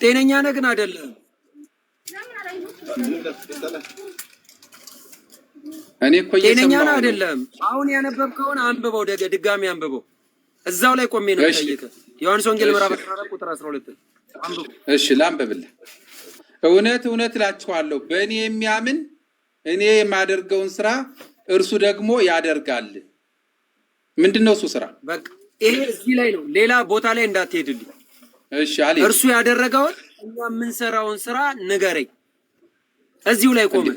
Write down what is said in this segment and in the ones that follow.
ጤነኛ ነህ ግን አይደለም። እኔ እኮ ጤነኛ ነህ አይደለም። አሁን ያነበብከውን አንብበው፣ ድጋሚ አንብበው። እዛው ላይ ቆሜ ነው የምጠይቅህ። ዮሐንስ ወንጌል ምዕራፍ 14 ቁጥር 12 አንብበው። እሺ ላንብብልህ። እውነት እውነት እላችኋለሁ በእኔ የሚያምን እኔ የማደርገውን ስራ እርሱ ደግሞ ያደርጋል። ምንድነው እሱ ስራ? በቃ ይሄ እዚህ ላይ ነው፣ ሌላ ቦታ ላይ እንዳትሄድልኝ። እሺ አለ። እርሱ ያደረገውን እኛ የምንሰራውን ስራ ንገረኝ። እዚሁ ላይ ቆመ።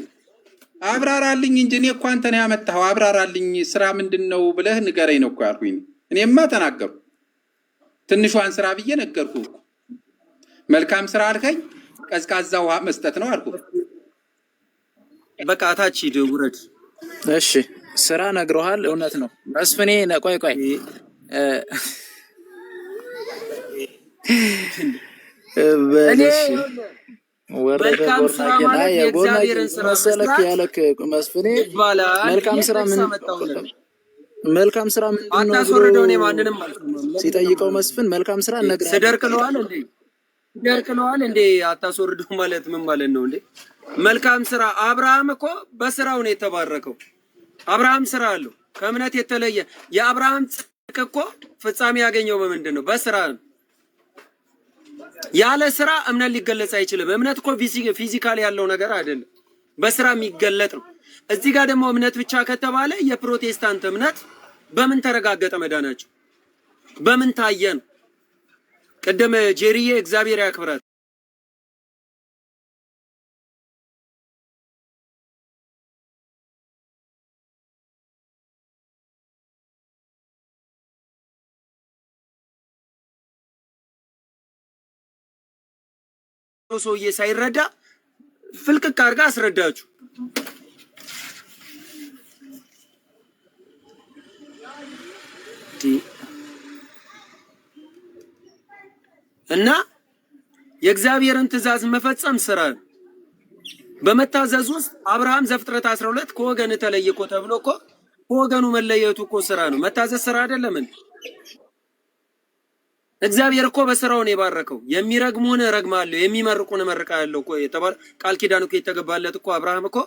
አብራራልኝ እንጂ እኔ እኮ አንተ ነው ያመጣኸው። አብራራልኝ ስራ ምንድነው ብለህ ንገረኝ ነው እኮ ያልኩኝ። እኔማ ተናገርኩ። ትንሿን ስራ ብዬ ነገርኩህ እኮ። መልካም ስራ አልከኝ፣ ቀዝቃዛ ውሃ መስጠት ነው አልኩህ። በቃ ታች ሂድ ውረድ። እሺ ስራ ነግሮሃል፣ እውነት ነው መስፍኔ። ቆይ መልካም ስራ ማለት የእግዚአብሔርን ስራ መሰለክ ያለክ መስፍኔ። መልካም ስራ ምን መልካም ስራ ምንድነው? አታስወርደው። እኔ ማንንም ሲጠይቀው መስፍን መልካም ስራ ነግረህ ስደርቅለዋል እንዴ? አታስወርደው ማለት ምን ማለት ነው እንዴ? መልካም ስራ አብርሃም እኮ በስራው ነው የተባረከው። አብርሃም ስራ አለው ከእምነት የተለየ። የአብርሃም ጽድቅ እኮ ፍጻሜ ያገኘው በምንድን ነው? በስራ ነው። ያለ ስራ እምነት ሊገለጽ አይችልም። እምነት እኮ ፊዚካል ያለው ነገር አይደለም፣ በስራ የሚገለጥ ነው። እዚህ ጋር ደግሞ እምነት ብቻ ከተባለ የፕሮቴስታንት እምነት በምን ተረጋገጠ? መዳናቸው በምን ታየ ነው? ቅድም ጄሪዬ እግዚአብሔር ያክብራት ሰውዬ ሳይረዳ ፍልቅቅ አድርጋ አስረዳችሁ። እና የእግዚአብሔርን ትእዛዝ መፈጸም ስራ ነው። በመታዘዝ ውስጥ አብርሃም ዘፍጥረት 12 ከወገን ተለይኮ ተብሎ እኮ ከወገኑ መለየቱ እኮ ስራ ነው። መታዘዝ ስራ አይደለም እንዴ? እግዚአብሔር እኮ በስራው ነው የባረከው። የሚረግሙን እረግማለሁ የሚመርቁን እመርቃለሁ እኮ የተባለ ቃል ኪዳን እኮ የተገባለት እኮ አብርሃም እኮ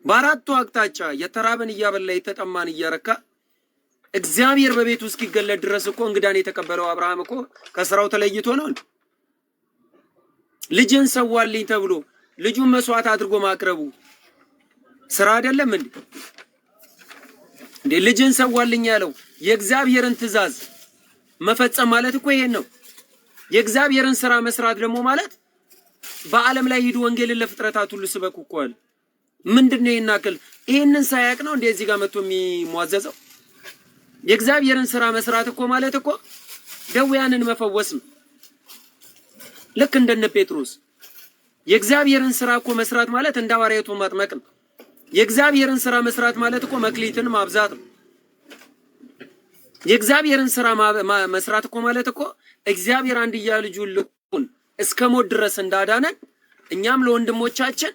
በአራቱ አቅጣጫ የተራበን እያበላ የተጠማን እያረካ እግዚአብሔር በቤቱ እስኪገለጥ ድረስ እኮ እንግዳን የተቀበለው አብርሃም እኮ ከስራው ተለይቶ ነው። ልጅን ሰዋልኝ ተብሎ ልጁን መስዋዕት አድርጎ ማቅረቡ ስራ አይደለም እንዴ? ልጅን ሰዋልኝ ያለው የእግዚአብሔርን ትእዛዝ መፈጸም ማለት እኮ ይሄን ነው። የእግዚአብሔርን ስራ መስራት ደግሞ ማለት በዓለም ላይ ሂዱ ወንጌልን ለፍጥረታት ሁሉ ስበኩ እኮ አለ። ምንድነው ይናከል? ይሄንን ሳያቅ ነው እንደዚህ ጋር መጥቶ የሚሟዘዘው? የእግዚአብሔርን ስራ መስራት እኮ ማለት እኮ ደውያንን መፈወስ ነው። ልክ እንደነ ጴጥሮስ የእግዚአብሔርን ስራ እኮ መስራት ማለት እንደ ሐዋርያቱ ማጥመቅ ነው። የእግዚአብሔርን ስራ መስራት ማለት እኮ መክሊትን ማብዛት ነው። የእግዚአብሔርን ስራ መስራት እኮ ማለት እኮ እግዚአብሔር አንድያ ልጁን ልኩን እስከ ሞት ድረስ እንዳዳነን እኛም ለወንድሞቻችን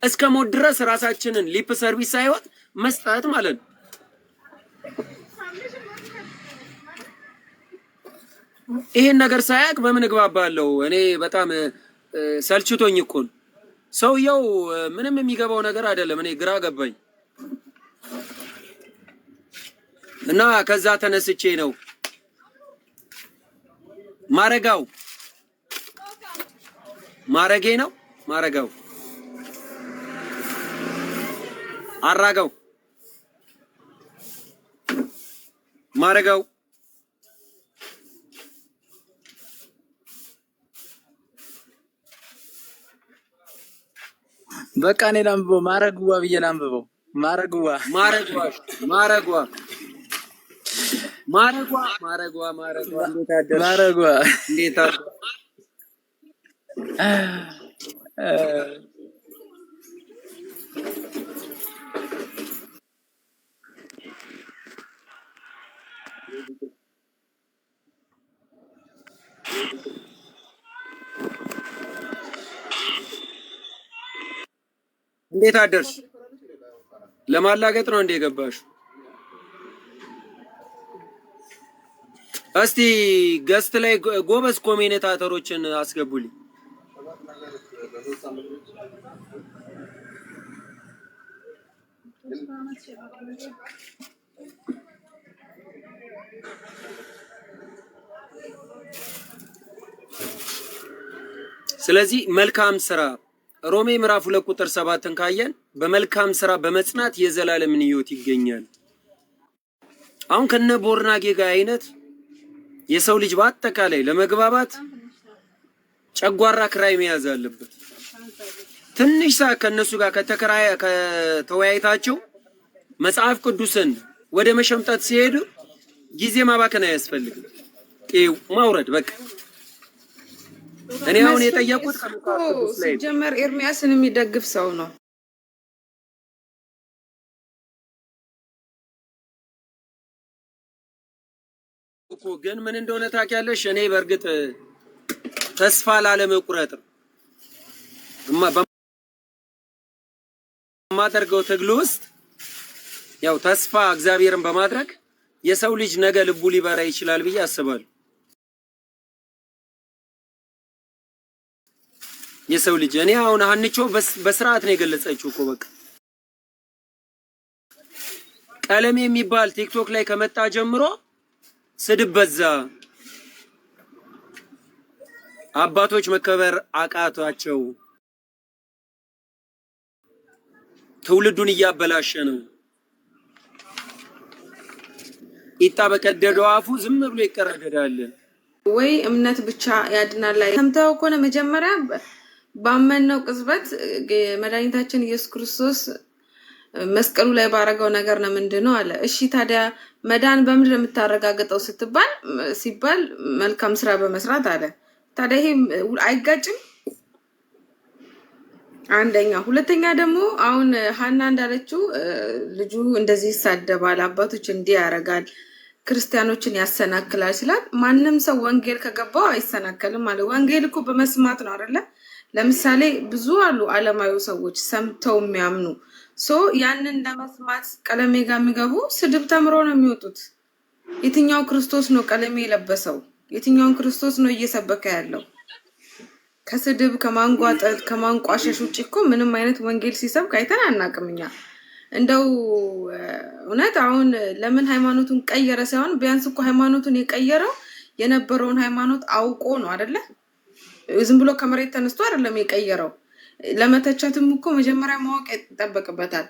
እስከ ሞት ድረስ ራሳችንን ሊፕ ሰርቪስ ሳይሆን መስጠት ማለት ነው። ይሄን ነገር ሳያቅ በምን እግባባለሁ? እኔ በጣም ሰልችቶኝ እኮ ነው። ሰውየው ምንም የሚገባው ነገር አይደለም። እኔ ግራ ገባኝ እና ከዛ ተነስቼ ነው ማረጋው ማረጌ ነው ማረጋው አራጋው ማረጋው በቃ እኔ ላንብበው። ማረግዋ ብዬ ላንብበው። ማረግዋ ማረግዋ ማረግዋ ማረግዋ ማረግዋ ማረግዋ እንዴት አደረሽ? ማረግዋ እንዴት አደረሽ? እንዴት አደርሽ? ለማላገጥ ነው እንደ ገባሽ? እስቲ ገስት ላይ ጎበዝ ኮሜንታተሮችን አስገቡልኝ። ስለዚህ መልካም ስራ ሮሜ ምዕራፍ 2 ቁጥር 7ን ካየን በመልካም ስራ በመጽናት የዘላለምን ሕይወት ይገኛል። አሁን ከነ ቦርናጌ ጋር አይነት የሰው ልጅ በአጠቃላይ ለመግባባት ጨጓራ ክራይ መያዝ አለበት። ትንሽ ሰዓት ከነሱ ጋር ከተወያይታቸው መጽሐፍ ቅዱስን ወደ መሸምጠት ሲሄዱ ጊዜ ማባከን አያስፈልግም። ማውረድ በቃ እኔ አሁን የጠየቁት ከመጽሐፍ ቅዱስ ላይ ሲጀመር ኤርሚያስን የሚደግፍ ሰው ነው እኮ። ግን ምን እንደሆነ ታውቂያለሽ? እኔ በእርግጥ ተስፋ ላለመቁረጥ በማደርገው ትግል ውስጥ ያው ተስፋ እግዚአብሔርን በማድረግ የሰው ልጅ ነገ ልቡ ሊበራ ይችላል ብዬ አስባለሁ። የሰው ልጅ እኔ አሁን ሀንቾ በስርዓት ነው የገለጸችው እኮ በቃ ቀለም የሚባል ቲክቶክ ላይ ከመጣ ጀምሮ ስድብ በዛ፣ አባቶች መከበር አቃቷቸው፣ ትውልዱን እያበላሸ ነው። ኢጣ በቀደደው አፉ ዝም ብሎ ይቀረደዳል ወይ? እምነት ብቻ ያድናል ላይ ሰምተው ከሆነ መጀመሪያ ባመነው ቅጽበት መድኃኒታችን ኢየሱስ ክርስቶስ መስቀሉ ላይ ባረገው ነገር ነው ምንድነው አለ። እሺ ታዲያ መዳን በምንድን ነው የምታረጋግጠው ሲባል መልካም ስራ በመስራት አለ። ታዲያ ይሄ አይጋጭም? አንደኛ። ሁለተኛ ደግሞ አሁን ሀና እንዳለችው ልጁ እንደዚህ ይሳደባል፣ አባቶች እንዲህ ያደርጋል፣ ክርስቲያኖችን ያሰናክላል ሲላት ማንም ሰው ወንጌል ከገባው አይሰናከልም ማለት። ወንጌል እኮ በመስማት ነው አይደለ? ለምሳሌ ብዙ አሉ ዓለማዊ ሰዎች ሰምተው የሚያምኑ ያንን ለመስማት ቀለሜ ጋር የሚገቡ ስድብ ተምረው ነው የሚወጡት። የትኛው ክርስቶስ ነው ቀለሜ የለበሰው? የትኛውን ክርስቶስ ነው እየሰበከ ያለው? ከስድብ ከማንጓጠጥ ከማንቋሸሽ ውጭ እኮ ምንም አይነት ወንጌል ሲሰብክ አይተን አናውቅም እኛ። እንደው እውነት አሁን ለምን ሃይማኖቱን ቀየረ ሳይሆን ቢያንስ እኮ ሃይማኖቱን የቀየረው የነበረውን ሃይማኖት አውቆ ነው አይደለ? ዝም ብሎ ከመሬት ተነስቶ አይደለም የቀየረው። ለመተቸትም እኮ መጀመሪያ ማወቅ ይጠበቅበታል።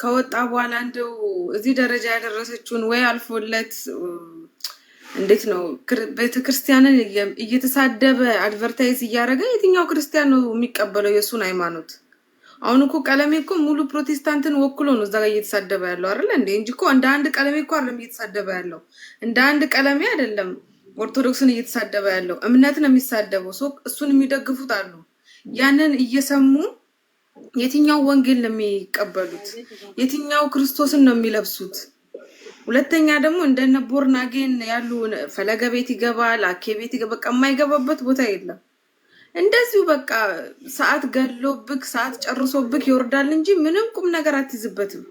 ከወጣ በኋላ እንደው እዚህ ደረጃ ያደረሰችውን ወይ አልፎለት እንዴት ነው ቤተክርስቲያንን እየተሳደበ አድቨርታይዝ እያደረገ የትኛው ክርስቲያን ነው የሚቀበለው የሱን ሃይማኖት? አሁን እኮ ቀለሜ እኮ ሙሉ ፕሮቴስታንትን ወክሎ ነው እዛ ጋር እየተሳደበ ያለው አይደል እንዴ? እንጂ እኮ እንደ አንድ ቀለሜ እኮ አይደለም እየተሳደበ ያለው። እንደ አንድ ቀለሜ አይደለም ኦርቶዶክስን እየተሳደበ ያለው፣ እምነት ነው የሚሳደበው። እሱን የሚደግፉት አሉ። ያንን እየሰሙ የትኛው ወንጌል ነው የሚቀበሉት? የትኛው ክርስቶስን ነው የሚለብሱት? ሁለተኛ ደግሞ እንደነ ቦርናጌን ያሉ ፈለገ ቤት ይገባል፣ አኬ ቤት ይገባ፣ በቃ የማይገባበት ቦታ የለም። እንደዚሁ በቃ ሰዓት ገድሎብክ ሰዓት ጨርሶብክ ይወርዳል እንጂ ምንም ቁም ነገር አትይዝበትም።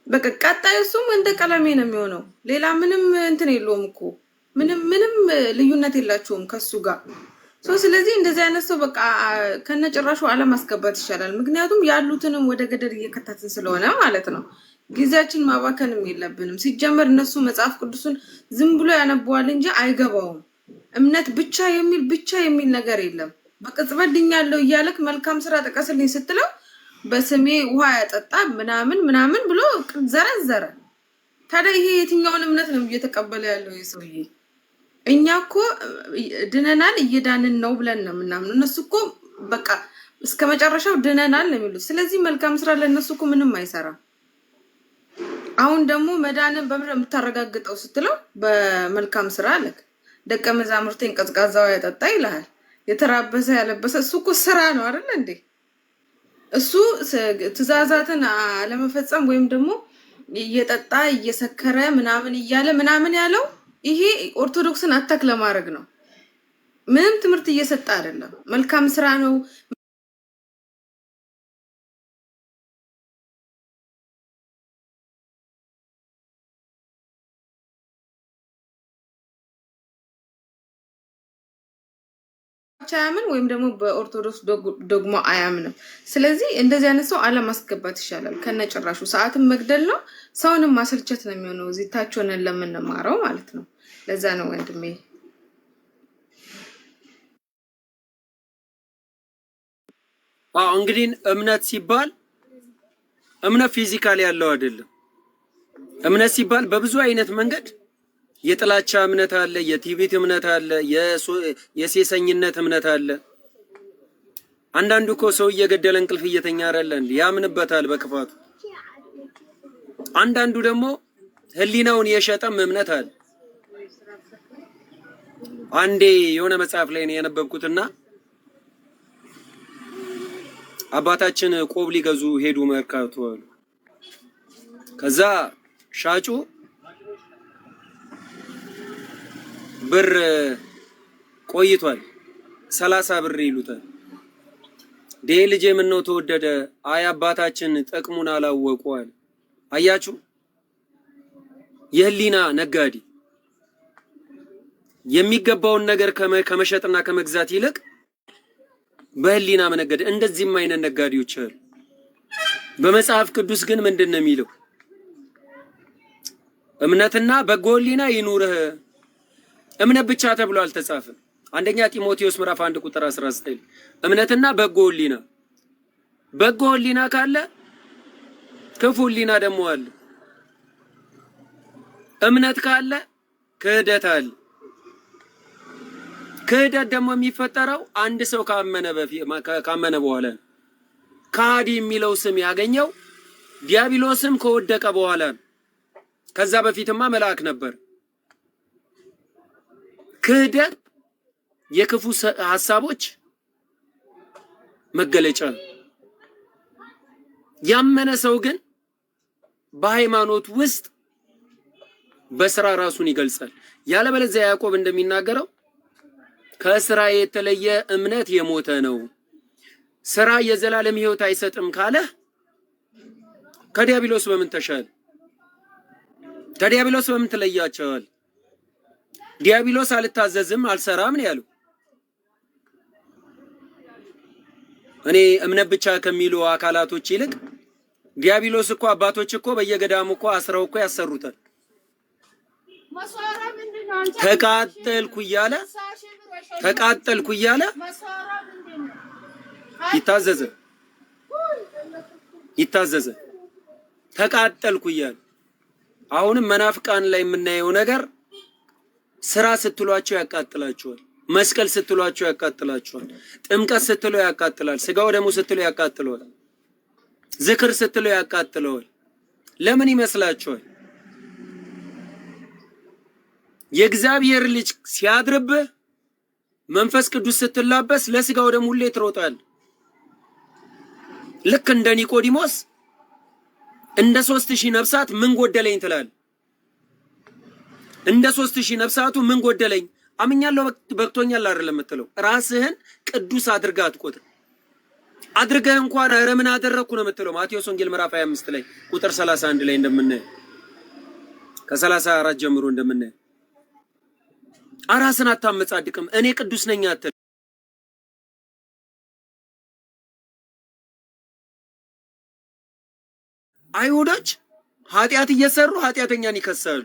በቃ ቀጣይ እሱም እንደ ቀለሜ ነው የሚሆነው። ሌላ ምንም እንትን የለውም እኮ ምንም ልዩነት የላቸውም ከሱ ጋር። ስለዚህ እንደዚህ አይነት ሰው በቃ ከነጭራሹ አለማስገባት ይሻላል። ምክንያቱም ያሉትንም ወደ ገደል እየከተትን ስለሆነ ማለት ነው። ጊዜያችን ማባከንም የለብንም። ሲጀመር እነሱ መጽሐፍ ቅዱስን ዝም ብሎ ያነበዋል እንጂ አይገባውም። እምነት ብቻ የሚል ነገር የለም። በቅጽበት ድኛለሁ እያለክ መልካም ስራ ጥቀስልኝ ስትለው በስሜ ውሃ ያጠጣ ምናምን ብሎ ዘረዘረ። ታዲያ ይሄ የትኛውን እምነት ነው እየተቀበለ ያለው የሰውዬ? እኛ እኮ ድነናል እየዳንን ነው ብለን ነው ምናምን። እነሱ እኮ በቃ እስከ መጨረሻው ድነናል ነው የሚሉት። ስለዚህ መልካም ስራ ለእነሱ እኮ ምንም አይሰራም። አሁን ደግሞ መዳንን በምን የምታረጋግጠው ስትለው በመልካም ስራ አለክ። ደቀ መዛሙርቴን ቀዝቃዛው ያጠጣ ይልሃል። የተራበሰ ያለበሰ እሱ እኮ ስራ ነው አይደል እንዴ? እሱ ትእዛዛትን አለመፈጸም ወይም ደግሞ እየጠጣ እየሰከረ ምናምን እያለ ምናምን ያለው ይሄ ኦርቶዶክስን አታክ ለማድረግ ነው። ምንም ትምህርት እየሰጠ አይደለም። መልካም ስራ ነው ብቻ አያምን ወይም ደግሞ በኦርቶዶክስ ዶግማ አያምንም። ስለዚህ እንደዚህ አይነት ሰው አለማስገባት ይሻላል ከነጭራሹ። ሰዓትን መግደል ነው፣ ሰውንም ማሰልቸት ነው የሚሆነው። እዚህ ታች ሆነን ለምንማረው ማለት ነው። ለዛ ነው ወንድሜ። እንግዲህ እምነት ሲባል እምነት ፊዚካሊ ያለው አይደለም። እምነት ሲባል በብዙ አይነት መንገድ የጥላቻ እምነት አለ፣ የቲቪት እምነት አለ፣ የሴሰኝነት እምነት አለ። አንዳንዱ እኮ ሰው እየገደለ እንቅልፍ እየተኛ አይደለ እንዴ ያምንበታል በክፋቱ። አንዳንዱ ደግሞ ህሊናውን የሸጠም እምነት አለ። አንዴ የሆነ መጽሐፍ ላይ ነው ያነበብኩትና አባታችን ቆብ ሊገዙ ሄዱ መርካቶ አሉ። ከዛ ሻጩ ብር ቆይቷል 30 ብር ይሉታል። ልጄ ምን ነው ተወደደ? አይ አባታችን ጥቅሙን አላወቁ አለ። አያችሁ፣ የህሊና ነጋዴ የሚገባውን ነገር ከመሸጥና ከመግዛት ይልቅ በህሊና መነገድ። እንደዚህም አይነት ነጋዴዎች አሉ። በመጽሐፍ ቅዱስ ግን ምንድነው የሚለው? እምነትና በጎ ህሊና ይኑርህ። እምነት ብቻ ተብሎ አልተጻፈም። አንደኛ ጢሞቴዎስ ምዕራፍ 1 ቁጥር 19 እምነትና በጎ ህሊና። በጎ ህሊና ካለ ክፉ ህሊና ደግሞ አለ። እምነት ካለ ክህደት አለ። ክህደት ደግሞ የሚፈጠረው አንድ ሰው ካመነ በኋላ ነው። ከሃዲ የሚለው ስም ያገኘው ዲያብሎስም ከወደቀ በኋላ ነው። ከዛ በፊትማ መልአክ ነበር። ክህደት የክፉ ሐሳቦች መገለጫ ነው። ያመነ ሰው ግን በሃይማኖት ውስጥ በስራ ራሱን ይገልጻል። ያለበለዚያ ያዕቆብ እንደሚናገረው ከስራ የተለየ እምነት የሞተ ነው። ስራ የዘላለም ህይወት አይሰጥም ካለ ከዲያብሎስ በምን ተሻለ? ከዲያብሎስ በምን ትለያቸዋል? ዲያብሎስ አልታዘዝም አልሰራም ነው ያለው። እኔ እምነት ብቻ ከሚሉ አካላቶች ይልቅ ዲያብሎስ እኮ አባቶች እኮ በየገዳሙ እኮ አስረው እኮ ያሰሩታል። ተቃጠልኩ እያለ ይታዘዘ ተቃጠልኩ እያለ። አሁንም መናፍቃን ላይ የምናየው ነገር ስራ ስትሏቸው ያቃጥላቸዋል። መስቀል ስትሏቸው ያቃጥላቸዋል። ጥምቀት ስትለው ያቃጥላል። ስጋው ደሙ ስትለው ያቃጥለዋል። ዝክር ስትለው ያቃጥለዋል። ለምን ይመስላችኋል? የእግዚአብሔር ልጅ ሲያድርብህ መንፈስ ቅዱስ ስትላበስ ለስጋው ደሙ ሁሌ ትሮጣል። ልክ እንደ ኒቆዲሞስ እንደ 3000 ነፍሳት ምን ጎደለኝ ትላለህ። እንደ 3000 ነፍሳቱ ምን ጎደለኝ አምኛለሁ በቅቶኛል አይደለም የምትለው። ራስህን ቅዱስ አድርገህ አትቆጥር። አድርገህ እንኳን ኧረ ምን አደረኩ ነው የምትለው። ማቴዎስ ወንጌል ምዕራፍ 25 ላይ ቁጥር 31 ላይ እንደምናየው ከ34 ጀምሮ እንደምናየው ራስን አታመጻድቅም። እኔ ቅዱስ ነኝ አትል። አይሁዶች ኃጢአት እየሰሩ ኃጢአተኛን ይከሳሉ።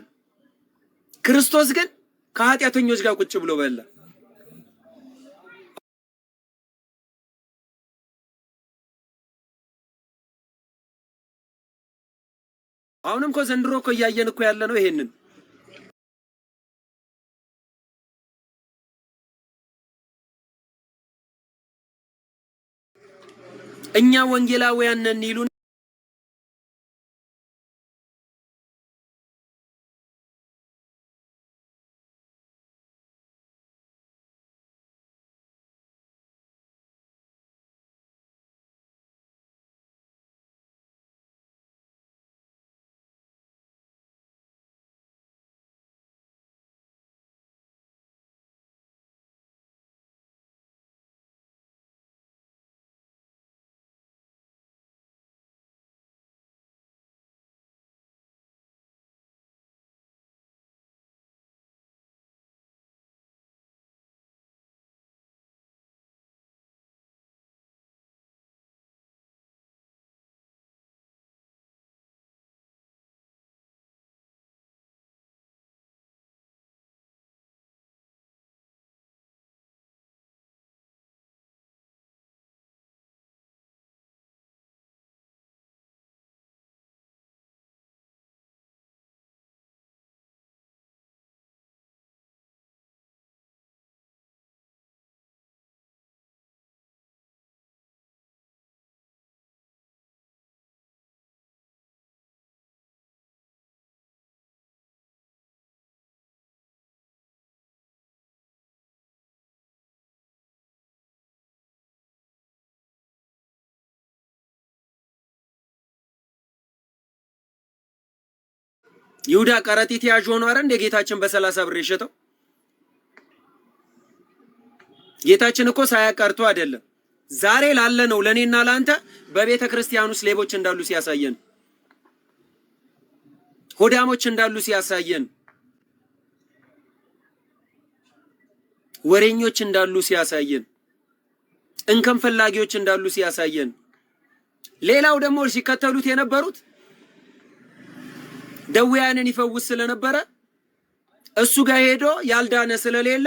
ክርስቶስ ግን ከኃጢአተኞች ጋር ቁጭ ብሎ በላ። አሁንም እኮ ዘንድሮ እኮ እያየን እኮ ያለ ነው ይሄንን። እኛ ወንጌላውያን ነን ይሉን ይሁዳ ቀረጢት ያዥ ሆኖ አይደል እንደ ጌታችን በ30 ብር የሸጠው? ጌታችን እኮ ሳያቀርቱ አይደለም ዛሬ ላለ ነው ለኔና ላንተ በቤተ ክርስቲያን ውስጥ ሌቦች እንዳሉ ሲያሳየን፣ ሆዳሞች እንዳሉ ሲያሳየን፣ ወሬኞች እንዳሉ ሲያሳየን፣ እንከን ፈላጊዎች እንዳሉ ሲያሳየን፣ ሌላው ደግሞ ሲከተሉት የነበሩት ደዌያንን ይፈውስ ስለነበረ እሱ ጋር ሄዶ ያልዳነ ስለሌለ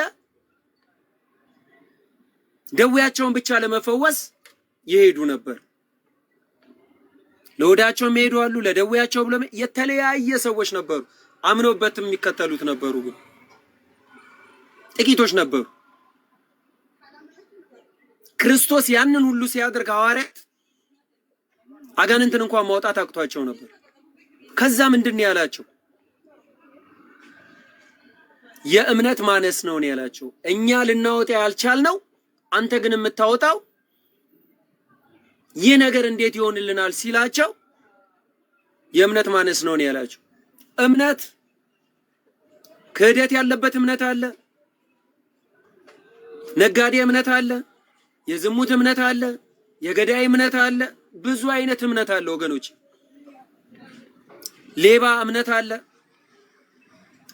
ደዌያቸውን ብቻ ለመፈወስ ይሄዱ ነበር። ለወዳቸው የሚሄዱ አሉ፣ ለደዌያቸው ብለው የተለያየ ሰዎች ነበሩ። አምነውበትም የሚከተሉት ነበሩ፣ ግን ጥቂቶች ነበሩ። ክርስቶስ ያንን ሁሉ ሲያደርግ ሐዋርያት አጋንንትን እንኳን ማውጣት አቅቷቸው ነበር። ከዛ ምንድነው ያላቸው? የእምነት ማነስ ነው ያላቸው። እኛ ልናወጣ ያልቻልነው አንተ ግን የምታወጣው ይህ ነገር እንዴት ይሆንልናል ሲላቸው የእምነት ማነስ ነው ያላቸው። እምነት ክህደት ያለበት እምነት አለ፣ ነጋዴ እምነት አለ፣ የዝሙት እምነት አለ፣ የገዳይ እምነት አለ፣ ብዙ አይነት እምነት አለ ወገኖች። ሌባ እምነት አለ፣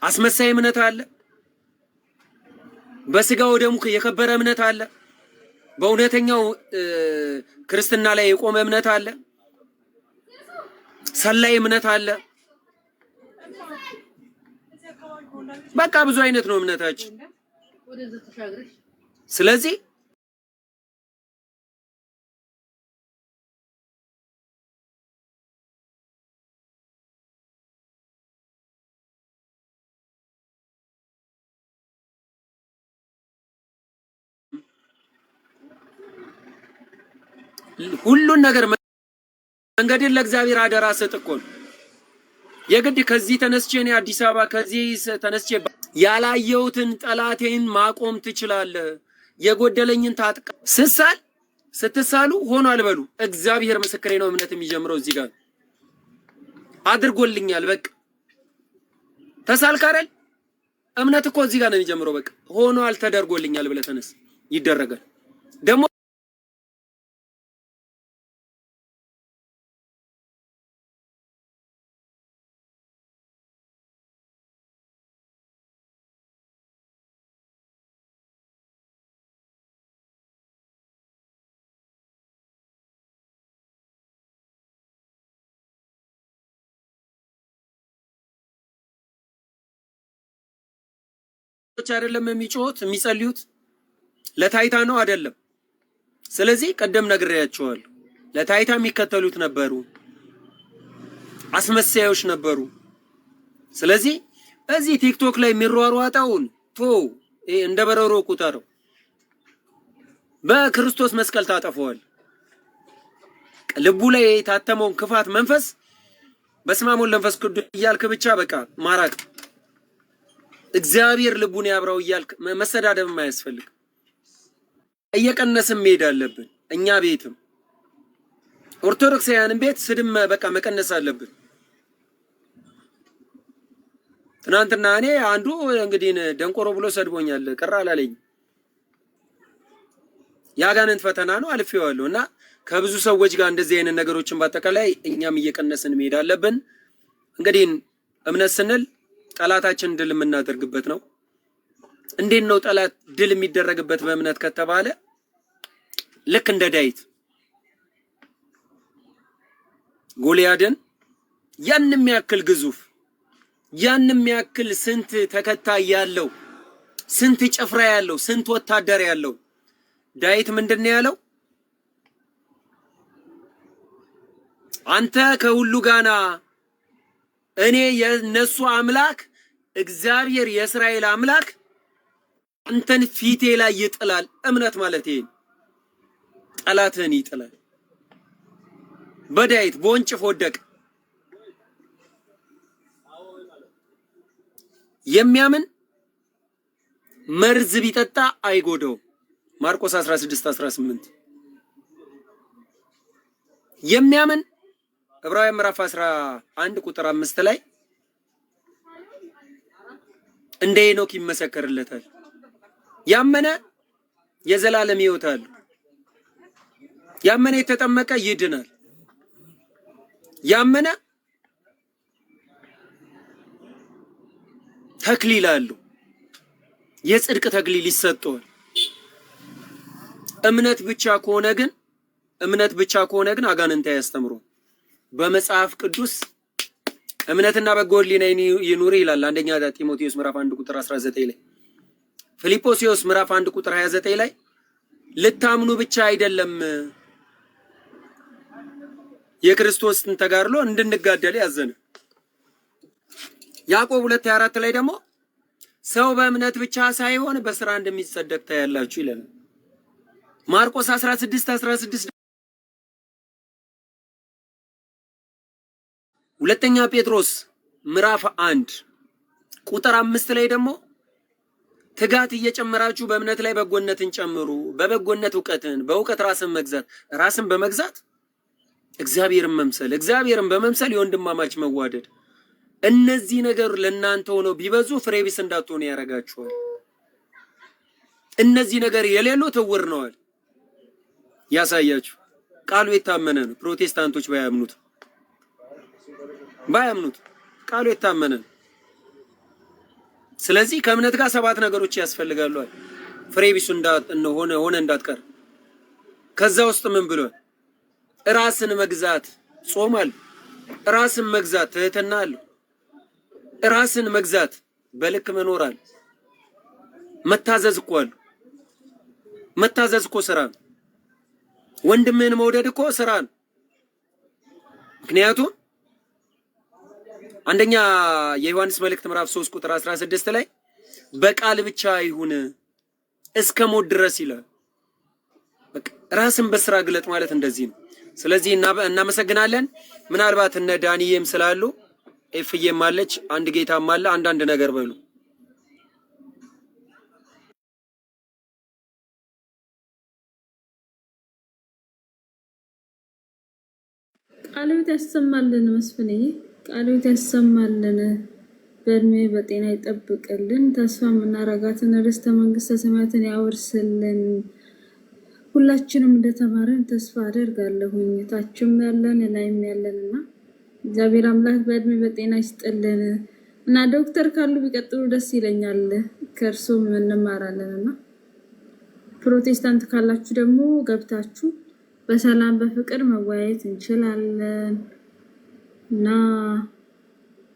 አስመሳይ እምነት አለ፣ በስጋው ደሙ የከበረ እምነት አለ፣ በእውነተኛው ክርስትና ላይ የቆመ እምነት አለ፣ ሰላይ እምነት አለ። በቃ ብዙ አይነት ነው እምነታችን። ስለዚህ ሁሉን ነገር መንገድን ለእግዚአብሔር አደራ ሰጥ እኮ ነው። የግድ ከዚህ ተነስቼ እኔ አዲስ አበባ ከዚህ ተነስቼ ያላየሁትን ጠላቴን ማቆም ትችላለህ። የጎደለኝን ታጥቃ ስትሳሉ ሆኗል በሉ። እግዚአብሔር ምስክሬ ነው። እምነት የሚጀምረው እዚህ ጋር አድርጎልኛል። በቃ ተሳልክ አይደል? እምነት እኮ እዚህ ጋር ነው የሚጀምረው። በቃ ሆኗል፣ ተደርጎልኛል ብለህ ተነስ፣ ይደረጋል ደግሞ አይደለም የሚጮሁት የሚጸልዩት ለታይታ ነው አይደለም። ስለዚህ ቀደም ነግሬያቸዋለሁ። ለታይታ የሚከተሉት ነበሩ፣ አስመሳዮች ነበሩ። ስለዚህ እዚህ ቲክቶክ ላይ የሚሯሯጠውን እንደ በረሮ ቁጠረው። በክርስቶስ መስቀል ታጠፈዋል። ልቡ ላይ የታተመውን ክፋት መንፈስ በስመ አብ ወወልድ ወመንፈስ ቅዱስ እያልክ ብቻ በቃ ማራቅ። እግዚአብሔር ልቡን ያብራው እያልክ መሰዳደብ የማያስፈልግ እየቀነስን መሄድ አለብን። እኛ ቤትም ኦርቶዶክሳውያንን ቤት ስድብ በቃ መቀነስ አለብን። ትናንትና እኔ አንዱ እንግዲህ ደንቆሮ ብሎ ሰድቦኛል፣ ቅር አላለኝ። ያጋንንት ፈተና ነው አልፌዋለሁ። እና ከብዙ ሰዎች ጋር እንደዚህ አይነት ነገሮችን በአጠቃላይ እኛም እየቀነስን መሄድ አለብን። እንግዲህ እምነት ስንል ጠላታችን ድል የምናደርግበት ነው። እንዴት ነው ጠላት ድል የሚደረግበት በእምነት ከተባለ ልክ እንደ ዳዊት ጎልያድን ያንም ያክል ግዙፍ ያንም ያክል ስንት ተከታይ ያለው ስንት ጭፍራ ያለው ስንት ወታደር ያለው ዳዊት ምንድነው ያለው? አንተ ከሁሉ ጋና እኔ የነሱ አምላክ እግዚአብሔር የእስራኤል አምላክ አንተን ፊቴ ላይ ይጥላል። እምነት ማለት ይሄ ጠላትህን ይጥላል። በዳዊት በወንጭፍ ወደቀ። የሚያምን መርዝ ቢጠጣ አይጎዳው። ማርቆስ 16:18 የሚያምን ዕብራውያን ምዕራፍ 11 ቁጥር 5 ላይ እንደ ሄኖክ ይመሰከርለታል። ያመነ የዘላለም ሕይወት አለው። ያመነ የተጠመቀ ይድናል። ያመነ ተክሊል አለው። የጽድቅ ተክሊል ይሰጠዋል። እምነት ብቻ ከሆነ ግን አጋንንት አያስተምሩም። በመጽሐፍ ቅዱስ እምነትና በጎ ሕሊና ይኑር ይላል። አንደኛ ጢሞቴዎስ ምዕራፍ 1 ቁጥር 19 ላይ፣ ፊልጵስዩስ ምዕራፍ 1 ቁጥር 29 ላይ ልታምኑ ብቻ አይደለም የክርስቶስን ተጋድሎ እንድንጋደል ያዘነ። ያዕቆብ 2:24 ላይ ደግሞ ሰው በእምነት ብቻ ሳይሆን በስራ እንደሚጸደቅ ታያላችሁ ይላል። ማርቆስ 16:16 ሁለተኛ ጴጥሮስ ምዕራፍ 1 ቁጥር 5 ላይ ደግሞ ትጋት እየጨመራችሁ በእምነት ላይ በጎነትን ጨምሩ፣ በበጎነት እውቀትን፣ በእውቀት ራስን በመግዛት እግዚአብሔርን በመምሰል የወንድማማች መዋደድ፣ እነዚህ ነገር ለእናንተ ሆነው ቢበዙ ፍሬ ቢስ እንዳትሆኑ ያደርጋችኋል። እነዚህ ነገር የሌሉት ዕውር ነዋል። ያሳያችሁ ቃሉ የታመነ ነው። ፕሮቴስታንቶች ባያምኑት ቃሉ የታመነ ነው። ስለዚህ ከእምነት ጋር 7 ነገሮች ያስፈልጋሉ። ፍሬ ቢሱ ሆነ እንዳትቀር። ከዛ ውስጥ ምን ብሏል? ራስን መግዛት ጾም አለ። ራስን መግዛት ትህትና አለ። ራስን መግዛት በልክ መኖር አለ። መታዘዝ እኮ ስራ ነው። ወንድምህን መውደድ እኮ ስራ ነው። ምክንያቱም አንደኛ የዮሐንስ መልእክት ምዕራፍ 3 ቁጥር 16 ላይ በቃል ብቻ ይሁን እስከ ሞት ድረስ ይላል። ራስን በስራ ግለጥ ማለት እንደዚህ ነው። ስለዚህ እናመሰግናለን። ምናልባት እነ ዳንኤም ስላሉ ኤፍዬም አለች፣ አንድ ጌታም አለ። አንዳንድ ነገር በሉ። ቃልዎት ያሰማልን መስፍኔ፣ ቃልዎት ያሰማልን፣ በእድሜ በጤና ይጠብቅልን፣ ተስፋ የምናረጋትን ርስተ መንግስተ ሰማያትን ያወርስልን። ሁላችንም እንደተማረን ተስፋ አደርጋለሁኝ። ታችም ያለን ላይም ያለንና እግዚአብሔር አምላክ በእድሜ በጤና ይስጥልን እና ዶክተር ካሉ ቢቀጥሉ ደስ ይለኛል። ከእርሱም እንማራለንና ፕሮቴስታንት ካላችሁ ደግሞ ገብታችሁ በሰላም በፍቅር መወያየት እንችላለን እና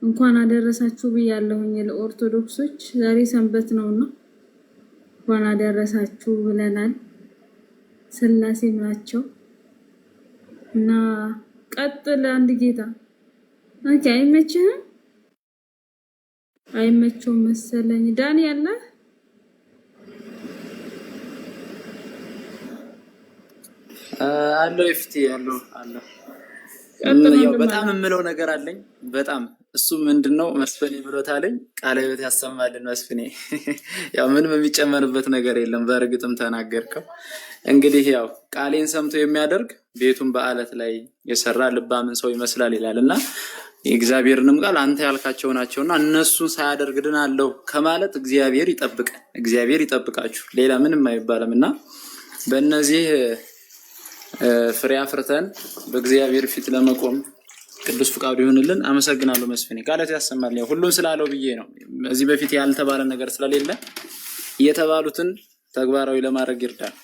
እንኳን አደረሳችሁ ብያለሁኝ ለኦርቶዶክሶች። ዛሬ ሰንበት ነውና እንኳን አደረሳችሁ ብለናል። ስላሴም ናቸው እና ቀጥል። አንድ ጌታ አንቺ አይመችም መሰለኝ። ዳኒ አለ አለው ይፍቲ አለው ያው በጣም የምለው ነገር አለኝ። በጣም እሱ ምንድነው መስፍኔ ብሎታለኝ። ቃለ ሕይወት ያሰማልን መስፍኔ። ያው ምንም የሚጨመርበት ነገር የለም። በእርግጥም ተናገርከው። እንግዲህ ያው ቃሌን ሰምቶ የሚያደርግ ቤቱን በአለት ላይ የሰራ ልባምን ሰው ይመስላል ይላልና የእግዚአብሔርንም ቃል አንተ ያልካቸው ናቸውና እነሱን ሳያደርግ ድናለሁ ከማለት እግዚአብሔር ይጠብቀን፣ እግዚአብሔር ይጠብቃችሁ። ሌላ ምንም አይባልምና በእነዚህ ፍሬ አፍርተን በእግዚአብሔር ፊት ለመቆም ቅዱስ ፍቃዱ ይሁንልን። አመሰግናለሁ መስፍኔ። ቃላት ያሰማልኝ። ሁሉን ስላለው ብዬ ነው። እዚህ በፊት ያልተባለ ነገር ስለሌለ የተባሉትን ተግባራዊ ለማድረግ ይርዳል።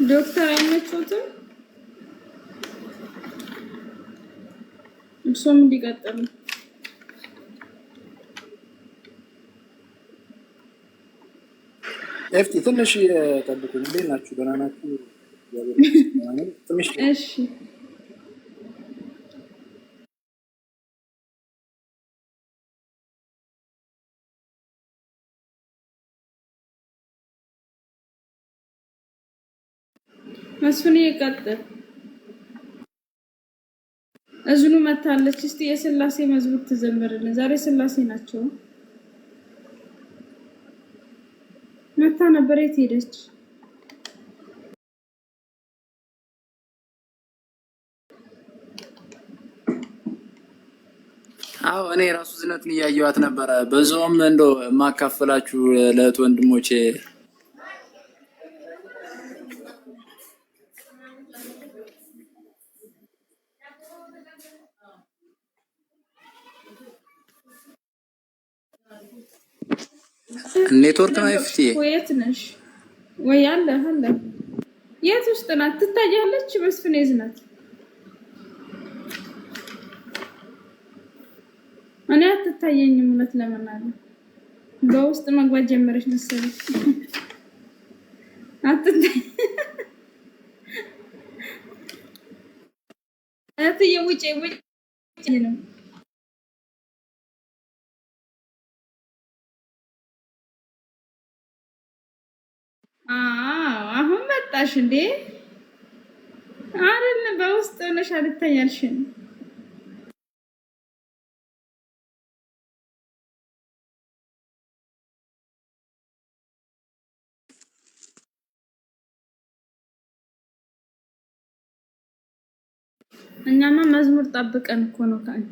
ዶክተር አይመችዎትም? እሱም እንዲቀጥሉ ኤፍቲ ትንሽ ጠብቁኝ። እንዴት ናችሁ? ደህና ናችሁ? እሺ መስፍኔ ይቀጥል። እዝኑ መታለች። እስቲ የስላሴ መዝሙር ትዘምርልን። ዛሬ ስላሴ ናቸው። መታ ነበር። የት ሄደች? አዎ እኔ ራሱ ዝነትን እያየኋት ነበረ። በዛውም እንደው የማካፈላችሁ ለእህት ወንድሞቼ ኔትወርክ ነው። ይፍቲ ወይት ነሽ? ወይ አለ የት ውስጥ ናት? ትታያለች። መስፍን ይዝናት። እኔ አትታየኝም። እውነት ለመናገር በውስጥ መግባት ጀመረች መሰለኝ። አትታይ እትዬ ውጪ ነው። አሁን መጣሽ እንዴ? አይደል በውስጥ ሆነሽ አልታያልሽም። እኛማ መዝሙር ጠብቀን እኮ ነው ካንቺ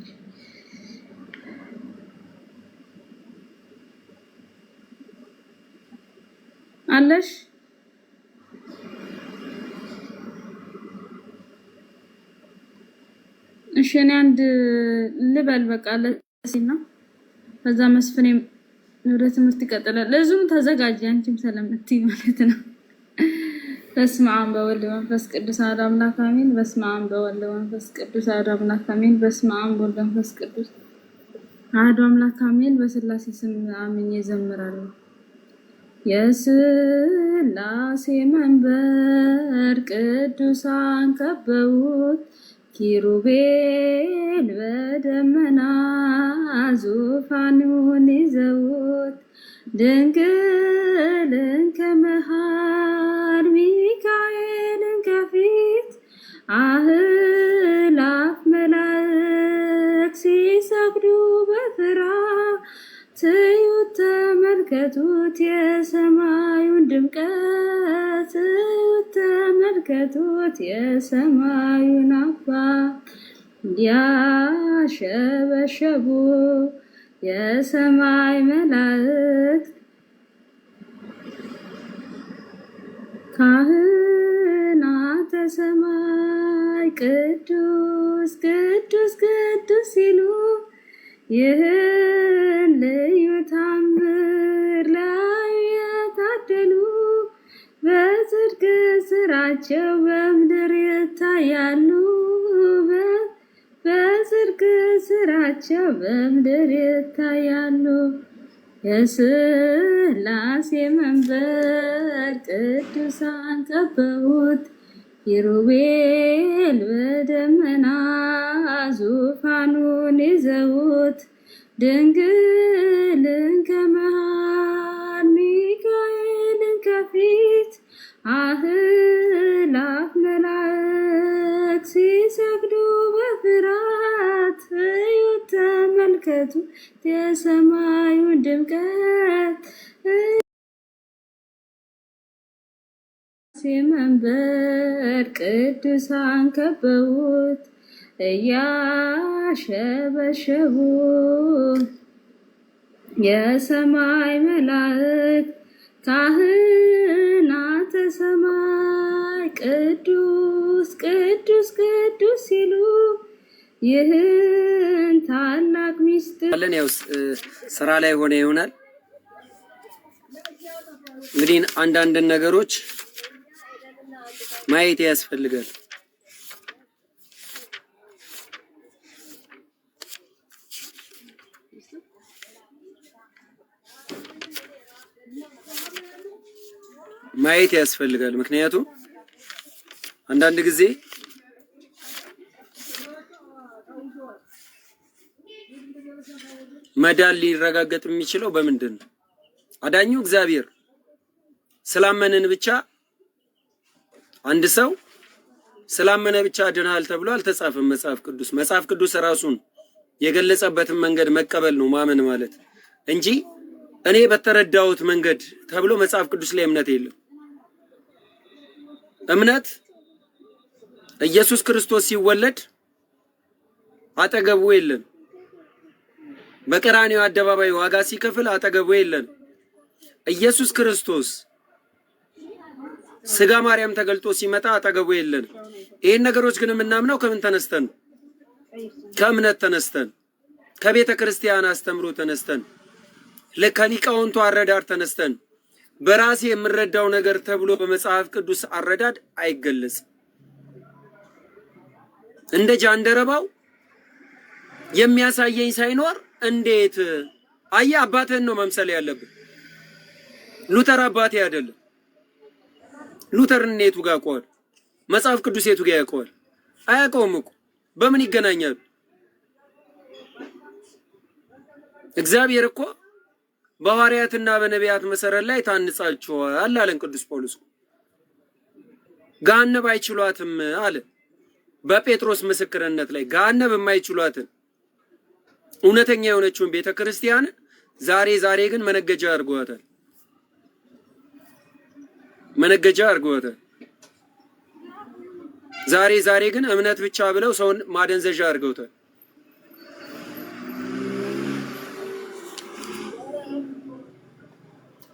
አለሽ። እሺ እኔ አንድ ልበል በቃ ለሲና ከዛ መስፍኔ ወደ ትምህርት ይቀጥላል። ለዙም ተዘጋጅ አንቺም ስለምትይ ማለት ነው። በስመ አብ ወወልድ ወመንፈስ ቅዱስ አሐዱ አምላክ አሜን። በስመ አብ ወወልድ ወመንፈስ ቅዱስ አሐዱ አምላክ አሜን። በስመ አብ ወወልድ ወመንፈስ ቅዱስ አሐዱ አምላክ አሜን። በስላሴ ስም አምኜ እዘምራለሁ። የስላሴ መንበር ቅዱሳን ከበውት ኪሩቤል በደመና ዙፋኑን ይዘውት ድንግልን ከመሃል ሚካኤልን ከፊት አእላፍ መላእክት ሲሰግዱ በፍርሃት እዩት ተመልከቱት የሰማዩን ድምቀት እዩት ተመልከቱት የሰማዩን አባት እንዲያሸበሸቡ የሰማይ መላእክት ካህናተ ሰማይ ቅዱስ ቅዱስ ቅዱስ ሲሉ ይህን ልዩ ታምር ላይ የታደሉ በጽድቅ ስራቸው በምድር ይታያሉ። በጽድቅ ስራቸው በምድር ይታያሉ። የስላሴ መንበር ቅዱሳን ከበውት ኪሩቤል በደመና ዙፋኑን ይዘውት ድንግልን ከመሃል ሚካኤልን ከፊት አእላፍ መላእክት ሲሰግዱ በፍርሃት እዩት ተመልከቱ የሰማዩን ድምቀት መንበር ቅዱሳን ከበውት እያሸበሸቡ የሰማይ መላእክት ካህናተ ሰማይ ቅዱስ ቅዱስ ቅዱስ ሲሉ ይህን ታላቅ ሚስጥር አለን። ያው ስራ ላይ ሆነ ይሆናል እንግዲህ አንዳንድ ነገሮች ማየት ያስፈልጋል። ማየት ያስፈልጋል። ምክንያቱም አንዳንድ ጊዜ መዳን ሊረጋገጥ የሚችለው በምንድን ነው? አዳኙ እግዚአብሔር ስላመንን ብቻ አንድ ሰው ስላመነ ብቻ ድናል ተብሎ አልተጻፈም። መጽሐፍ ቅዱስ ራሱን የገለጸበትን መንገድ መቀበል ነው ማመን ማለት እንጂ እኔ በተረዳሁት መንገድ ተብሎ መጽሐፍ ቅዱስ ላይ እምነት የለም። እምነት ኢየሱስ ክርስቶስ ሲወለድ አጠገቡ የለም። በቀራንዮ አደባባይ ዋጋ ሲከፍል አጠገቡ የለም። ኢየሱስ ክርስቶስ ስጋ ማርያም ተገልጦ ሲመጣ አጠገቡ የለም። ይሄን ነገሮች ግን የምናምነው ከምን ተነስተን? ከእምነት ተነስተን፣ ከቤተ ክርስቲያን አስተምሮ ተነስተን፣ ለከሊቃውንቱ አረዳድ ተነስተን በራሴ የምረዳው ነገር ተብሎ በመጽሐፍ ቅዱስ አረዳድ አይገለጽም። እንደ ጃንደረባው የሚያሳየኝ ሳይኖር እንዴት አየ አባቴን ነው መምሰል ያለብን። ሉተር አባቴ አይደለም። ሉተር እኔቱ ጋር ቆል መጽሐፍ ቅዱስ የቱ ጋር ያቆል? አያውቀውም እኮ በምን ይገናኛሉ? እግዚአብሔር እኮ በሐዋርያትና በነቢያት መሰረት ላይ ታንጻችኋል አለን ቅዱስ ጳውሎስ። ገሃነብ አይችሏትም አለ በጴጥሮስ ምስክርነት ላይ። ገሃነብ የማይችሏትን እውነተኛ የሆነችውን ቤተክርስቲያን ዛሬ ግን መነገጃ አድርገዋታል። ዛሬ ግን እምነት ብቻ ብለው ሰውን ማደንዘዣ አድርገውታል።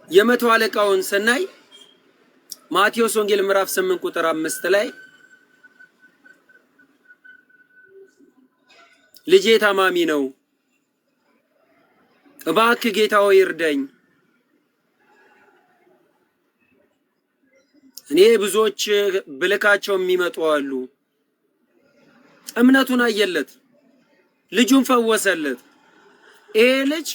የመቶ አለቃውን ስናይ ማቴዎስ ወንጌል ምዕራፍ 8 ቁጥር 5 ላይ ልጄ ታማሚ ነው፣ እባክህ ጌታ ሆይ እርዳኝ፣ እኔ ብዙዎች ብልካቸው የሚመጡ አሉ። እምነቱን አየለት፣ ልጁን ፈወሰለት። ይሄ ልጅ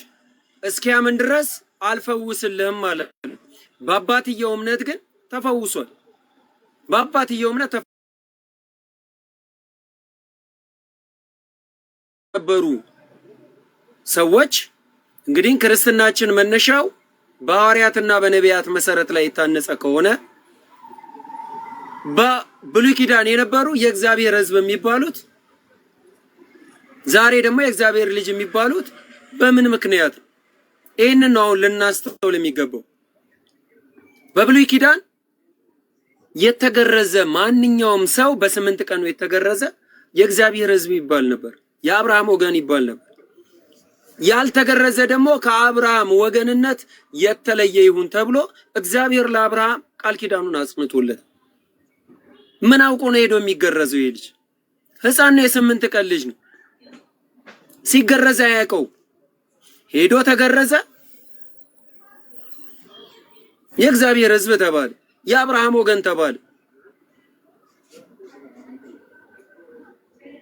እስኪያምን ድረስ አልፈውስልህም ማለት ነው። በአባትየው እምነት ግን ተፈውሷል። በአባትየው እምነት ተፈበሩ ሰዎች እንግዲህ ክርስትናችን መነሻው በሐዋርያትና በነቢያት መሰረት ላይ የታነጸ ከሆነ በብሉይ ኪዳን የነበሩ የእግዚአብሔር ሕዝብ የሚባሉት ዛሬ ደግሞ የእግዚአብሔር ልጅ የሚባሉት በምን ምክንያት? ይህንን ነው አሁን ልናስተውል የሚገባው። በብሉይ ኪዳን የተገረዘ ማንኛውም ሰው በ8 ቀኑ የተገረዘ የእግዚአብሔር ሕዝብ ይባል ነበር፣ የአብርሃም ወገን ይባል ነበር። ያልተገረዘ ደግሞ ከአብርሃም ወገንነት የተለየ ይሁን ተብሎ እግዚአብሔር ለአብርሃም ቃል ኪዳኑን አጽንቶለት ምን አውቆ ነው ሄዶ የሚገረዘው? ይሄ ልጅ ሕፃን ነው፣ የ8 ቀን ልጅ ነው። ሲገረዘ አያውቀው፣ ሄዶ ተገረዘ። የእግዚአብሔር ሕዝብ ተባለ፣ የአብርሃም ወገን ተባለ።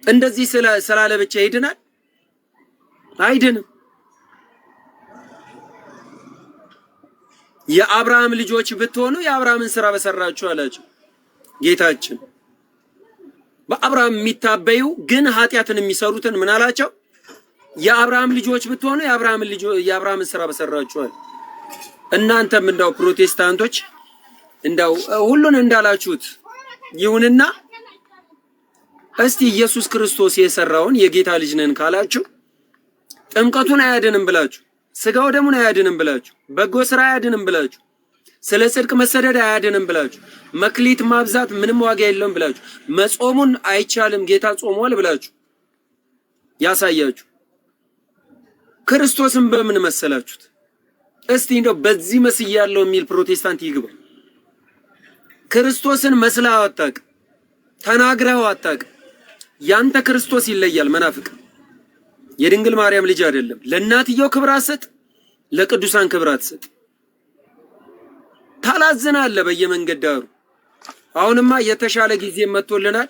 እንደዚህ ስላለ ብቻ ይድናል? አይድንም። የአብርሃም ልጆች ብትሆኑ የአብርሃምን ስራ በሰራችሁ አላቸው ጌታችን። በአብርሃም የሚታበዩ ግን ኃጢአትን የሚሰሩትን ምን አላቸው? የአብርሃም ልጆች ብትሆኑ የአብርሃምን ስራ በሰራችሁ። እናንተም እንዳው ፕሮቴስታንቶች እንዳው ሁሉን እንዳላችሁት ይሁንና እስቲ ኢየሱስ ክርስቶስ የሰራውን የጌታ ልጅ ነን ካላችሁ ጥምቀቱን አያድንም ብላችሁ፣ ስጋው ደሙን አያድንም ብላችሁ፣ በጎ ስራ አያድንም ብላችሁ፣ ስለ ጽድቅ መሰደድ አያድንም ብላችሁ፣ መክሊት ማብዛት ምንም ዋጋ የለውም ብላችሁ፣ መጾሙን አይቻልም ጌታ ጾሟል ብላችሁ ያሳያችሁ ክርስቶስን በምን መሰላችሁት? እስቲ እንደው በዚህ መስያለው የሚል ፕሮቴስታንት ይግባ። ክርስቶስን መስለው አታውቅም፣ ተናግረው አታውቅም። ያንተ ክርስቶስ ይለያል። መናፍቅ የድንግል ማርያም ልጅ አይደለም። ለእናትየው ክብር አትሰጥ፣ ለቅዱሳን ክብር አትሰጥ። ታላዝናለህ በየመንገድ ዳሩ። አሁንማ የተሻለ ጊዜ መጥቶልናል።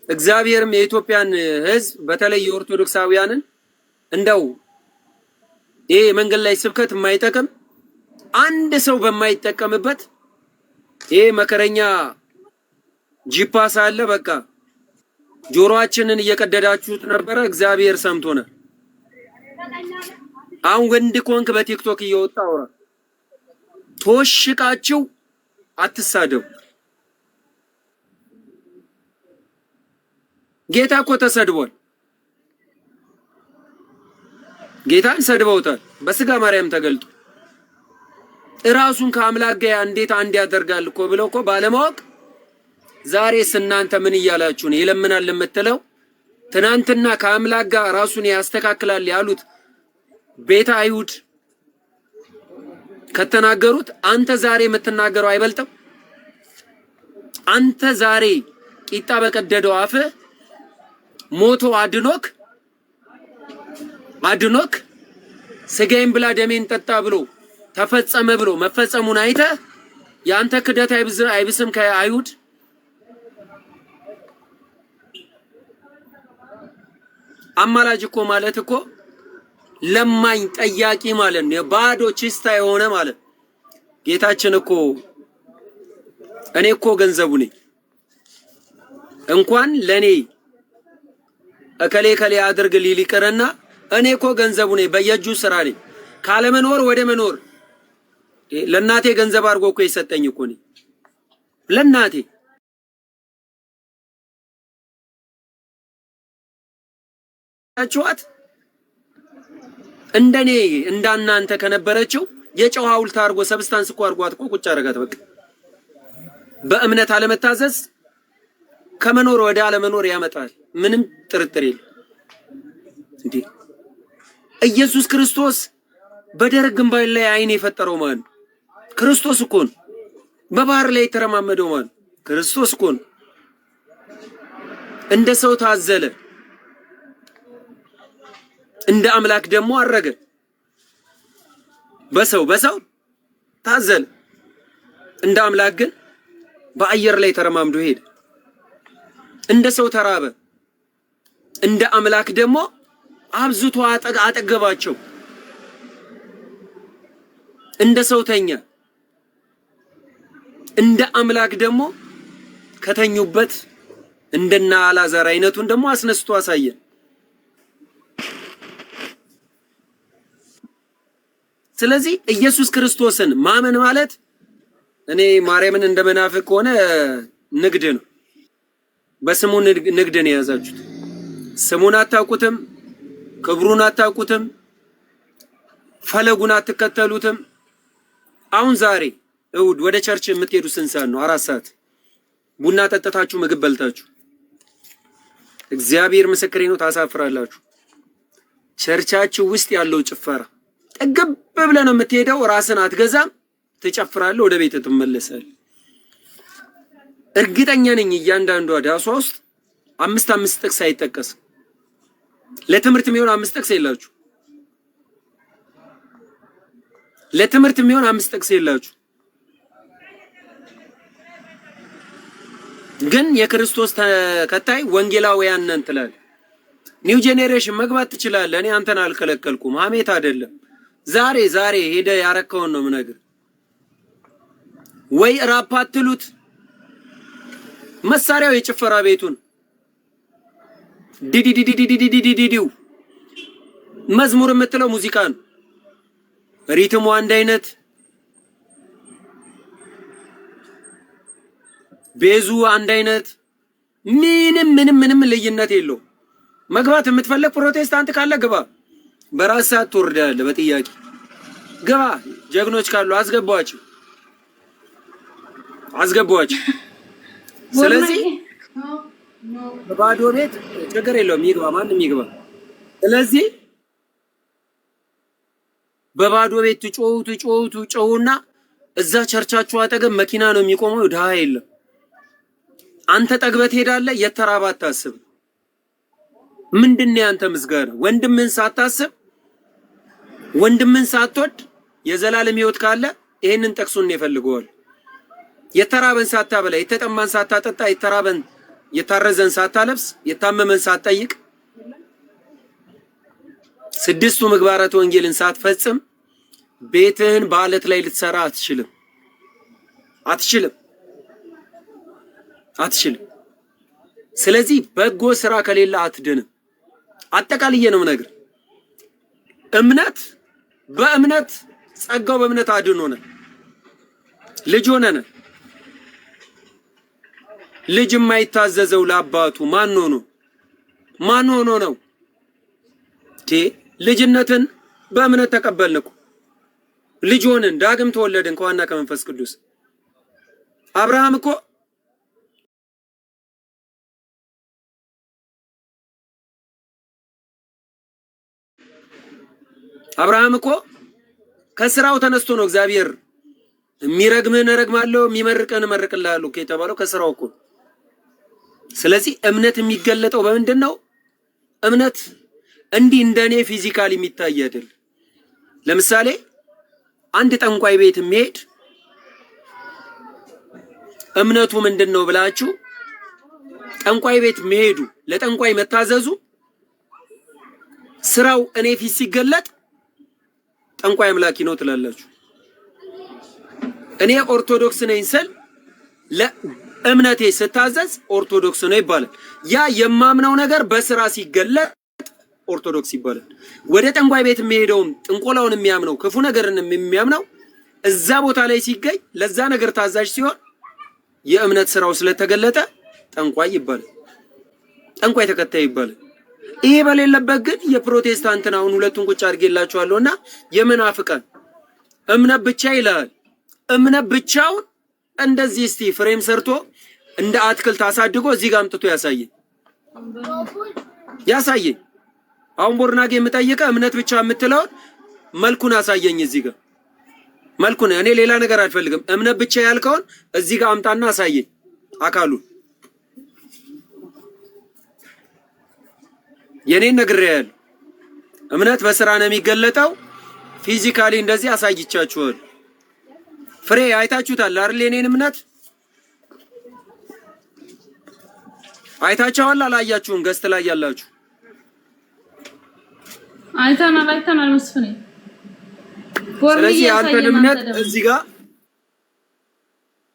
እግዚአብሔርም የኢትዮጵያን ሕዝብ በተለይ የኦርቶዶክሳውያንን እንደው ይሄ መንገድ ላይ ስብከት የማይጠቅም አንድ ሰው በማይጠቀምበት ይሄ መከረኛ ጂፓስ አለ። በቃ ጆሮአችንን እየቀደዳችሁት ነበረ። እግዚአብሔር ሰምቶናል። አሁን ወንድ ኮንክ በቲክቶክ እየወጣ አውራ። ተወሽቃችሁ አትሳደቡ። ጌታ እኮ ተሰድቧል። ጌታን ሰድበውታል በስጋ ማርያም ተገልጦ ራሱን ከአምላክ ጋር እንዴት አንድ ያደርጋል እኮ ብለው እኮ ባለማወቅ ዛሬስ እናንተ ምን እያላችሁ ነው? ይለምናል የምትለው ትናንትና ከአምላክ ጋር ራሱን ያስተካክላል ያሉት ቤተ አይሁድ ከተናገሩት አንተ ዛሬ የምትናገረው አይበልጥም? አንተ ዛሬ ቂጣ በቀደደው አፍ ሞቶ አድኖክ ስጋዬን ብላ ደሜን ጠጣ ብሎ ተፈጸመ ብሎ መፈጸሙን አይተ ያንተ ክደት አይብስም ከአይሁድ? አማላጅ እኮ ማለት እኮ ለማኝ ጠያቂ ማለት ነው። ባዶ ቺስታ የሆነ ማለት ጌታችን እኮ እኔ እኮ ገንዘቡ ነኝ እንኳን ለኔ እከሌ አድርግ ሊል ይቀርና እኔ እኮ ገንዘቡ ነኝ፣ በየጁ ስራ ነኝ። ካለመኖር ወደ መኖር ለናቴ ገንዘብ አድርጎ እኮ የሰጠኝ እኮ ነኝ ለናቴ። አችኋት እንደኔ እንዳናንተ ከነበረችው የጨው ሐውልት አድርጎ ሰብስታንስ እኮ አድርጓት እኮ ቁጭ አደረጋት። በቃ በእምነት አለመታዘዝ ከመኖር ወደ አለመኖር ያመጣል። ምንም ጥርጥር የለም። እንዴ ኢየሱስ ክርስቶስ በደረቅ ግንባር ላይ አይን የፈጠረው ማን? ክርስቶስ እኮ ነው። በባህር ላይ የተረማመደው ማን? ክርስቶስ እኮ ነው። እንደ ሰው ታዘለ፣ እንደ አምላክ ደግሞ አረገ። በሰው ታዘለ፣ እንደ አምላክ ግን በአየር ላይ ተረማምዶ ሄደ። እንደ ሰው ተራበ፣ እንደ አምላክ ደግሞ አብዝቶ አጠገባቸው። እንደ ሰው ተኛ፣ እንደ አምላክ ደግሞ ከተኙበት እንደና አልዓዛር አይነቱን ደግሞ አስነስቶ አሳየን። ስለዚህ ኢየሱስ ክርስቶስን ማመን ማለት እኔ ማርያምን እንደ መናፍቅ ሆነ ንግድ ነው። በስሙ ንግድ ነው የያዛችሁት። ስሙን አታውቁትም፣ ክብሩን አታውቁትም፣ ፈለጉን አትከተሉትም። አሁን ዛሬ እሑድ ወደ ቸርች የምትሄዱ ስንት ሰዓት ነው? 4 ሰዓት ቡና ጠጥታችሁ ምግብ በልታችሁ፣ እግዚአብሔር ምስክሬ ነው ታሳፍራላችሁ። ቸርቻችሁ ውስጥ ያለው ጭፈራ ጠገብ ብለህ ነው የምትሄደው። ራስን አትገዛም፣ ትጨፍራለህ፣ ወደ ቤት ትመለሳለህ። እርግጠኛ ነኝ እያንዳንዷ ዳሷ ውስጥ 5 ጥቅስ አይጠቀስም። ለትምህርት የሚሆን 5 ጥቅስ የላችሁ። ለትምህርት የሚሆን 5 ጥቅስ የላችሁ። ግን የክርስቶስ ተከታይ ወንጌላውያን ነን ትላለህ። ኒው ጄኔሬሽን መግባት ትችላለህ። እኔ አንተን አልከለከልኩም። ሐሜት አይደለም። ዛሬ ሄደ ያረከውን ነው የምነግርህ። ወይ ራፕ አትሉት፣ መሳሪያው የጭፈራ ቤቱን ዲዲዲዲዲዲዲዲዲዲው መዝሙር የምትለው ሙዚቃ ነው። ሪትሙ አንድ አይነት፣ ቤዙ አንድ አይነት፣ ምንም ልዩነት የለው። መግባት የምትፈልግ ፕሮቴስታንት ካለ ግባ፣ በራስ ሰዓት ትወርዳለህ። በጥያቄ ግባ። ጀግኖች ካሉ አስገባዋቸው። ስለዚህ በባዶ ቤት ችግር የለውም፣ ይግባ፣ ማንም ይግባ። ስለዚህ በባዶ ቤት ትጮሁና እዛ ቸርቻችሁ አጠገብ መኪና ነው የሚቆመው፣ ድሃ የለም። አንተ ጠግበት ሄዳለህ፣ የተራባ አታስብ። ምንድነው ያንተ ምስጋና? ወንድምን ሳታስብ፣ ወንድምን ሳትወድ የዘላለም ሕይወት ካለ ይሄንን ጠቅሱን ይፈልገዋል። የተራበን ሳታበላ፣ የተጠማን ሳታጠጣ፣ የተራበን የታረዘን ሳታለብስ፣ የታመመን ሳትጠይቅ፣ 6ቱ ምግባራት ወንጌልን ሳትፈጽም ቤትህን በአለት ላይ ልትሰራ አትችልም። ስለዚህ በጎ ስራ ከሌለ አትድንም። አጠቃልዬ ነው ነገር በእምነት ጸጋው በእምነት አድኖናል። ልጅ ሆነናል። ልጅ የማይታዘዘው ለአባቱ ማን ነው? ማን ሆኖ ነው? ልጅነትን በእምነት ተቀበልን እኮ ልጅ ሆንን፣ ዳግም ተወለድን ከዋና ከመንፈስ ቅዱስ። አብርሃም እኮ ከስራው ተነስቶ ነው እግዚአብሔር የሚረግምህን እረግማለሁ የሚመርቅህን እመርቅልሃለሁ የተባለው ከስራው እኮ። ስለዚህ እምነት የሚገለጠው በምንድን ነው? እምነት እንዲህ እንደኔ ፊዚካሊ የሚታይ አይደል። ለምሳሌ አንድ ጠንቋይ ቤት የሚሄድ እምነቱ ምንድነው ብላችሁ ጠንቋይ ቤት መሄዱ ለጠንቋይ መታዘዙ ስራው እኔ ፊት ሲገለጥ ጠንቋይ አምላኪ ነው ትላላችሁ። እኔ ኦርቶዶክስ ነኝ ስል ለእምነቴ ስታዘዝ ኦርቶዶክስ ነው ይባላል። ያ የማምነው ነገር በስራ ሲገለጥ ኦርቶዶክስ ይባላል። ወደ ጠንቋይ ቤት የሚሄደውም ጥንቆላውን የሚያምነው ክፉ ነገርን የሚያምነው እዛ ቦታ ላይ ሲገኝ ለዛ ነገር ታዛዥ ሲሆን የእምነት ስራው ስለተገለጠ ጠንቋይ ይባላል፣ ጠንቋይ ተከታይ ይባላል። ይሄ በሌለበት ግን የፕሮቴስታንትን አሁን ሁለቱን ቁጭ አድርጌላችኋለሁና የመናፍቃን እምነት ብቻ ይላል። እምነት ብቻውን እንደዚህ እስቲ ፍሬም ሰርቶ እንደ አትክልት አሳድጎ እዚህ ጋር አምጥቶ ያሳየኝ። አሁን ቦርናጌ የምጠይቀ እምነት ብቻ የምትለውን መልኩን አሳየኝ። እዚህ ጋር መልኩን እኔ ሌላ ነገር አልፈልግም። እምነት ብቻ ያልከውን እዚህ ጋር አምጣና አሳየኝ አካሉን። የኔን ነግሬያለሁ። እምነት በስራ ነው የሚገለጠው። ፊዚካሊ እንደዚህ አሳይቻችኋል። ፍሬ አይታችሁታል አይደል? የኔን እምነት አይታችኋል አላያችሁም? ገስት ላይ ያላችሁ አይተናል መስፍኔ። ስለዚህ አንተን እምነት እዚህ ጋር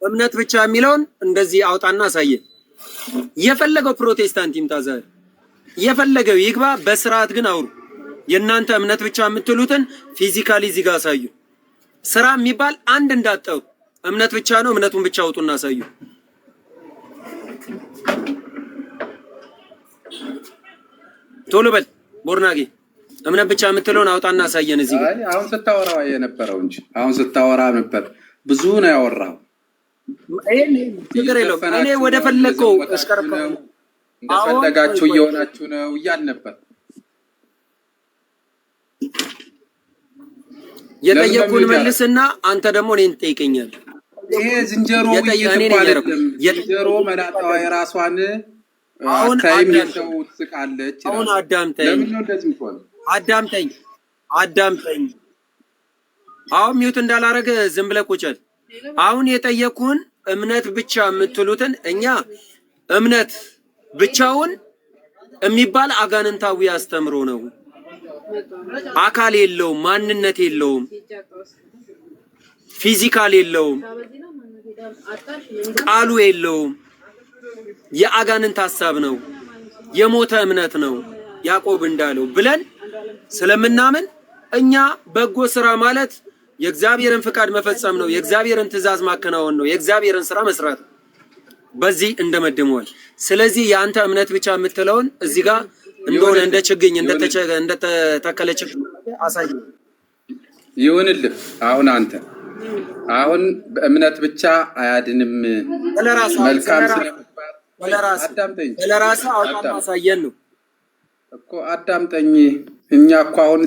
እምነት ብቻ የሚለውን እንደዚህ አውጣና አሳየን። የፈለገው ፕሮቴስታንት ይምጣ ዛሬ የፈለገው ይግባ። በስርዓት ግን አውሩ። የእናንተ እምነት ብቻ የምትሉትን ፊዚካሊ እዚህ ጋር አሳዩ። ስራ የሚባል አንድ እንዳጠው እምነት ብቻ ነው። እምነቱን ብቻ አውጡና አሳዩ። ቶሎ በል ቦርናጌ፣ እምነት ብቻ የምትለውን አውጣና አሳየን እዚህ ጋር። አሁን ስታወራው የነበረው እንጂ አሁን ስታወራ ነበር ብዙ ነው ያወራው። ችግር የለውም። እኔ ወደ ፈለከው አሽከረከው እንደፈለጋችሁ እየሆናችሁ ነው እያል ነበር። የጠየቁን መልስና አንተ ደግሞ እኔን ትጠይቀኛለህ። ይሄ ዝንጀሮ ዝንጀሮ መላጣዋ የራሷን አሁን ታይምነው ትስቃለች። አሁን አዳምጠኝ። ለምን ነው እንደዚህ ምትሆን? አዳምጠኝ። አሁን ሚውት እንዳላረገ ዝም ብለህ ቁጭ በል። አሁን የጠየቁን እምነት ብቻ የምትሉትን እኛ እምነት ብቻውን የሚባል አጋንንታዊ አስተምሮ ነው። አካል የለውም፣ ማንነት የለውም፣ ፊዚካል የለውም፣ ቃሉ የለውም። የአጋንንት ሐሳብ ነው፣ የሞተ እምነት ነው ያዕቆብ እንዳለው ብለን ስለምናምን እኛ በጎ ስራ ማለት የእግዚአብሔርን ፍቃድ መፈጸም ነው፣ የእግዚአብሔርን ትእዛዝ ማከናወን ነው፣ የእግዚአብሔርን ስራ መስራት ነው። በዚህ ስለዚህ የአንተ እምነት ብቻ የምትለውን እዚህ ጋር እንደሆነ እንደ ችግኝ እንደተተከለ ችግኝ አሳይ። ይሁንልህ። አሁን አንተ በእምነት ብቻ አያድንም። መልካም ለራስህ አውጣና አሳየን ነው እኮ። አዳምጠኝ። እኛ እኮ አሁን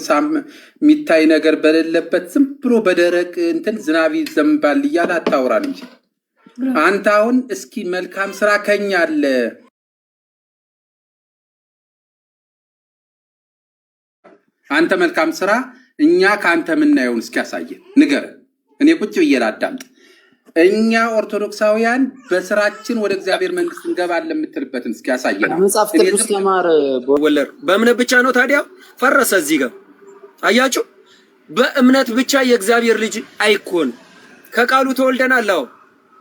የሚታይ ነገር በሌለበት ዝም ብሎ በደረቅ እንትን ዝናብ ይዘንባል እያለ አታውራን እንጂ አንተ አሁን እስኪ መልካም ስራ ከኛ አለ። አንተ መልካም ስራ እኛ ካንተ የምናየውን እስኪ ያሳየን ንገረን። እኔ ቁጭ ብዬ ላዳምጥ። እኛ ኦርቶዶክሳውያን በስራችን ወደ እግዚአብሔር መንግስት እንገባለን የምትልበትን እስኪ ያሳየን። መጽሐፍ ቅዱስ ተማር ወለር በእምነት ብቻ ነው። ታዲያ ፈረሰ እዚህ ጋር አያችሁ። በእምነት ብቻ የእግዚአብሔር ልጅ አይኮን። ከቃሉ ተወልደናል። አዎ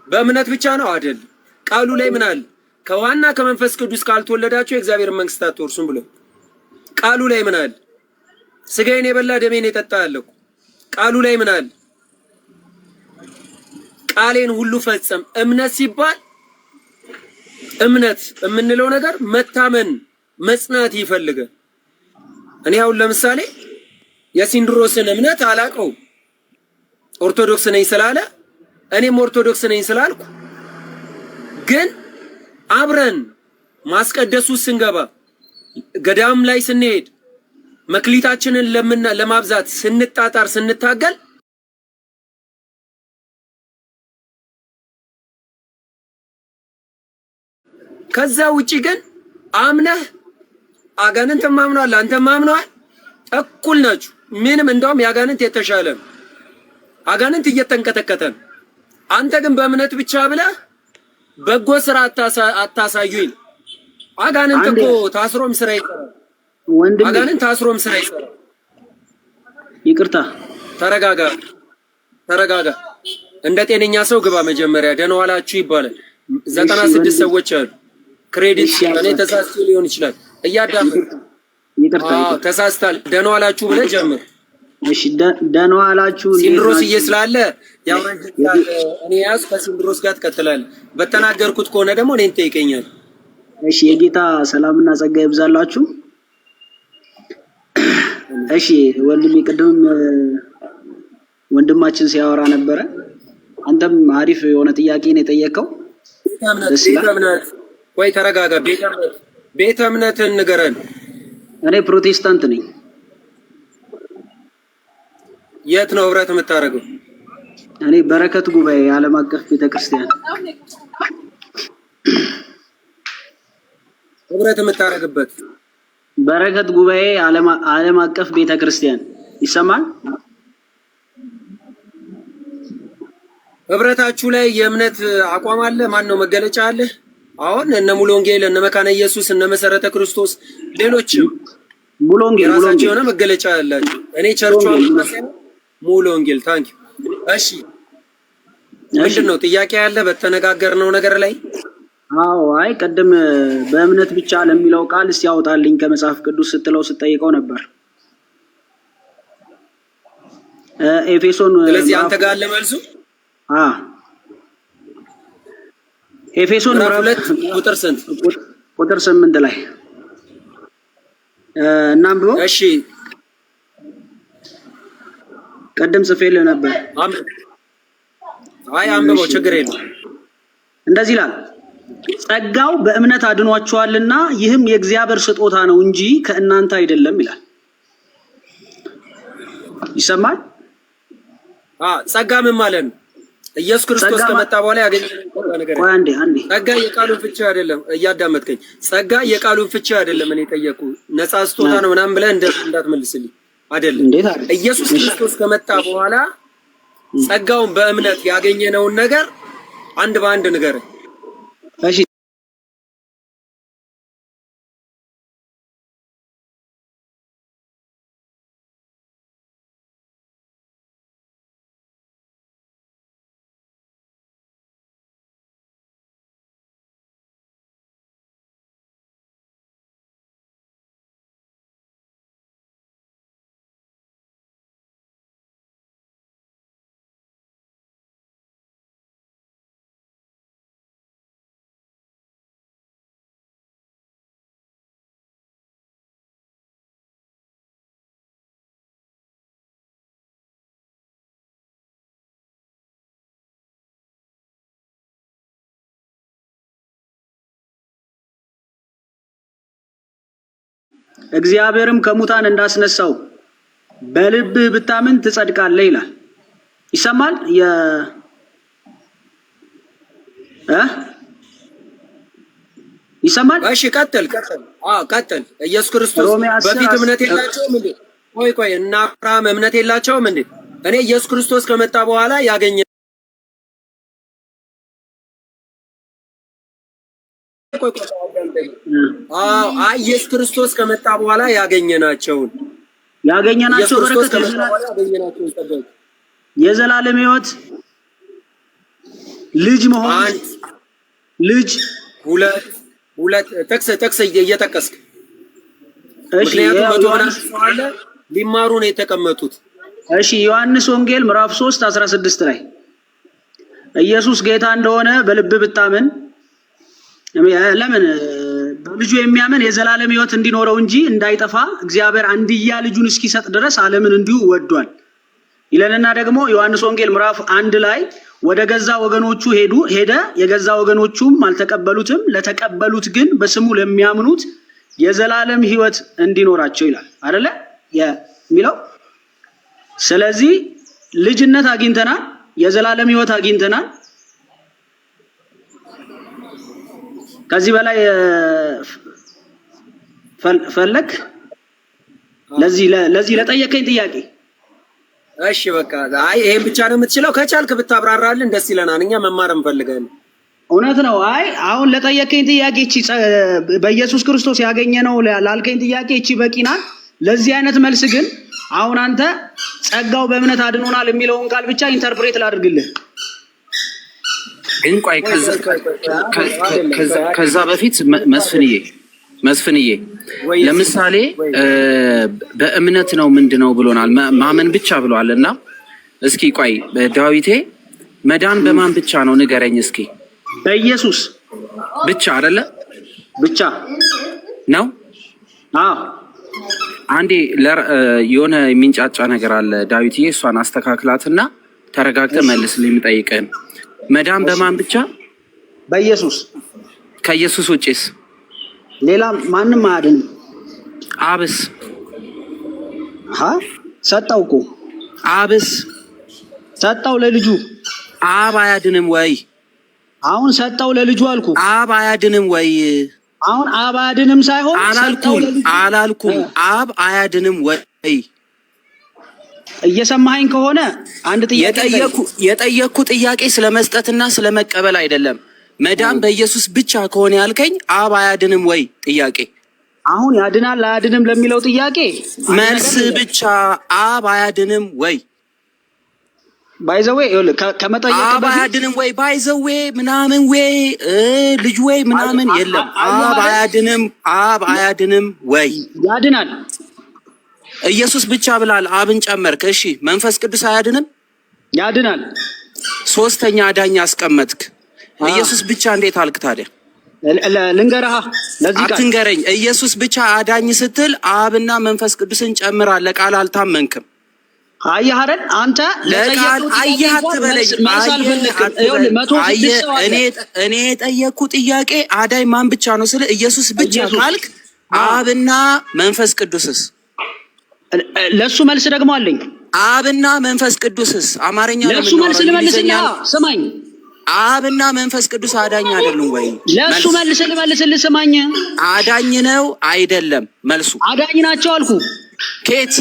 በእምነት ብቻ ነው አይደል? ቃሉ ላይ ምን አለ? ከዋና ከመንፈስ ቅዱስ ካልተወለዳችሁ የእግዚአብሔር መንግስት አትወርሱም ብሎ ቃሉ ላይ ምን አለ? ስጋዬን የበላ ደሜን የጠጣ አለ። ቃሉ ላይ ምን አለ? ቃሌን ሁሉ ፈጸም። እምነት ሲባል እምነት የምንለው ነገር መታመን መጽናት ይፈልጋል። እኔ አሁን ለምሳሌ የሲንድሮስን እምነት አላቀው ኦርቶዶክስ ነኝ ስላለ እኔም ኦርቶዶክስ ነኝ ስላልኩ ግን አብረን ማስቀደሱ ስንገባ ገዳም ላይ ስንሄድ መክሊታችንን ለማብዛት ስንጣጣር ስንታገል ከዛ ውጪ ግን አምነህ አጋንንት ማምኗል አንተ ማምኗል እኩል ናችሁ። ምንም እንደውም ያጋንንት የተሻለ አጋንንት እየተንከተከተ አንተ ግን በእምነት ብቻ ብለህ በጎ ስራ አታሳዩኝ። አጋንንት እኮ ታስሮም ስራ ይሰራል። አጋንንት ታስሮም ስራ ይሰራል። ይቅርታ ተረጋጋ። እንደ ጤነኛ ሰው ግባ። መጀመሪያ ደህና ዋላችሁ ይባላል። 96 ሰዎች አሉ። ክሬዲት እኔ ተሳስቶ ሊሆን ይችላል። እያዳመጥ ይቅርታ ተሳስታል። ደህና ዋላችሁ ብለህ ጀምር። እሺ ደህና ዋላችሁ። ሲንድሮስ እየስላለ ያው እኔ ያዝ ከሲንድሮስ ጋር ትቀጥላለህ። በተናገርኩት ከሆነ ደግሞ እኔን ጠይቀኛል። እሺ የጌታ ሰላምና ጸጋ ይብዛላችሁ። እሺ ወንድሜ ቅድም ወንድማችን ሲያወራ ነበረ። አንተም አሪፍ የሆነ ጥያቄ ነው የጠየቀው። ቤተ እምነት ወይ ተረጋጋ። ቤተ እምነትን ንገረን። እኔ ፕሮቴስታንት ነኝ። የት ነው ህብረት የምታደርገው? እኔ በረከት ጉባኤ ዓለም አቀፍ ቤተክርስቲያን ህብረት የምታደርግበት በረከት ጉባኤ ዓለም አቀፍ ቤተክርስቲያን ይሰማል። ህብረታችሁ ላይ የእምነት አቋም አለ? ማን ነው መገለጫ አለ? አሁን እነ ሙሉ ወንጌል፣ እነ መካነ ኢየሱስ፣ እነ መሰረተ ክርስቶስ ሌሎችም ሙሉ ወንጌል የራሳቸው የሆነ መገለጫ ያላቸው እኔ ቸርቹ ሙሉ ወንጌል ታንኪ። እሺ ምንድነው ጥያቄ ያለ በተነጋገርነው ነገር ላይ? አዎ አይ ቀደም በእምነት ብቻ ለሚለው ቃል እስቲ ያውጣልኝ ከመጽሐፍ ቅዱስ ስትለው ስትጠይቀው ነበር። ኤፌሶን ስለዚህ አንተ ጋር ለመልሱ ኤፌሶን ምዕራፍ 2 ቁጥር ስንት? ቁጥር 8 ላይ እናንብበው። እሺ ቀደም ጽፌልህ ነበር። አይ አንብበው፣ ችግር የለም። እንደዚህ ይላል፣ ጸጋው በእምነት አድኗቸዋልና ይህም የእግዚአብሔር ስጦታ ነው እንጂ ከእናንተ አይደለም ይላል። ይሰማል? ጸጋ ምን ማለት ነው? ኢየሱስ ክርስቶስ ከመጣ በኋላ ያገኘነው ነገር ነው። አንዴ ጸጋ የቃሉን ፍቺ አይደለም። እያዳመጥከኝ፣ ጸጋ የቃሉን ፍቺ አይደለም። እኔ ጠየቁ ነፃ ስጦታ ነው ምናምን ብለህ እንዳትመልስልኝ አይደለም። ኢየሱስ ክርስቶስ ከመጣ በኋላ ጸጋውን በእምነት ያገኘነውን ነገር አንድ በአንድ ንገረኝ። እሺ እግዚአብሔርም ከሙታን እንዳስነሳው በልብህ ብታምን ትጸድቃለህ ይላል። ይሰማል? ይሰማል? እሺ ቀጥል። ቀጥል። ኢየሱስ ክርስቶስ በፊት እምነት የላቸውም እንዴ? ቆይ እና አብርሃም እምነት የላቸውም እንዴ? እኔ ኢየሱስ ክርስቶስ ከመጣ በኋላ ያገኘ ኢየሱስ ክርስቶስ ከመጣ በኋላ ያገኘናቸው በረከት የዘላለም ሕይወት ልጅ መሆን ልጅ ሁለት ጥቅስ እየጠቀስክ ምክንያቱም በተወናለ ሊማሩ ነው የተቀመጡት። እሺ ዮሐንስ ወንጌል ምዕራፍ 3:16 ላይ ኢየሱስ ጌታ እንደሆነ በልብ ብታምን ለምን በልጁ የሚያምን የዘላለም ሕይወት እንዲኖረው እንጂ እንዳይጠፋ እግዚአብሔር አንድያ ልጁን እስኪሰጥ ድረስ ዓለምን እንዲሁ ወዷል ይለንና ደግሞ ዮሐንስ ወንጌል ምዕራፍ 1 ላይ ወደ ገዛ ወገኖቹ ሄደ የገዛ ወገኖቹም አልተቀበሉትም፣ ለተቀበሉት ግን በስሙ ለሚያምኑት የዘላለም ሕይወት እንዲኖራቸው ይላል አይደለ የሚለው። ስለዚህ ልጅነት አግኝተናል፣ የዘላለም ሕይወት አግኝተናል። ከዚህ በላይ ፈለክ ለዚህ ለጠየቀኝ ጥያቄ እሺ በቃ አይ ይሄን ብቻ ነው የምትችለው? ከቻልክ ብታብራራልን ደስ ይለናል። እኛ መማር እንፈልጋለን። እውነት ነው። አይ አሁን ለጠየቀኝ ጥያቄ እቺ በኢየሱስ ክርስቶስ ያገኘነው ላልከኝ ጥያቄ እቺ በቂ ናት። ለዚህ አይነት መልስ ግን አሁን አንተ ጸጋው በእምነት አድኖናል የሚለውን ቃል ብቻ ኢንተርፕሬት ላድርግልህ። ግን ቆይ ከዛ በፊት መስፍንዬ ለምሳሌ በእምነት ነው ምንድነው ብሎናል፣ ማመን ብቻ ብሏል። እና እስኪ ቆይ ዳዊቴ መዳን በማን ብቻ ነው ንገረኝ እስኪ። በኢየሱስ ብቻ አይደለ? ብቻ ነው። አዎ አንዴ የሆነ የሚንጫጫ ነገር አለ ዳዊትዬ፣ እሷን አስተካክላትና ተረጋግተ መልስልኝ የምጠይቅህን። መዳን በማን ብቻ? በኢየሱስ። ከኢየሱስ ውጪስ ሌላ ማንም አያድንም። አብስ? ሰጠው እኮ አብስ ሰጠው ለልጁ። አብ አያድንም ወይ? አሁን ሰጠው ለልጁ አልኩ። አብ አያድንም ወይ? አሁን አብ አያድንም ሳይሆን አላልኩም። አብ አያድንም ወይ? እየሰማኸኝ ከሆነ አንድ ጥያቄ የጠየቅኩ ጥያቄ ስለመስጠትና ስለመቀበል አይደለም። መዳን በኢየሱስ ብቻ ከሆነ ያልከኝ አብ አያድንም ወይ ጥያቄ። አሁን ያድናል አያድንም ለሚለው ጥያቄ መልስ ብቻ አብ አያድንም ወይ? ባይዘዌ ከመጠየቅ አብ አያድንም ወይ ባይዘዌ ምናምን ወይ ልጅ ወይ ምናምን የለም። አብ አያድንም ወይ? ያድናል። ኢየሱስ ብቻ ብላል፣ አብን ጨመርክ። እሺ መንፈስ ቅዱስ አያድንም? ያድናል። ሶስተኛ አዳኝ አስቀመጥክ። ኢየሱስ ብቻ እንዴት አልክ ታዲያ? ልንገርህ፣ ለዚህ ቃል አትንገረኝ። ኢየሱስ ብቻ አዳኝ ስትል አብና መንፈስ ቅዱስን ጨምራል። ለቃል አልታመንክም። አየህ አይደል አንተ ለቃል አየህ አትበለኝ። እኔ የጠየቅኩ ጥያቄ አዳኝ ማን ብቻ ነው ስለ ኢየሱስ ብቻ ካልክ አብና መንፈስ ቅዱስስ? ለሱ መልስ ደግሞ አለኝ። አብና መንፈስ ቅዱስስ አማርኛ ለሱ መልስ ልመልስልህ። ስማኝ፣ አብና መንፈስ ቅዱስ አዳኝ አይደሉም ወይ? ለሱ መልስ ልመልስልህ። ስማኝ፣ አዳኝ ነው አይደለም? መልሱ አዳኝ ናቸው አልኩ። ኬት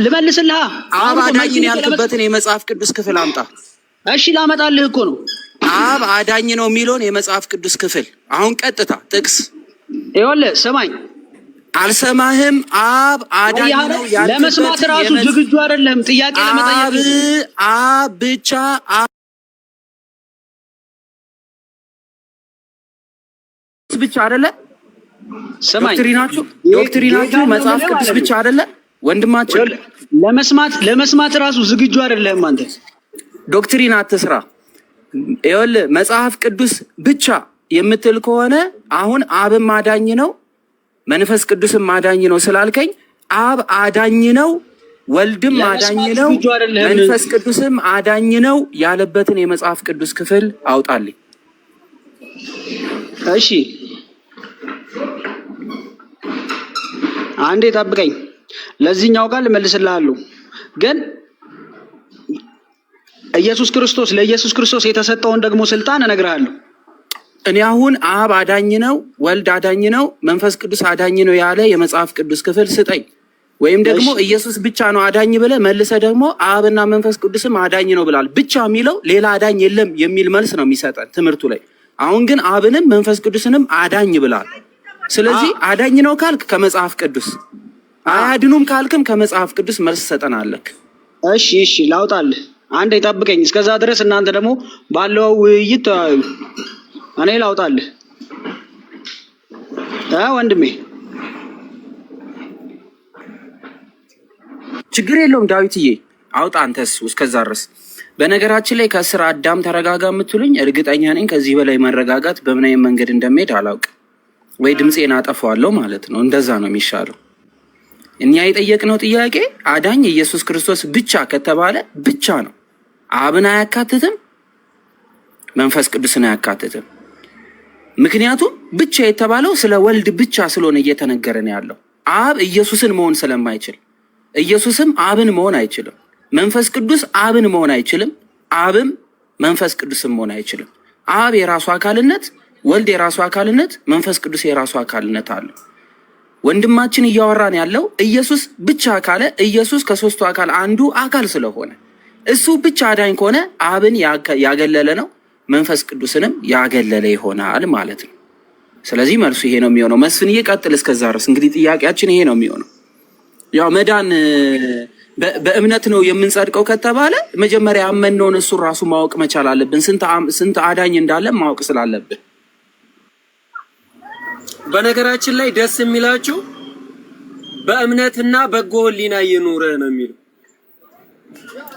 ልመልስልህ። አብ አዳኝ ነው ያልክበትን የመጽሐፍ ቅዱስ ክፍል አምጣ። እሺ ላመጣልህ እኮ ነው። አብ አዳኝ ነው የሚለውን የመጽሐፍ ቅዱስ ክፍል አሁን ቀጥታ ጥቅስ። ይኸውልህ ስማኝ። አልሰማህም? አብ አዳኝ ነው ያልክበት ለመስማት ራሱ ዝግጁ አይደለም። ጥያቄ ለመጠየቅ አብ ብቻ ብቻ አይደለ? ስማኝ፣ ዶክትሪናችሁ መጽሐፍ ቅዱስ ብቻ አይደለ? ወንድማችን ለመስማት ራሱ ዝግጁ አይደለም አንተ። ዶክትሪን አትስራ። ይኸውልህ መጽሐፍ ቅዱስ ብቻ የምትል ከሆነ አሁን አብም አዳኝ ነው መንፈስ ቅዱስም አዳኝ ነው ስላልከኝ አብ አዳኝ ነው ወልድም አዳኝ ነው መንፈስ ቅዱስም አዳኝ ነው ያለበትን የመጽሐፍ ቅዱስ ክፍል አውጣልኝ። እሺ አንዴ ጠብቀኝ። ለዚህኛው ቃል መልስልሃለሁ። ግን ለኢየሱስ ክርስቶስ የተሰጠውን ደግሞ ስልጣን እነግርሃለሁ። እኔ አሁን አብ አዳኝ ነው ወልድ አዳኝ ነው መንፈስ ቅዱስ አዳኝ ነው ያለ የመጽሐፍ ቅዱስ ክፍል ስጠኝ። ወይም ደግሞ ኢየሱስ ብቻ ነው አዳኝ ብለህ መልሰህ ደግሞ አብና መንፈስ ቅዱስም አዳኝ ነው ብላል። ብቻ የሚለው ሌላ አዳኝ የለም የሚል መልስ ነው የሚሰጠን ትምህርቱ ላይ። አሁን ግን አብንም መንፈስ ቅዱስንም አዳኝ ብላል። ስለዚህ አዳኝ ነው ካልክ ከመጽሐፍ ቅዱስ፣ አያድኑም ካልክም ከመጽሐፍ ቅዱስ መልስ ሰጠናለህ። እሺ ላውጣልህ። አንዴ ጠብቀኝ። እስከዛ ድረስ እናንተ ደግሞ ባለው ውይይት ተወያዩ። እኔ ላውጣልህ ወንድሜ። ችግር የለውም ዳዊትዬ፣ አውጣ አንተስ እስከዛ ድረስ። በነገራችን ላይ ከስራ አዳም ተረጋጋ የምትሉኝ እርግጠኛ ነኝ ከዚህ በላይ መረጋጋት በምን አይነት መንገድ እንደሚሄድ አላውቅም። ወይ ድምፄን አጠፋዋለሁ ማለት ነው። እንደዛ ነው የሚሻለው። እኛ የጠየቅነው ጥያቄ አዳኝ ኢየሱስ ክርስቶስ ብቻ ከተባለ ብቻ ነው። አብን አያካትትም፣ መንፈስ ቅዱስን አያካትትም። ምክንያቱም ብቻ የተባለው ስለ ወልድ ብቻ ስለሆነ እየተነገረን ያለው አብ ኢየሱስን መሆን ስለማይችል ኢየሱስም አብን መሆን አይችልም። መንፈስ ቅዱስ አብን መሆን አይችልም። አብም መንፈስ ቅዱስን መሆን አይችልም። አብ የራሱ አካልነት፣ ወልድ የራሱ አካልነት፣ መንፈስ ቅዱስ የራሱ አካልነት አለው። ወንድማችን እያወራን ያለው ኢየሱስ ብቻ ካለ ኢየሱስ ከሶስቱ አካል አንዱ አካል ስለሆነ እሱ ብቻ አዳኝ ከሆነ አብን ያገለለ ነው፣ መንፈስ ቅዱስንም ያገለለ ይሆናል ማለት ነው። ስለዚህ መልሱ ይሄ ነው የሚሆነው። መስፍንዬ ቀጥል። እስከዛ ድረስ እንግዲህ ጥያቄያችን ይሄ ነው የሚሆነው። ያው መዳን በእምነት ነው የምንጸድቀው ከተባለ መጀመሪያ ያመንነውን እሱን ራሱ ማወቅ መቻል አለብን። ስንት አዳኝ እንዳለ ማወቅ ስላለብን። በነገራችን ላይ ደስ የሚላችሁ በእምነትና በጎ ሕሊና ይኑር ነው የሚለው።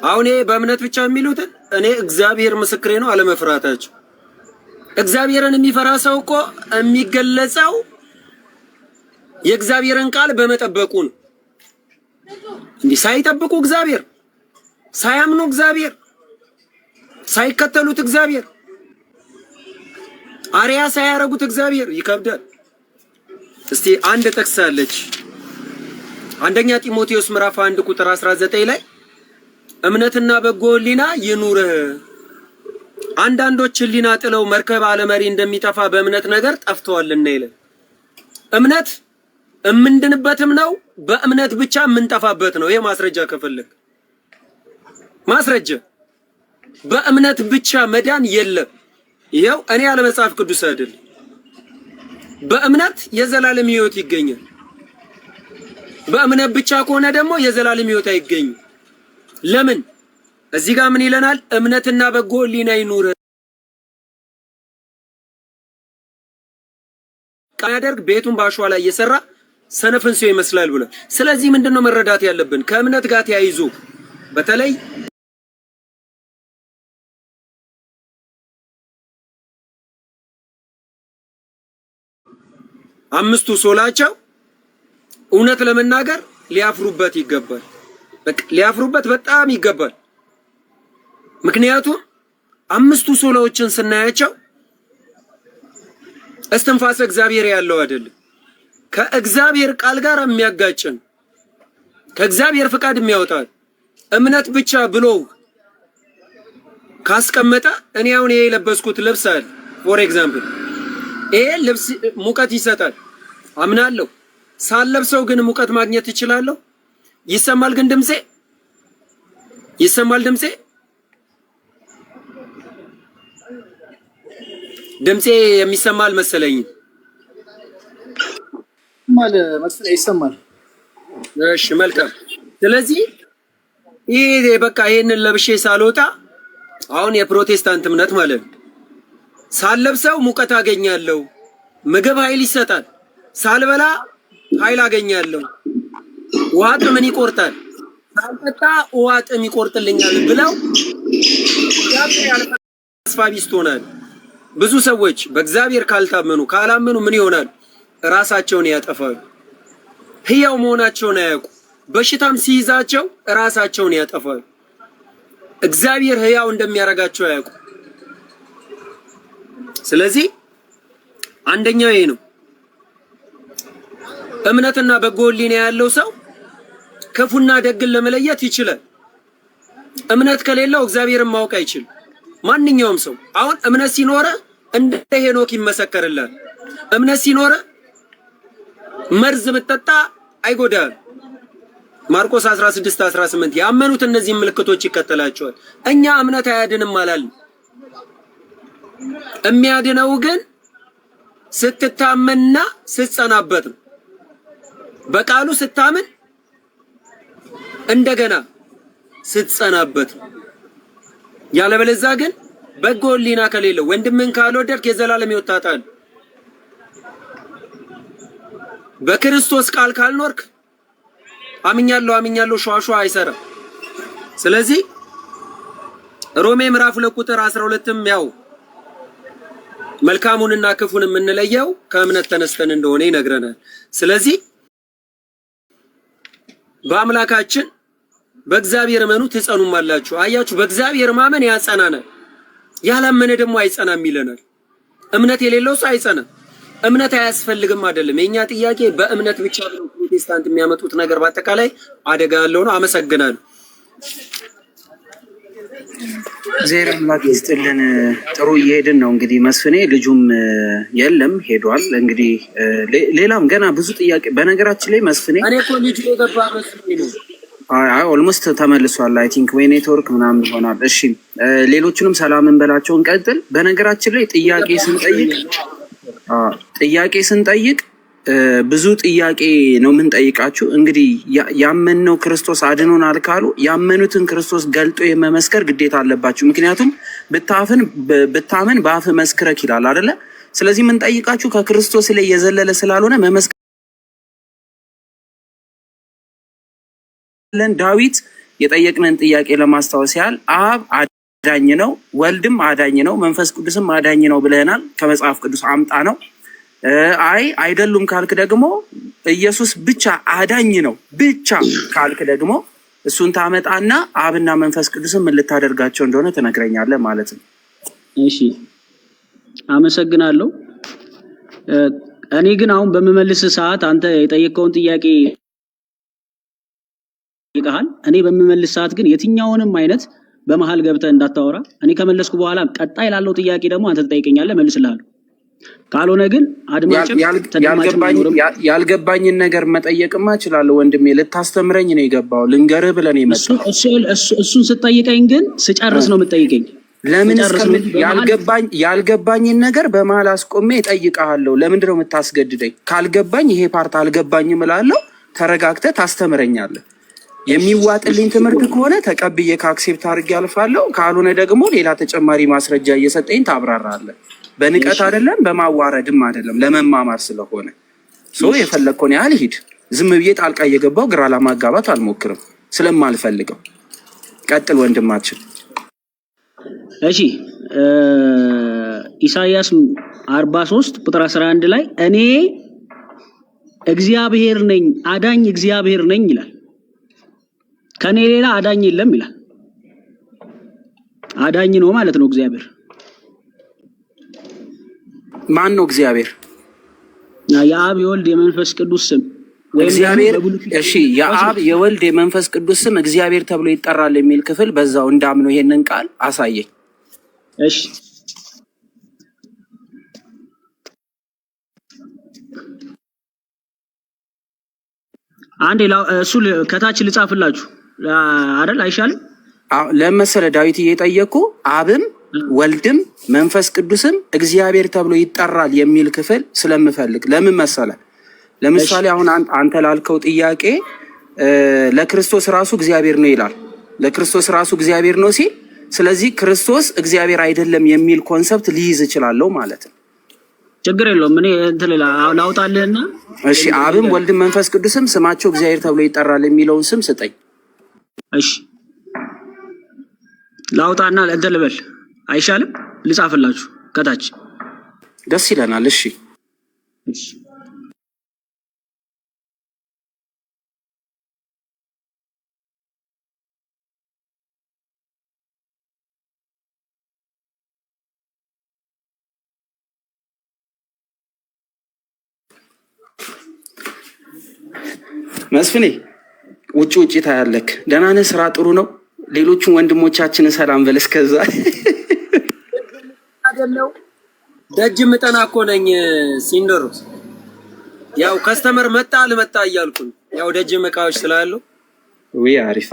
አሁን ይሄ በእምነት ብቻ የሚሉትን እኔ እግዚአብሔር ምስክሬ ነው አለመፍራታቸው። እግዚአብሔርን የሚፈራ ሰው እኮ የሚገለጸው የእግዚአብሔርን ቃል በመጠበቁ ነው። እንዲህ ሳይጠብቁ እግዚአብሔር፣ ሳያምኑ እግዚአብሔር፣ ሳይከተሉት እግዚአብሔር፣ አሪያ ሳያረጉት እግዚአብሔር ይከብዳል። እስቲ አንድ ጥቅስ አለች። አንደኛ ጢሞቴዎስ ምዕራፍ 1 ቁጥር 19 ላይ እምነትና በጎ ሕሊና ይኑርህ። አንዳንዶች ሕሊና ጥለው መርከብ አለመሪ እንደሚጠፋ በእምነት ነገር ጠፍተዋልና ይላል። እምነት እምንድንበትም ነው፣ በእምነት ብቻ የምንጠፋበት ነው። ይሄ ማስረጃ ከፈለክ ማስረጃ። በእምነት ብቻ መዳን የለም። ይሄው እኔ ያለ መጽሐፍ ቅዱስ አይደል። በእምነት የዘላለም ሕይወት ይገኛል። በእምነት ብቻ ከሆነ ደግሞ የዘላለም ሕይወት አይገኝም። ለምን? እዚህ ጋር ምን ይለናል? እምነትና በጎ ሕሊና ይኑር ያደርግ ቤቱን በአሸዋ ላይ እየሰራ ሰነፍን ሰው ይመስላል ብሎ። ስለዚህ ምንድነው መረዳት ያለብን? ከእምነት ጋር ተያይዞ በተለይ አምስቱ ሶላቸው እውነት ለመናገር ሊያፍሩበት ይገባል። በቃ ሊያፍሩበት በጣም ይገባል። ምክንያቱም አምስቱ ሶላዎችን ስናያቸው እስትንፋሰ እግዚአብሔር ያለው አይደለም። ከእግዚአብሔር ቃል ጋር የሚያጋጭን ከእግዚአብሔር ፍቃድ የሚያወጣ እምነት ብቻ ብሎ ካስቀመጠ እኔ አሁን ይሄ የለበስኩት ልብስ አለ ፎር ኤግዛምፕል ይሄ ልብስ ሙቀት ይሰጣል አምናለሁ። ሳልለብሰው ግን ሙቀት ማግኘት እችላለሁ? ይሰማል ግን ድምጼ ይሰማል? ድምጼ የሚሰማል መሰለኝ ይሰማል። እሺ መልካም። ስለዚህ ይሄ በቃ ይሄንን ለብሼ ሳልወጣ አሁን የፕሮቴስታንት እምነት ማለት ነው። ሳልለብሰው ሙቀት አገኛለሁ፣ ምግብ ኃይል ይሰጣል፣ ሳልበላ ኃይል አገኛለሁ፣ ውሃ ጥምን ይቆርጣል፣ ሳልጠጣ ውሃ ጥም ይቆርጥልኛል ብለው ተስፋ ቢስ ሆናል። ብዙ ሰዎች በእግዚአብሔር ካልታመኑ ካላመኑ ምን ይሆናል? ራሳቸውን ያጠፋሉ። ሕያው መሆናቸውን አያውቁ። በሽታም ሲይዛቸው ራሳቸውን ያጠፋሉ። እግዚአብሔር ሕያው እንደሚያረጋቸው አያውቁ። ስለዚህ አንደኛው ይሄ ነው። እምነትና በጎ ሕሊና ያለው ሰው ክፉና ደግን ለመለየት ይችላል። እምነት ከሌለው እግዚአብሔርን ማወቅ አይችልም። ማንኛውም ሰው አሁን እምነት ሲኖረ እንደ ሄኖክ ይመሰከርላል። እምነት ሲኖረ መርዝ ብትጠጣ አይጎዳም። ማርቆስ 16:18 ያመኑት እነዚህ ምልክቶች ይከተላቸዋል። እኛ እምነት አያድንም አላልን። የሚያድነው ግን ስትታመንና ስትጸናበት ነው። በቃሉ ስታምን እንደገና ስትጸናበት ነው። ያለበለዚያ ግን በጎ ሕሊና ከሌለው ወንድምን ካልወደድክ የዘላለም ሕይወት ታጣለህ። በክርስቶስ ቃል ካልኖርክ አምኛለሁ ሸዋሸዋ አይሰራም። ስለዚህ ሮሜ ምዕራፍ 2 ቁጥር 12ም ያው መልካሙንና ክፉን የምንለየው ከእምነት ተነስተን እንደሆነ ይነግረናል። ስለዚህ በአምላካችን በእግዚአብሔር እመኑ ትጸኑማላችሁ። አያችሁ፣ በእግዚአብሔር ማመን ያጸናናል፣ ያላመነ ደግሞ አይጸናም ይለናል። እምነት የሌለው ሰው አይጸናም። እምነት አያስፈልግም አይደለም። የኛ ጥያቄ በእምነት ብቻ ነው ፕሮቴስታንት የሚያመጡት ነገር በአጠቃላይ አደጋ ያለው ነው። አመሰግናለሁ። እግዚአብሔር አምላክ ይስጥልን። ጥሩ እየሄድን ነው እንግዲህ መስፍኔ ልጁም የለም ሄዷል። እንግዲህ ሌላም ገና ብዙ ጥያቄ በነገራችን ላይ መስፍኔ እኔ እኮ ልጁ የገባ መስፍኔ ነው። ኦልሞስት ተመልሷል። አይ ቲንክ ወይ ኔትወርክ ምናምን ይሆናል። እሺ ሌሎቹንም ሰላም እንበላቸውን ቀጥል። በነገራችን ላይ ጥያቄ ስንጠይቅ ብዙ ጥያቄ ነው የምንጠይቃችሁ። እንግዲህ ያመንነው ክርስቶስ አድኖናል ካሉ ያመኑትን ክርስቶስ ገልጦ የመመስከር ግዴታ አለባችሁ። ምክንያቱም ብታመን በአፍ መስክረክ ይላል አይደለ? ስለዚህ የምንጠይቃችሁ ከክርስቶስ ላይ የዘለለ ስላልሆነ መመስከር ዳዊት የጠየቅነን ጥያቄ ለማስታወስ ያህል አብ አዳኝ ነው፣ ወልድም አዳኝ ነው፣ መንፈስ ቅዱስም አዳኝ ነው ብለናል። ከመጽሐፍ ቅዱስ አምጣ ነው። አይ አይደሉም ካልክ ደግሞ ኢየሱስ ብቻ አዳኝ ነው ብቻ ካልክ ደግሞ እሱን ታመጣና አብና መንፈስ ቅዱስም ምን ልታደርጋቸው እንደሆነ ትነግረኛለህ ማለት ነው። እሺ አመሰግናለሁ። እኔ ግን አሁን በመመልስ ሰዓት አንተ የጠየቀውን ጥያቄ ይቀሃል። እኔ በመመልስ ሰዓት ግን የትኛውንም አይነት በመሃል ገብተህ እንዳታወራ። እኔ ከመለስኩ በኋላ ቀጣይ ላለው ጥያቄ ደግሞ አንተ ትጠይቀኛለህ፣ መልስልሃለሁ። ካልሆነ ግን አድማጭም ያልገባኝን ነገር መጠየቅማ እችላለሁ ወንድሜ። ልታስተምረኝ ነው የገባው ልንገርህ ብለን የመጣው እሱን ስጠይቀኝ ግን ስጨርስ ነው የምጠይቀኝ። ለምን ያልገባኝን ነገር በመሃል አስቆሜ እጠይቅሃለሁ? ለምንድን ነው የምታስገድደኝ? ካልገባኝ ይሄ ፓርት አልገባኝም እላለሁ። ተረጋግተህ ታስተምረኛለህ። የሚዋጥልኝ ትምህርት ከሆነ ተቀብዬ ከአክሴፕት አድርጌ አልፋለሁ። ካልሆነ ደግሞ ሌላ ተጨማሪ ማስረጃ እየሰጠኝ ታብራራለህ። በንቀት አይደለም በማዋረድም አይደለም፣ ለመማማር ስለሆነ የፈለግከውን ያህል ሂድ። ዝም ብዬ ጣልቃ እየገባው ግራ ለማጋባት አልሞክርም ስለማልፈልገው። ቀጥል ወንድማችን። እሺ ኢሳይያስ 43 ቁጥር 11 ላይ እኔ እግዚአብሔር ነኝ አዳኝ እግዚአብሔር ነኝ ይላል። ከኔ ሌላ አዳኝ የለም ይላል። አዳኝ ነው ማለት ነው እግዚአብሔር። ማን ነው እግዚአብሔር? የአብ የወልድ የመንፈስ ቅዱስ ስም እግዚአብሔር። እሺ የአብ የወልድ የመንፈስ ቅዱስ ስም እግዚአብሔር ተብሎ ይጠራል የሚል ክፍል በዛው እንዳምነው ይሄንን ቃል አሳየኝ። እሺ አንዴ እሱ ከታች ልጻፍላችሁ አይደል? አይሻልም? ለመሰለ ዳዊት እየጠየቁ አብም ወልድም መንፈስ ቅዱስም እግዚአብሔር ተብሎ ይጠራል የሚል ክፍል ስለምፈልግ ለምን መሰለ? ለምሳሌ አሁን አንተ ላልከው ጥያቄ ለክርስቶስ ራሱ እግዚአብሔር ነው ይላል። ለክርስቶስ ራሱ እግዚአብሔር ነው ሲል፣ ስለዚህ ክርስቶስ እግዚአብሔር አይደለም የሚል ኮንሰፕት ሊይዝ እችላለሁ ማለት ነው። ችግር የለውም። እኔ እንትን ላውጣልህና እሺ አብም ወልድም መንፈስ ቅዱስም ስማቸው እግዚአብሔር ተብሎ ይጠራል የሚለውን ስም ስጠኝ። እሺ ላውጣና እንትን ልበል አይሻልም? ልጻፍላችሁ ከታች ደስ ይለናል። እሺ መስፍኔ ውጪ ታያለክ። ደህና ነህ? ስራ ጥሩ ነው? ሌሎቹን ወንድሞቻችንን ሰላም በል። እስከዛ አይደለው ደጅ ምጠና እኮ ነኝ ሲንዶሮስ። ያው ከስተመር መጣ አልመጣ እያልኩኝ ያው ደጅ መቃዎች ስላሉ ወይ አሪፍ።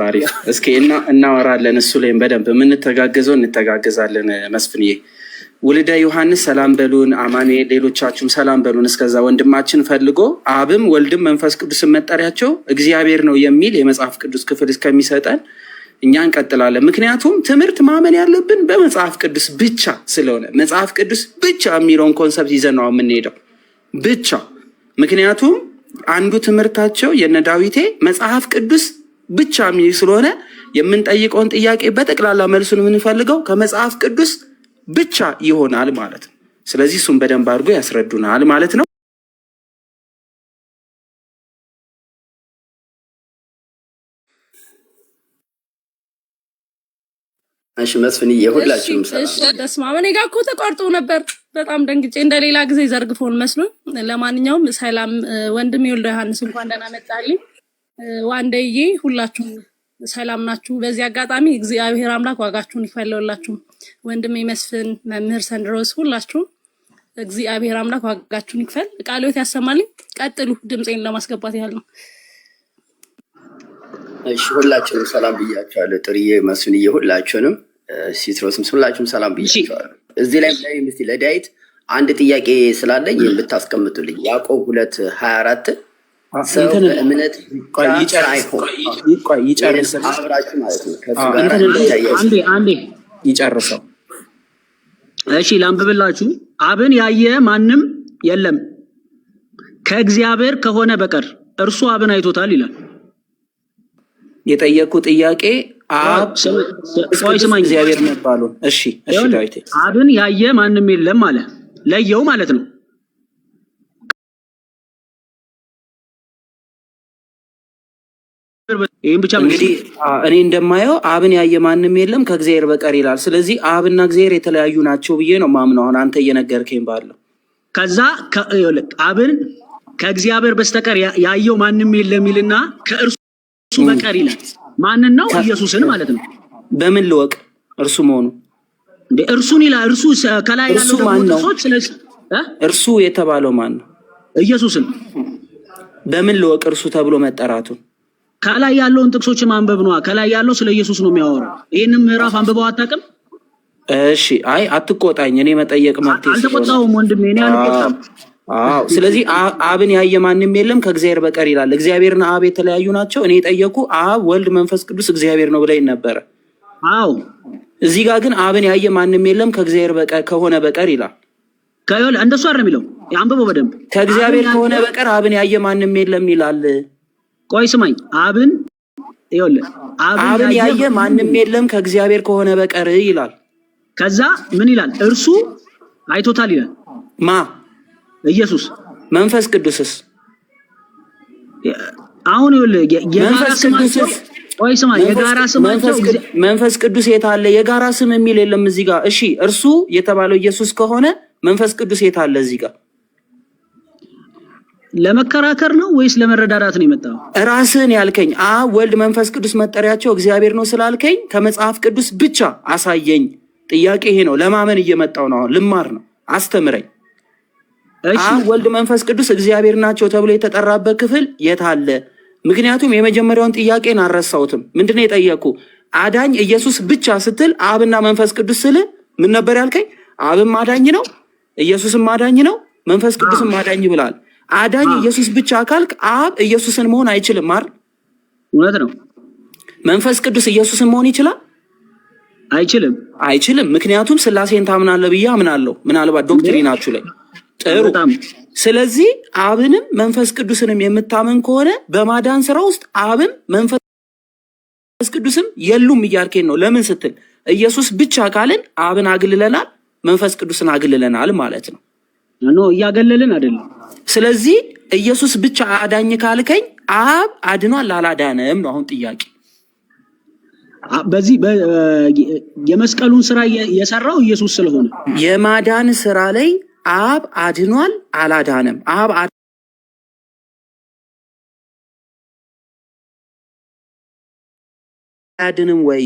እስኪ እናወራለን እሱ ላይም በደንብ የምንተጋገዘው እንተጋገዛለን። መስፍንዬ ውልደ ዮሐንስ ሰላም በሉን። አማኑኤል ሌሎቻችሁም ሰላም በሉን። እስከዛ ወንድማችን ፈልጎ አብም ወልድም መንፈስ ቅዱስን መጠሪያቸው እግዚአብሔር ነው የሚል የመጽሐፍ ቅዱስ ክፍል እስከሚሰጠን እኛ እንቀጥላለን። ምክንያቱም ትምህርት ማመን ያለብን በመጽሐፍ ቅዱስ ብቻ ስለሆነ መጽሐፍ ቅዱስ ብቻ የሚለውን ኮንሰፕት ይዘን ነው የምንሄደው ብቻ። ምክንያቱም አንዱ ትምህርታቸው የነ ዳዊቴ መጽሐፍ ቅዱስ ብቻ የሚል ስለሆነ የምንጠይቀውን ጥያቄ በጠቅላላ መልሱን የምንፈልገው ከመጽሐፍ ቅዱስ ብቻ ይሆናል ማለት ነው። ስለዚህ እሱን በደንብ አድርጎ ያስረዱናል ማለት ነው። እሺ መስፍን የሁላችሁም ሰላም። እሺ ደስማ እኔ ጋር እኮ ተቋርጦ ነበር። በጣም ደንግጬ እንደሌላ ጊዜ ዘርግፎን መስሎኝ። ለማንኛውም ሰላም ወንድም ይወልደ ዮሐንስ እንኳን ደህና መጣልኝ። ዋንደዬ ሁላችሁም ሰላም ናችሁ? በዚህ አጋጣሚ እግዚአብሔር አምላክ ዋጋችሁን ይክፈልላችሁ። ወንድሜ መስፍን፣ መምህር ሰንድሮስ ሁላችሁም እግዚአብሔር አምላክ ዋጋችሁን ይክፈል። ቃልዎት ያሰማልኝ። ቀጥሉ። ድምጼን ለማስገባት ያህል ነው። እሺ ሁላችሁም ሰላም ብያችኋለሁ። ጥሪዬ መስፍንዬ ሁላችሁንም ሲትሮስም ሁላችሁም ሰላም ብያችኋለሁ። እዚህ ላይ ምስቲ ለዳዊት አንድ ጥያቄ ስላለኝ ብታስቀምጡልኝ ያዕቆብ 2:24 ሰው በእምነት ይጨርስ አብራችሁ ማለት ነው። ከሱ ጋር አንዴ ይጨርሰው። እሺ ላንብብላችሁ። አብን ያየ ማንም የለም ከእግዚአብሔር ከሆነ በቀር እርሱ አብን አይቶታል ይላል። የጠየቁ ጥያቄ አብ እግዚአብሔር መባሉ። እሺ ዳዊት አብን ያየ ማንም የለም አለ። ለየው ማለት ነው። ይሄን ብቻ እንግዲህ እኔ እንደማየው አብን ያየ ማንም የለም ከእግዚአብሔር በቀር ይላል። ስለዚህ አብና እግዚአብሔር የተለያዩ ናቸው ብዬ ነው ማምነው። አሁን አንተ እየነገርከኝ ባለው ከዛ አብን ከእግዚአብሔር በስተቀር ያየው ማንም የለም ይልና ከእርሱ በቀር ይላል። ማንን ነው? ኢየሱስን ማለት ነው። በምን ልወቅ እርሱ መሆኑ? እርሱን ይላል። እርሱ ከላይ ያለው ጥቅሶች ስለዚህ እርሱ የተባለው ማን ነው? ኢየሱስን። በምን ልወቅ እርሱ ተብሎ መጠራቱን? ከላይ ያለውን ጥቅሶች ማንበብ ነው። ከላይ ያለው ስለ ኢየሱስ ነው የሚያወራው። ይሄንን ምዕራፍ አንብበው አታውቅም? እሺ አይ አትቆጣኝ። እኔ መጠየቅ መብቴ ነው። አልተቆጣሁም ወንድሜ፣ እኔ አልቆጣም። ስለዚህ አብን ያየ ማንም የለም ከእግዚአብሔር በቀር ይላል። እግዚአብሔርና አብ የተለያዩ ናቸው። እኔ ጠየቁ አብ ወልድ መንፈስ ቅዱስ እግዚአብሔር ነው ብለኝ ነበረ። አዎ እዚህ ጋር ግን አብን ያየ ማንም የለም ከእግዚአብሔር በቀር ከሆነ በቀር ይላል። እንደሱ አይደለም የሚለው። አንብበው በደንብ። ከእግዚአብሔር ከሆነ በቀር አብን ያየ ማንም የለም ይላል። ቆይ ስማኝ። አብን ያየ ማንም የለም ከእግዚአብሔር ከሆነ በቀር ይላል። ከዛ ምን ይላል? እርሱ አይቶታል ይላል። ማ? ኢየሱስ። መንፈስ ቅዱስስ? አሁን የጋራ ስማቸው መንፈስ ቅዱስ የት አለ? የጋራ ስም የሚል የለም እዚህ ጋር። እሺ እርሱ የተባለው ኢየሱስ ከሆነ መንፈስ ቅዱስ የት አለ እዚህ ጋር? ለመከራከር ነው ወይስ ለመረዳዳት ነው የመጣው? ራስህን ያልከኝ አብ ወልድ መንፈስ ቅዱስ መጠሪያቸው እግዚአብሔር ነው ስላልከኝ ከመጽሐፍ ቅዱስ ብቻ አሳየኝ። ጥያቄ ይሄ ነው። ለማመን እየመጣው ነው። አሁን ልማር ነው። አስተምረኝ። አብ ወልድ መንፈስ ቅዱስ እግዚአብሔር ናቸው ተብሎ የተጠራበት ክፍል የት አለ? ምክንያቱም የመጀመሪያውን ጥያቄን አልረሳሁትም። ምንድነው የጠየቁ? አዳኝ ኢየሱስ ብቻ ስትል አብና መንፈስ ቅዱስ ስል ምን ነበር ያልከኝ? አብም አዳኝ ነው፣ ኢየሱስም አዳኝ ነው፣ መንፈስ ቅዱስም አዳኝ ብላል። አዳኝ ኢየሱስ ብቻ ካልክ አብ ኢየሱስን መሆን አይችልም አይደል? እውነት ነው። መንፈስ ቅዱስ ኢየሱስን መሆን ይችላል? አይችልም። ምክንያቱም ስላሴን ታምናለህ ብዬ አምናለሁ። ምናልባት ዶክትሪናችሁ ላይ ጥሩ። ስለዚህ አብንም መንፈስ ቅዱስንም የምታመን ከሆነ በማዳን ስራ ውስጥ አብም መንፈስ ቅዱስም የሉም እያልከኝ ነው። ለምን ስትል ኢየሱስ ብቻ ካልን አብን አግልለናል፣ መንፈስ ቅዱስን አግልለናል ማለት ነው። እያገለልን አይደለም። ስለዚህ ኢየሱስ ብቻ አዳኝ ካልከኝ አብ አድኗል አላዳነም ነው አሁን ጥያቄ። በዚህ የመስቀሉን ስራ የሰራው ኢየሱስ ስለሆነ የማዳን ስራ ላይ አብ አድኗል አላዳነም? አብ አድንም ወይ?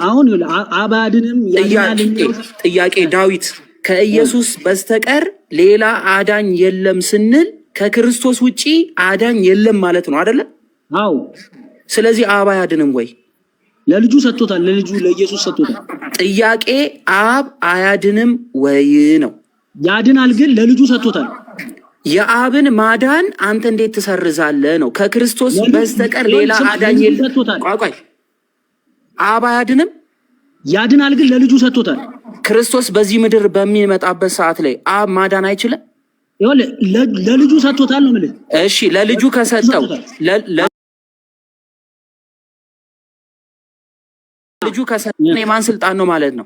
አሁን አብ አድንም ጥያቄ ዳዊት ከኢየሱስ በስተቀር ሌላ አዳኝ የለም ስንል ከክርስቶስ ውጪ አዳኝ የለም ማለት ነው አይደለ? አዎ። ስለዚህ አብ አያድንም ወይ? ለልጁ ሰጥቶታል። ለልጁ ለኢየሱስ ሰጥቶታል። ጥያቄ አብ አያድንም ወይ ነው። ያድናል ግን ለልጁ ሰጥቶታል። የአብን ማዳን አንተ እንዴት ትሰርዛለህ ነው? ከክርስቶስ በስተቀር ሌላ አዳኝ የለም። ቆይ አብ አያድንም? ያድናል ግን ለልጁ ሰጥቶታል። ክርስቶስ በዚህ ምድር በሚመጣበት ሰዓት ላይ አብ ማዳን አይችልም? ለልጁ ሰጥቶታል ነው የምልህ። እሺ ለልጁ ከሰጠው ልጁ ከሰጠው የማን ስልጣን ነው ማለት ነው?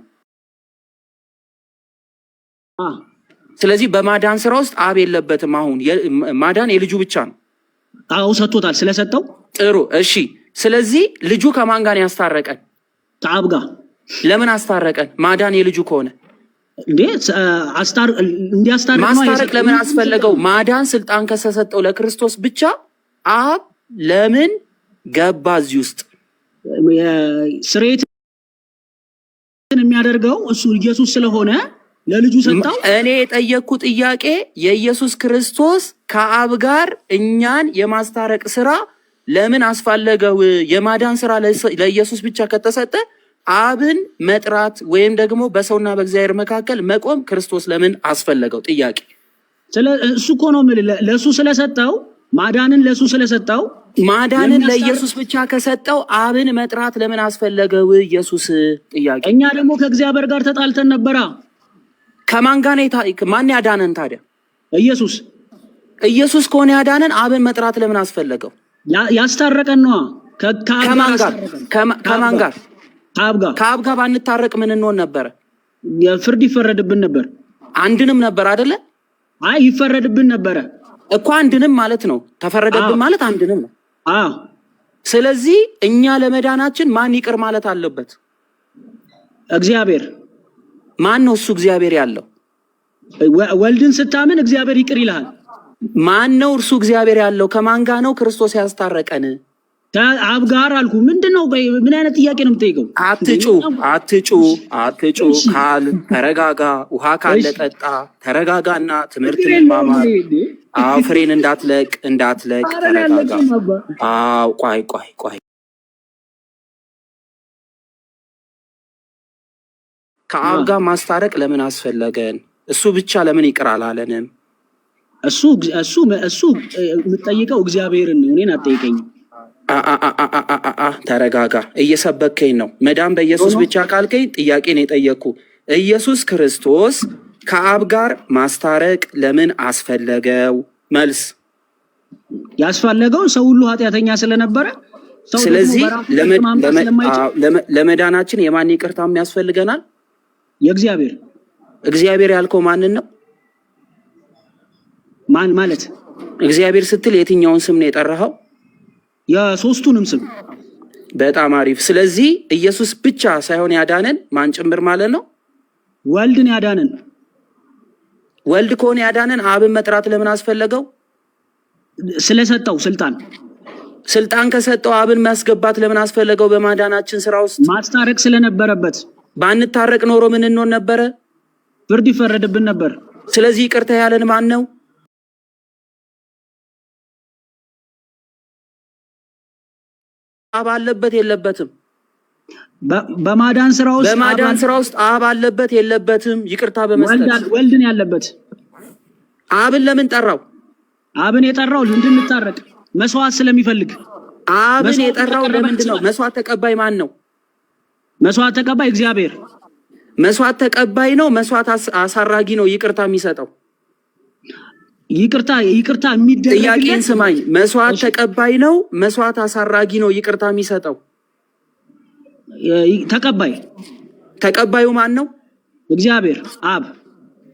ስለዚህ በማዳን ስራ ውስጥ አብ የለበትም። አሁን ማዳን የልጁ ብቻ ነው። አዎ ሰጥቶታል። ስለሰጠው ጥሩ እሺ። ስለዚህ ልጁ ከማን ጋር ያስታረቀን? ከአብ ጋር። ለምን አስታረቀን? ማዳን የልጁ ከሆነ እንዴ እንዲያስታርቅ ማስታረቅ ለምን አስፈለገው? ማዳን ስልጣን ከሰሰጠው ለክርስቶስ ብቻ አብ ለምን ገባ እዚህ ውስጥ? ስርየትን የሚያደርገው እሱ ኢየሱስ ስለሆነ ለልጁ ሰጣው። እኔ የጠየቅኩ ጥያቄ የኢየሱስ ክርስቶስ ከአብ ጋር እኛን የማስታረቅ ስራ ለምን አስፈለገው? የማዳን ስራ ለኢየሱስ ብቻ ከተሰጠ አብን መጥራት ወይም ደግሞ በሰውና በእግዚአብሔር መካከል መቆም ክርስቶስ ለምን አስፈለገው? ጥያቄ እሱ እኮ ነው የምልህ። ለእሱ ስለሰጠው ማዳንን ለእሱ ስለሰጠው ማዳንን ለኢየሱስ ብቻ ከሰጠው አብን መጥራት ለምን አስፈለገው ኢየሱስ? ጥያቄ። እኛ ደግሞ ከእግዚአብሔር ጋር ተጣልተን ነበራ። ከማን ጋር ማን ያዳነን ታዲያ? ኢየሱስ። ኢየሱስ ከሆነ ያዳነን አብን መጥራት ለምን አስፈለገው? ያስታረቀን ነዋ። ከማን ጋር? ከማን ጋር? ከአብ ጋር። ከአብ ጋር ባንታረቅ ምን እንሆን ነበረ? ፍርድ ይፈረድብን ነበር። አንድንም ነበር አይደለ? አይ ይፈረድብን ነበረ እኮ። አንድንም ማለት ነው። ተፈረደብን ማለት አንድንም ነው። አዎ። ስለዚህ እኛ ለመዳናችን ማን ይቅር ማለት አለበት? እግዚአብሔር። ማን ነው እሱ እግዚአብሔር ያለው? ወልድን ስታምን እግዚአብሔር ይቅር ይልሃል። ማን ነው እርሱ እግዚአብሔር ያለው? ከማን ጋር ነው ክርስቶስ ያስታረቀን? ከአብ ጋር አልኩ። ምንድነው? ምን አይነት ጥያቄ ነው የምጠይቀው? አትጩ ካል ተረጋጋ። ውሃ ካለ ጠጣ። ተረጋጋና ትምህርትን ማማር። ፍሬን እንዳትለቅ ተረጋጋ። ቆይ ከአብ ጋር ማስታረቅ ለምን አስፈለገን? እሱ ብቻ ለምን ይቅር አላለንም? እሱ የምጠይቀው እግዚአብሔርን ነው፣ እኔን አትጠይቀኝም። ተረጋጋ። እየሰበከኝ ነው። መዳን በኢየሱስ ብቻ ካልከኝ ጥያቄን የጠየቅኩ ኢየሱስ ክርስቶስ ከአብ ጋር ማስታረቅ ለምን አስፈለገው? መልስ። ያስፈለገው ሰው ሁሉ ኃጢአተኛ ስለነበረ። ስለዚህ ለመዳናችን የማን ይቅርታም ያስፈልገናል? የእግዚአብሔር። እግዚአብሔር ያልከው ማንን ነው? ማን ማለት? እግዚአብሔር ስትል የትኛውን ስም ነው የጠራኸው? የሶስቱንም ስም። በጣም አሪፍ። ስለዚህ ኢየሱስ ብቻ ሳይሆን ያዳነን ማን ጭምር ማለት ነው? ወልድን ያዳነን። ወልድ ከሆነ ያዳነን አብን መጥራት ለምን አስፈለገው? ስለሰጠው ስልጣን ከሰጠው አብን ማስገባት ለምን አስፈለገው? በማዳናችን ስራ ውስጥ ማስታረቅ ስለነበረበት። ባንታረቅ ኖሮ ምን እንሆን ነበረ? ፍርድ ይፈረድብን ነበር። ስለዚህ ይቅርታ ያለን ማን ነው? አብ አለበት የለበትም? በማዳን ስራ ውስጥ አብ አለበት የለበትም? ይቅርታ በመስጠት ወልድን ያለበት። አብን ለምን ጠራው? አብን የጠራው እንድንታረቅ መስዋዕት ስለሚፈልግ። አብን የጠራው ለምንድን ነው? መስዋዕት ተቀባይ ማን ነው? መስዋዕት ተቀባይ እግዚአብሔር። መስዋዕት ተቀባይ ነው? መስዋዕት አሳራጊ ነው ይቅርታ የሚሰጠው? ይቅርታ የሚደረግ። ጥያቄን ስማኝ። መስዋዕት ተቀባይ ነው? መስዋዕት አሳራጊ ነው ይቅርታ የሚሰጠው? ተቀባዩ ማን ነው? እግዚአብሔር አብ።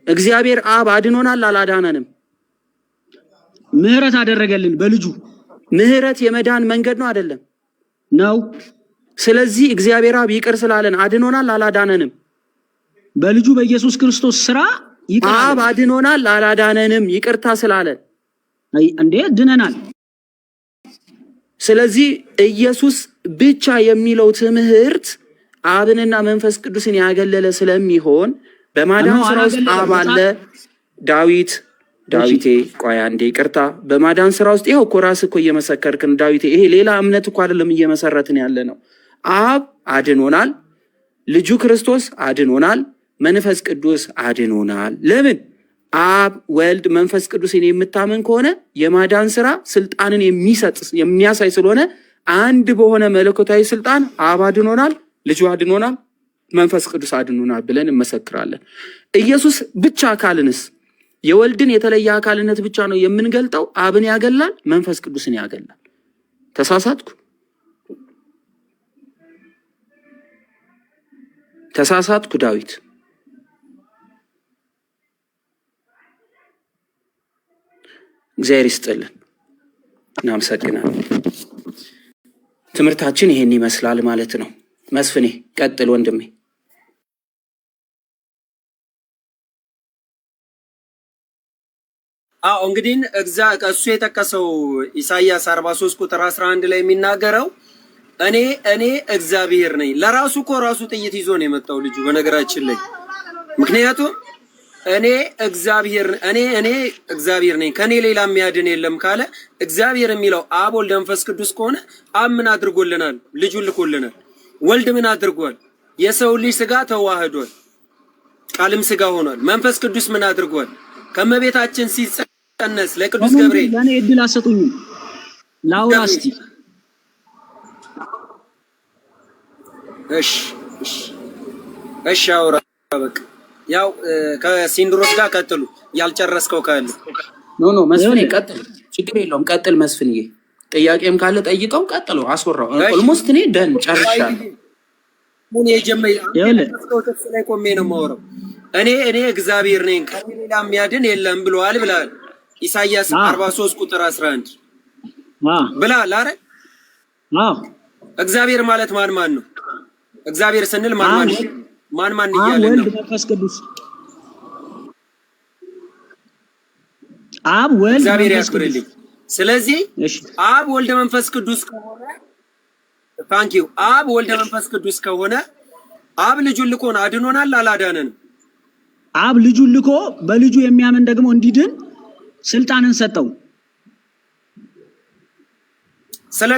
እግዚአብሔር አብ አድኖናል አላዳነንም? ምህረት አደረገልን በልጁ። ምህረት የመዳን መንገድ ነው አይደለም? ነው። ስለዚህ እግዚአብሔር አብ ይቅር ስላለን አድኖናል አላዳነንም? በልጁ በኢየሱስ ክርስቶስ ስራ አብ አድኖናል አላዳነንም? ይቅርታ ስላለን እንዴ ድነናል። ስለዚህ ኢየሱስ ብቻ የሚለው ትምህርት አብንና መንፈስ ቅዱስን ያገለለ ስለሚሆን በማዳን ስራ ውስጥ አብ አለ። ዳዊቴ ቆይ አንዴ ይቅርታ። በማዳን ስራ ውስጥ ይኸው እኮ ራስህ እኮ እየመሰከርክን ዳዊቴ። ይሄ ሌላ እምነት እኮ አይደለም እየመሰረትን ያለ ነው። አብ አድኖናል፣ ልጁ ክርስቶስ አድኖናል፣ መንፈስ ቅዱስ አድኖናል። ለምን? አብ ወልድ መንፈስ ቅዱስን የምታመን ከሆነ የማዳን ስራ ስልጣንን የሚያሳይ ስለሆነ አንድ በሆነ መለኮታዊ ስልጣን አብ አድኖናል፣ ልጁ አድኖናል፣ መንፈስ ቅዱስ አድኖናል ብለን እንመሰክራለን። ኢየሱስ ብቻ አካልንስ የወልድን የተለየ አካልነት ብቻ ነው የምንገልጠው? አብን ያገላል፣ መንፈስ ቅዱስን ያገላል። ተሳሳትኩ ዳዊት? እግዚአብሔር ይስጥልን። እናመሰግናለን። ትምህርታችን ይሄን ይመስላል ማለት ነው። መስፍኔ ቀጥል ወንድሜ። እንግዲህ እሱ የጠቀሰው ኢሳይያስ 43 ቁጥር 11 ላይ የሚናገረው እኔ እግዚአብሔር ነኝ። ለራሱ እኮ ራሱ ጥይት ይዞ ነው የመጣው ልጁ በነገራችን ላይ። ምክንያቱም እኔ እግዚአብሔር ነኝ ከኔ ሌላ የሚያድን የለም ካለ እግዚአብሔር የሚለው አብ ወልድ መንፈስ ቅዱስ ከሆነ አብ ምን አድርጎልናል? ልጁን ልኮልናል። ወልድ ምን አድርጓል? የሰው ልጅ ስጋ ተዋህዷል፣ ቃልም ስጋ ሆኗል። መንፈስ ቅዱስ ምን አድርጓል? ከመቤታችን ሲጸነስ ለቅዱስ ገብርኤል ለኔ እድል አሰጡኝ ላውራ እስቲ። እሺ አውራ በቃ። ያው ከሲንድሮስ ጋር ቀጥሉ ያልጨረስከው ካለ። ኖ መስፍኔ ቀጥል፣ ችግር የለውም ቀጥል መስፍንዬ። ጥያቄም ካለ ጠይቀው፣ ቀጥሉ፣ አስወራው። ኦልሞስት እኔ ደን ጨርሻለሁ። ምን የጀመረው ተስ ላይ ቆሜ ነው የማወራው። እኔ እግዚአብሔር ነኝ ከኔ ሌላ የሚያድን የለም ብለዋል ብለዋል ኢሳይያስ 43 ቁጥር 11 ብለዋል አይደል? እግዚአብሔር ማለት ማን ነው? እግዚአብሔር ስንል ማን እያለ ነው? መንፈስ ቅዱስ አብ ወልድ እግዚአብሔር ያክብርልኝ። ስለዚህ አብ ወልድ መንፈስ ቅዱስ ከሆነ ታንኪዩ አብ ወልድ መንፈስ ቅዱስ ከሆነ አብ ልጁን ልኮ አድኖናል አላዳነንም? አብ ልጁን ልኮ በልጁ የሚያምን ደግሞ እንዲድን ስልጣንን ሰጠው። ስለ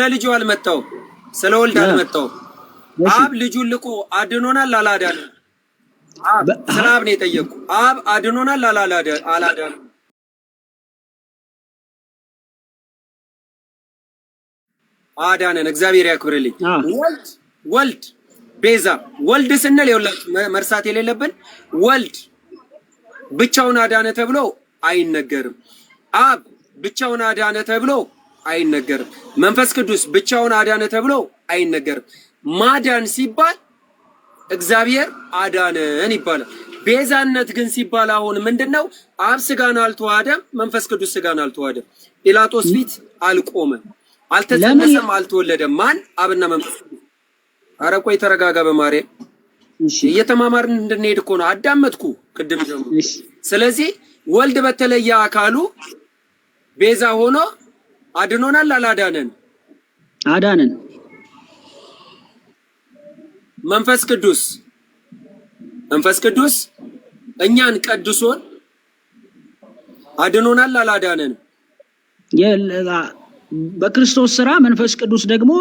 ልጁ አልመጣው፣ ስለ ወልድ አልመጣው። አብ ልጁን ልኮ አድኖናል አላዳነንም? ስለ አብ ነው የጠየቁ። አብ አድኖናል አላዳነንም? አዳነን። እግዚአብሔር ያክብርልኝ። ወልድ ቤዛ ወልድ ስንል ይኸውላችሁ መርሳት የሌለብን ወልድ ብቻውን አዳነ ተብሎ አይነገርም። አብ ብቻውን አዳነ ተብሎ አይነገርም። መንፈስ ቅዱስ ብቻውን አዳነ ተብሎ አይነገርም። ማዳን ሲባል እግዚአብሔር አዳነን ይባላል። ቤዛነት ግን ሲባል አሁን ምንድነው? አብ ስጋን አልተዋሃደም፣ መንፈስ ቅዱስ ስጋን አልተዋሃደም። ጲላጦስ ፊት አልቆመም፣ አልተጸነሰም፣ አልተወለደም። ማን? አብና መንፈስ ቅዱስ። ኧረ ቆይ ተረጋጋ በማርያም። እየተማማርን እንድንሄድ እኮ ነው። አዳመጥኩ ቅድም ጀምሮ። ስለዚህ ወልድ በተለየ አካሉ ቤዛ ሆኖ አድኖናል አላዳነን? አዳነን። መንፈስ ቅዱስ እኛን ቀድሶን አድኖናል አላዳነን? በክርስቶስ ስራ መንፈስ ቅዱስ ደግሞ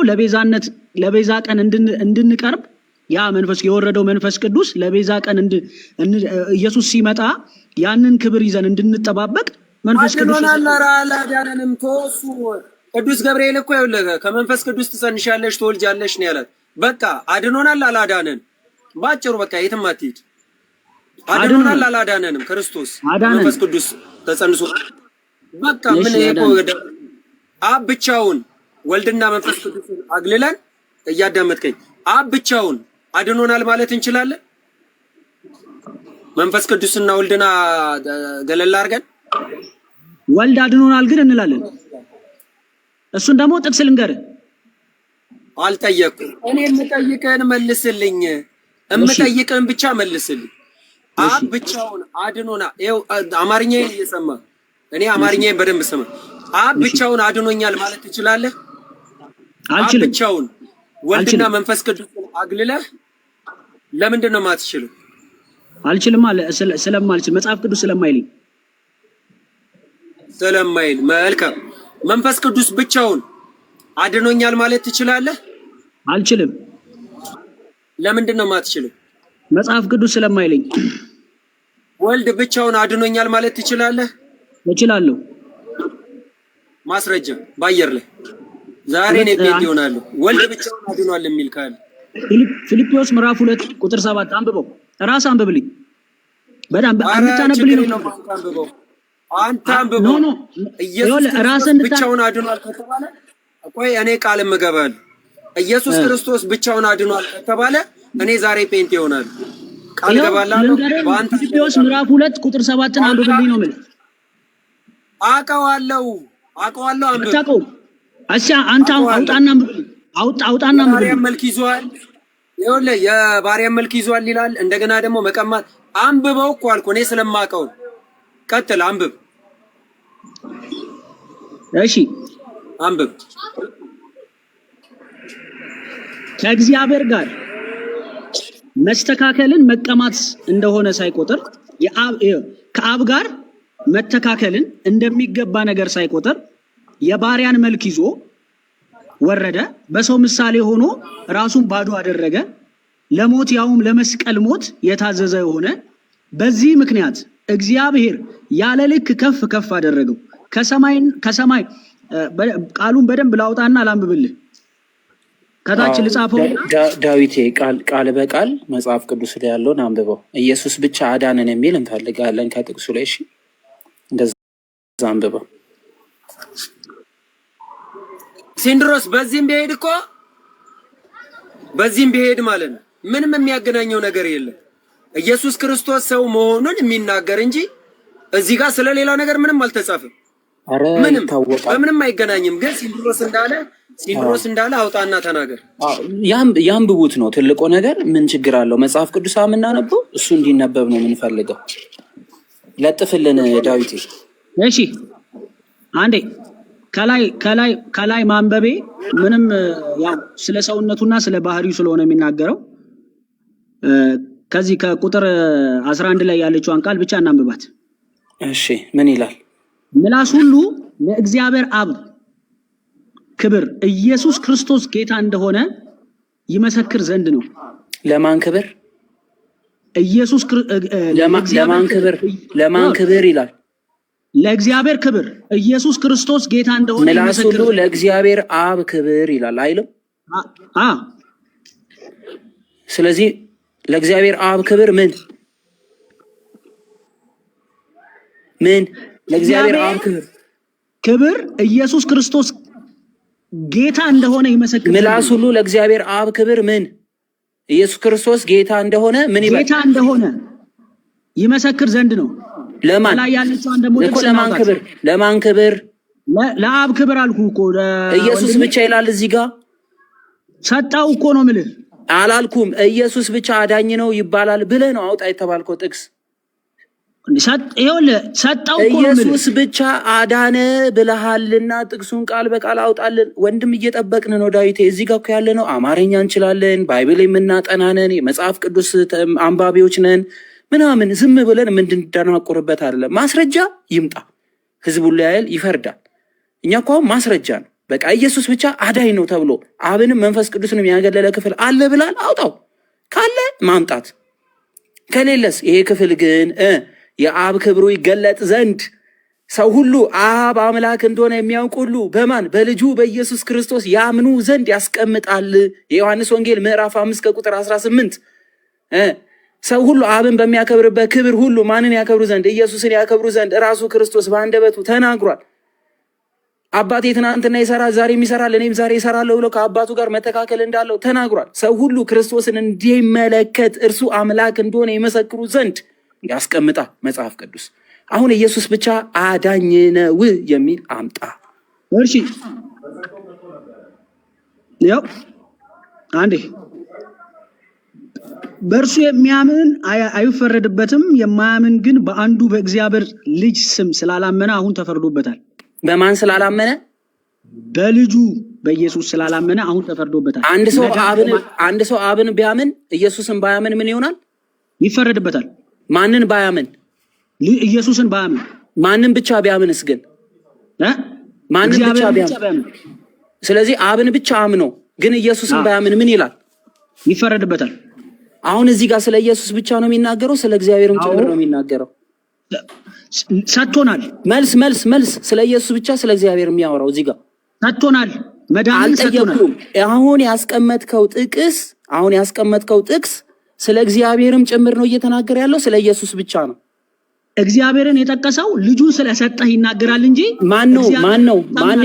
ለቤዛ ቀን እንድንቀርብ ያ መንፈስ የወረደው መንፈስ ቅዱስ ለቤዛ ቀን ኢየሱስ ሲመጣ ያንን ክብር ይዘን እንድንጠባበቅ መንፈስ ቅዱስ አላዳነንም። ተወሱ ቅዱስ ገብርኤል እኮ ይኸውልህ ከመንፈስ ቅዱስ ትጸንሻለሽ ትወልጃለሽ ነው ያላት። በቃ አድኖናል አላዳነን? ባጭሩ በቃ የትም አትሄድ። አድኖናል አላዳነንም? ክርስቶስ መንፈስ ቅዱስ ተጸንሶ በቃ ምን ይቆ አብ ብቻውን ወልድና መንፈስ ቅዱስን አግልለን እያዳመጥከኝ አብ ብቻውን አድኖናል ማለት እንችላለን? መንፈስ ቅዱስና ወልድና ገለል አድርገን ወልድ አድኖናል ግን እንላለን። እሱን ደግሞ ጥቅስ ልንገርህ። አልጠየቅኩም እኔ የምጠይቅህን መልስልኝ። የምጠይቅህን ብቻ መልስልኝ። አብ ብቻውን አድኖና ይኸው አማርኛዬን እየሰማ እኔ አማርኛዬን በደንብ ስማ። አብ ብቻውን አድኖኛል ማለት ትችላለህ? አልችልም። አብ ብቻውን ወልድና መንፈስ ቅዱስን አግልለህ ለምንድን ነው የማትችለው? አልችልም አለ ስለማልችል መጽሐፍ ቅዱስ ስለማይልኝ መልካም። መንፈስ ቅዱስ ብቻውን አድኖኛል ማለት ትችላለህ? አልችልም። ለምንድን ነው የማትችለው? መጽሐፍ ቅዱስ ስለማይልኝ። ወልድ ብቻውን አድኖኛል ማለት ትችላለህ? እችላለሁ። ማስረጃ ባየር ላይ ዛሬ ነው ቤት ይሆናል። ወልድ ብቻውን አድኗል የሚል ካለ ፊልጵስዩስ ምዕራፍ 2 ቁጥር 7 አንብበው። ራስ አንብብልኝ። በጣም እንድታነብልኝ ነው። አንተ አንብበው። ኢየሱስ ብቻውን አድኗል ከተባለ ቆይ እኔ ቃል እምገባለሁ። ኢየሱስ ክርስቶስ ብቻውን አድኗል ከተባለ እኔ ዛሬ ፔንት ይሆናል። ቃል እገባለሁ። በአንተ ፊልጵስዩስ ምዕራፍ 2 ቁጥር 7 አንብብልኝ ነው ማለት አውቀዋለሁ አንብብ። አታውቀውም? እሺ አንተ አውጣና አውጣና የባሪያን መልክ ይዟል። ይኸውልህ የባሪያን መልክ ይዟል ይላል። እንደገና ደግሞ መቀማት አንብበው እኮ አልኩ እኔ ስለማውቀው። ቀጥል አንብብ። እሺ አንብብ። ከእግዚአብሔር ጋር መስተካከልን መቀማት እንደሆነ ሳይቆጥር ከአብ ጋር መተካከልን እንደሚገባ ነገር ሳይቆጥር የባሪያን መልክ ይዞ ወረደ። በሰው ምሳሌ ሆኖ ራሱን ባዶ አደረገ፣ ለሞት ያውም ለመስቀል ሞት የታዘዘ የሆነ በዚህ ምክንያት እግዚአብሔር ያለ ልክ ከፍ ከፍ አደረገው። ከሰማይ ቃሉን በደንብ ላውጣና ላንብብልህ። ከታች ልጻፈው። ዳዊቴ ቃል በቃል መጽሐፍ ቅዱስ ላይ ያለውን አንብበው። ኢየሱስ ብቻ አዳነን የሚል እንፈልጋለን ከጥቅሱ ላይ። እሺ እንደዛ አንብበው። ሲንድሮስ በዚህም ቢሄድ ማለት ነው ምንም የሚያገናኘው ነገር የለም። ኢየሱስ ክርስቶስ ሰው መሆኑን የሚናገር እንጂ እዚህ ጋር ስለሌላ ነገር ምንም አልተጻፈም። ምንም በምንም አይገናኝም። ግን ሲንድሮስ እንዳለ አውጣና ተናገር። ያንብቡት ነው ትልቁ ነገር። ምን ችግር አለው? መጽሐፍ ቅዱስ የምናነበው እሱ እንዲነበብ ነው የምንፈልገው። ለጥፍልን ዳዊት። እሺ አንዴ ከላይ ማንበቤ ምንም ያው ስለ ሰውነቱና ስለ ባህሪው ስለሆነ የሚናገረው ከዚህ ከቁጥር 11 ላይ ያለችውን ቃል ብቻ እናንብባት። እሺ ምን ይላል? ምላስ ሁሉ ለእግዚአብሔር አብ ክብር ኢየሱስ ክርስቶስ ጌታ እንደሆነ ይመሰክር ዘንድ ነው። ለማን ክብር? ኢየሱስ ለማን ክብር ይላል? ለእግዚአብሔር ክብር ኢየሱስ ክርስቶስ ጌታ እንደሆነ ይመሰክር። ምላስ ሁሉ ለእግዚአብሔር አብ ክብር ይላል አይልም? ስለዚህ ለእግዚአብሔር አብ ክብር ምን ለእግዚአብሔር አብ ክብር ኢየሱስ ክርስቶስ ጌታ እንደሆነ ይመሰክር። ምላስ ሁሉ ለእግዚአብሔር አብ ክብር ምን ኢየሱስ ክርስቶስ ጌታ እንደሆነ ምን ይበል? ጌታ እንደሆነ ይመሰክር ዘንድ ነው። ለማን ላይ ያለችው እንደሞ ለማን ክብር? ለአብ ክብር አልኩ እኮ። ኢየሱስ ብቻ ይላል እዚህ ጋር። ሰጣው እኮ ነው የምልህ። አላልኩም ኢየሱስ ብቻ አዳኝ ነው ይባላል ብለህ ነው አውጣ የተባልከው ጥቅስ። ሰጣው እኮ ነው። ኢየሱስ ብቻ አዳነ ብለሃልና ጥቅሱን ቃል በቃል አውጣልን። ወንድም እየጠበቅን ነው ዳዊቴ። እዚህ ጋር እኮ ያለ ነው አማርኛ እንችላለን፣ ባይብል የምናጠና ነን፣ የመጽሐፍ ቅዱስ አንባቢዎች ነን ምናምን። ዝም ብለን የምንደናቆርበት አይደለም። ማስረጃ ይምጣ፣ ህዝቡን ሊያየል ይፈርዳል። እኛ እኮ ማስረጃ ነው በቃ። ኢየሱስ ብቻ አዳኝ ነው ተብሎ አብንም መንፈስ ቅዱስንም ያገለለ ክፍል አለ ብላል አውጣው። ካለ ማምጣት፣ ከሌለስ ይሄ ክፍል ግን የአብ ክብሩ ይገለጥ ዘንድ ሰው ሁሉ አብ አምላክ እንደሆነ የሚያውቅ ሁሉ በማን በልጁ በኢየሱስ ክርስቶስ ያምኑ ዘንድ ያስቀምጣል። የዮሐንስ ወንጌል ምዕራፍ 5 ከቁጥር 18 ሰው ሁሉ አብን በሚያከብርበት ክብር ሁሉ ማንን ያከብሩ ዘንድ? ኢየሱስን ያከብሩ ዘንድ ራሱ ክርስቶስ በአንደበቱ ተናግሯል። አባቴ ትናንትና ይሰራል ዛሬም ይሰራል እኔም ዛሬ ይሰራለሁ ብሎ ከአባቱ ጋር መተካከል እንዳለው ተናግሯል። ሰው ሁሉ ክርስቶስን እንዲመለከት እርሱ አምላክ እንደሆነ ይመሰክሩ ዘንድ ያስቀምጣል መጽሐፍ ቅዱስ። አሁን ኢየሱስ ብቻ አዳኝ ነው የሚል አምጣ። እሺ ያው አንዴ በእርሱ የሚያምን አይፈረድበትም፣ የማያምን ግን በአንዱ በእግዚአብሔር ልጅ ስም ስላላመነ አሁን ተፈርዶበታል። በማን ስላላመነ? በልጁ በኢየሱስ ስላላመነ አሁን ተፈርዶበታል። አንድ ሰው አብን ቢያምን ኢየሱስን ባያምን ምን ይሆናል? ይፈረድበታል። ማንን ባያምን? ኢየሱስን ባያምን። ማንን ብቻ ቢያምንስ ግን? ማንን ብቻ ቢያምን? ስለዚህ አብን ብቻ አምኖ ግን ኢየሱስን ባያምን ምን ይላል? ይፈረድበታል። አሁን እዚህ ጋር ስለ ኢየሱስ ብቻ ነው የሚናገረው? ስለ እግዚአብሔርም ጭምር ነው የሚናገረው? ሰጥቶናል። መልስ ስለ ኢየሱስ ብቻ ስለ እግዚአብሔር የሚያወራው እዚህ ጋር ሰጥቶናል። መዳንን ሰጥቶናል። አሁን ያስቀመጥከው ጥቅስ ስለ እግዚአብሔርም ጭምር ነው እየተናገረ ያለው? ስለ ኢየሱስ ብቻ ነው? እግዚአብሔርን የጠቀሰው ልጁን ስለሰጠህ ይናገራል እንጂ ማን ነው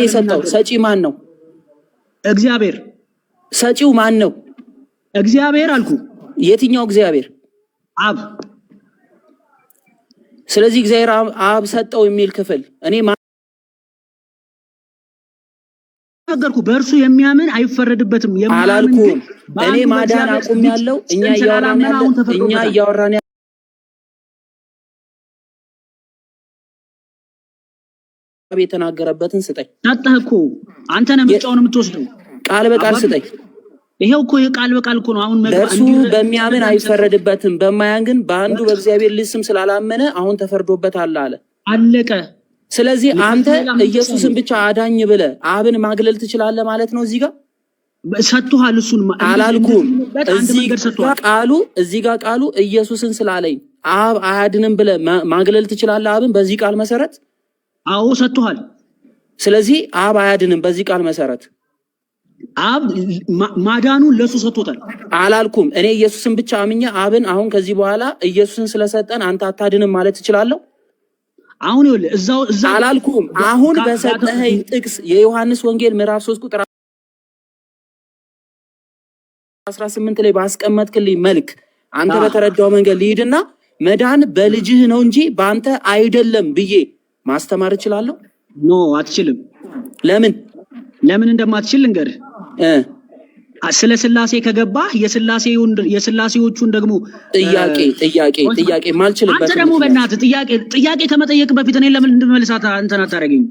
የሰጠው? ሰጪ ማን ነው? እግዚአብሔር። ሰጪው ማን ነው? እግዚአብሔር አልኩ። የትኛው እግዚአብሔር? አብ። ስለዚህ እግዚአብሔር አብ ሰጠው የሚል ክፍል እኔ ነገርኩ በእርሱ የሚያምን አይፈረድበትም። አላልኩም። እኔ ማዳን አቁም ያለው እኛ እያወራን የተናገረበትን ስጠኝ። ሰጠህ እኮ አንተ ነህ ምርጫውን የምትወስደው። ቃል በቃል ስጠኝ። ይሄው እኮ ቃል በቃል እኮ ነው። አሁን በእርሱ በሚያምን አይፈረድበትም፣ በማያን ግን በአንዱ በእግዚአብሔር ልጅ ስም ስላላመነ አሁን ተፈርዶበታል አለ። አለቀ። ስለዚህ አንተ ኢየሱስን ብቻ አዳኝ ብለህ አብን ማግለል ትችላለህ ማለት ነው። እዚህ ጋር ሰጥቷል። እሱን አላልኩም። እዚህ ጋር ቃሉ ኢየሱስን ስላለኝ አብ አያድንም ብለህ ማግለል ትችላለህ አብን በዚህ ቃል መሰረት? አዎ ሰጥቷል። ስለዚህ አብ አያድንም በዚህ ቃል መሰረት አብ ማዳኑን ለሱ ሰጥቶታል። አላልኩም። እኔ ኢየሱስን ብቻ አምኜ አብን አሁን ከዚህ በኋላ ኢየሱስን ስለሰጠን አንተ አታድንም ማለት ትችላለህ? አሁን ይኸውልህ እዛው አላልኩም። አሁን በሰጠኸኝ ጥቅስ የዮሐንስ ወንጌል ምዕራፍ 3 ቁጥር 18 ላይ ባስቀመጥክልኝ መልክ አንተ በተረዳው መንገድ ልሂድና መዳን በልጅህ ነው እንጂ በአንተ አይደለም ብዬ ማስተማር እችላለሁ? ኖ አትችልም። ለምን እንደማትችል ልንገርህ። ስለ ስላሴ ከገባ የስላሴዎቹን ደግሞ ጥያቄ ማልችልበት። አንተ ደግሞ በእናትህ ጥያቄ ከመጠየቅ በፊት እኔ ለምን እንድመልሳት አንተን አታደርገኝ?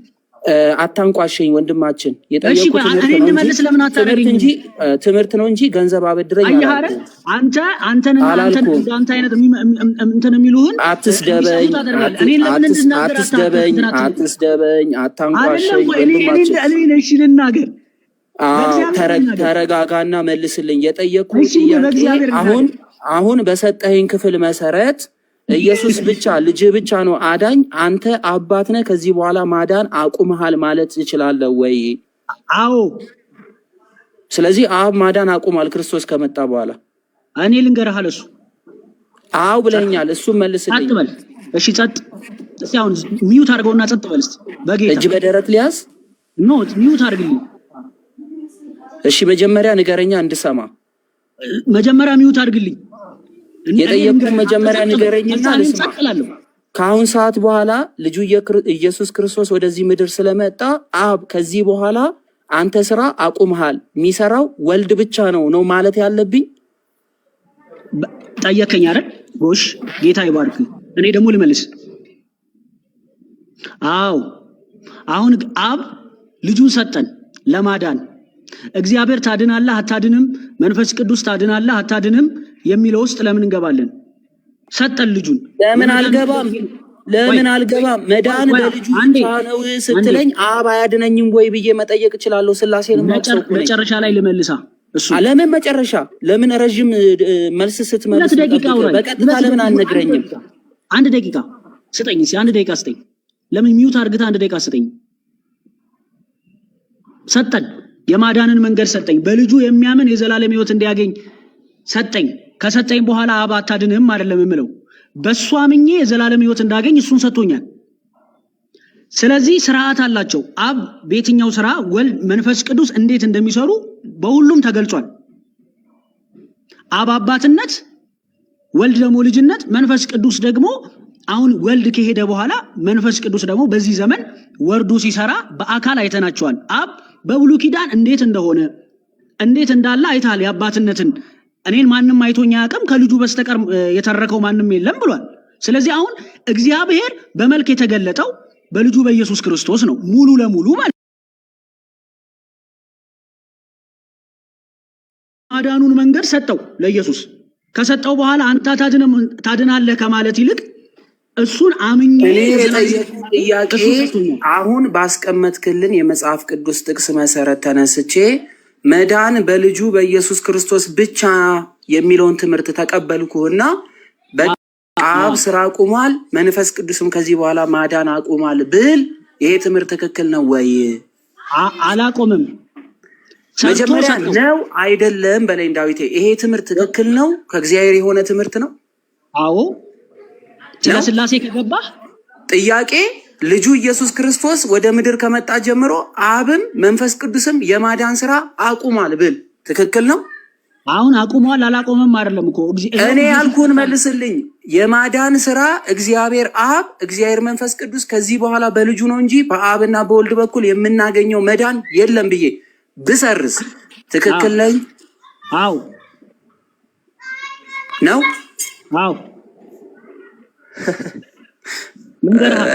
አታንቋሸኝ ወንድማችን። የጠየቁት ትምህርት ነው እንጂ ገንዘብ አበድረኝ አላልኩም። አንተን አይነት እንትን የሚሉህን አትስደበኝ፣ አታንቋሸኝ ወንድማችን። እሺ ልናገር። ተረጋጋና መልስልኝ። የጠየቁት ጥያቄ አሁን በሰጠኸኝ ክፍል መሰረት ኢየሱስ ብቻ ልጅ ብቻ ነው አዳኝ፣ አንተ አባት ነህ፣ ከዚህ በኋላ ማዳን አቁመሃል ማለት ትችላለህ ወይ? አዎ። ስለዚህ አብ ማዳን አቁሟል ክርስቶስ ከመጣ በኋላ። እኔ ልንገርህ አለ እሱ። አዎ ብለኛል። እሱም መልስልኝ። ጸጥ በል እሺ። ጸጥ እስቲ አሁን ሚዩት አድርገውና ጸጥ በል እስቲ። በጌታ እጅ በደረት ሊያዝ ኖ ሚዩት አድርግልኝ። እሺ መጀመሪያ ንገረኛ እንድሰማ። መጀመሪያ ሚዩት አድርግልኝ። የጠየቁት መጀመሪያ ንገረኝና ልስማ። ከአሁን ሰዓት በኋላ ልጁ ኢየሱስ ክርስቶስ ወደዚህ ምድር ስለመጣ አብ ከዚህ በኋላ አንተ ስራ አቁመሃል፣ የሚሰራው ወልድ ብቻ ነው ማለት ያለብኝ? ጠየከኝ አይደል? ጎሽ ጌታ ይባርክ። እኔ ደግሞ ልመልስ። አዎ አሁን አብ ልጁን ሰጠን ለማዳን። እግዚአብሔር ታድናለህ አታድንም፣ መንፈስ ቅዱስ ታድናለህ አታድንም የሚለው ውስጥ ለምን እንገባለን? ሰጠን ልጁን። ለምን አልገባም? መዳን በልጁ ብቻ ነው ስትለኝ አብ አያድነኝም ወይ ብዬ መጠየቅ እችላለሁ። ስላሴን መጨረሻ ላይ ልመልሳ። እሱ ለምን መጨረሻ? ለምን ረጅም መልስ ስትመልስ በቀጥታ ለምን አልነግረኝም? አንድ ደቂቃ ስጠኝ። አንድ ደቂቃ ስጠኝ። ለምን ሚዩት አርግታ አንድ ደቂቃ ስጠኝ። ሰጠን፣ የማዳንን መንገድ ሰጠኝ። በልጁ የሚያምን የዘላለም ሕይወት እንዲያገኝ ሰጠኝ። ከሰጠኝ በኋላ አብ አታድንህም አይደለም የምለው፣ በእሱ አምኜ የዘላለም ሕይወት እንዳገኝ እሱን ሰጥቶኛል። ስለዚህ ስርዓት አላቸው። አብ በየትኛው ስራ፣ ወልድ መንፈስ ቅዱስ እንዴት እንደሚሰሩ በሁሉም ተገልጿል። አብ አባትነት፣ ወልድ ደግሞ ልጅነት፣ መንፈስ ቅዱስ ደግሞ አሁን ወልድ ከሄደ በኋላ መንፈስ ቅዱስ ደግሞ በዚህ ዘመን ወርዱ ሲሰራ በአካል አይተናቸዋል። አብ በብሉይ ኪዳን እንዴት እንደሆነ እንዴት እንዳለ አይታል። የአባትነትን እኔን ማንም አይቶኛ አያውቅም ከልጁ በስተቀር የተረከው ማንም የለም ብሏል። ስለዚህ አሁን እግዚአብሔር በመልክ የተገለጠው በልጁ በኢየሱስ ክርስቶስ ነው ሙሉ ለሙሉ ማለት። ማዳኑን መንገድ ሰጠው ለኢየሱስ። ከሰጠው በኋላ አንተ ታድናለህ ከማለት ይልቅ እሱን አምኜ ጥያቄ አሁን ባስቀመጥክልን የመጽሐፍ ቅዱስ ጥቅስ መሰረት ተነስቼ መዳን በልጁ በኢየሱስ ክርስቶስ ብቻ የሚለውን ትምህርት ተቀበልኩና አብ ስራ አቁሟል፣ መንፈስ ቅዱስም ከዚህ በኋላ ማዳን አቁሟል ብል ይሄ ትምህርት ትክክል ነው ወይ? አላቆምም። መጀመሪያ ነው አይደለም በለኝ ዳዊቴ። ይሄ ትምህርት ትክክል ነው? ከእግዚአብሔር የሆነ ትምህርት ነው? አዎ። ስለ ስላሴ ከገባ ጥያቄ ልጁ ኢየሱስ ክርስቶስ ወደ ምድር ከመጣ ጀምሮ አብም መንፈስ ቅዱስም የማዳን ስራ አቁሟል ብል ትክክል ነው? አሁን አቁሟል አላቆመም አይደለም እኮ እኔ ያልኩህን መልስልኝ። የማዳን ስራ እግዚአብሔር አብ እግዚአብሔር መንፈስ ቅዱስ ከዚህ በኋላ በልጁ ነው እንጂ በአብና በወልድ በኩል የምናገኘው መዳን የለም ብዬ ብሰርዝ ትክክል ነኝ? አዎ ነው። አዎ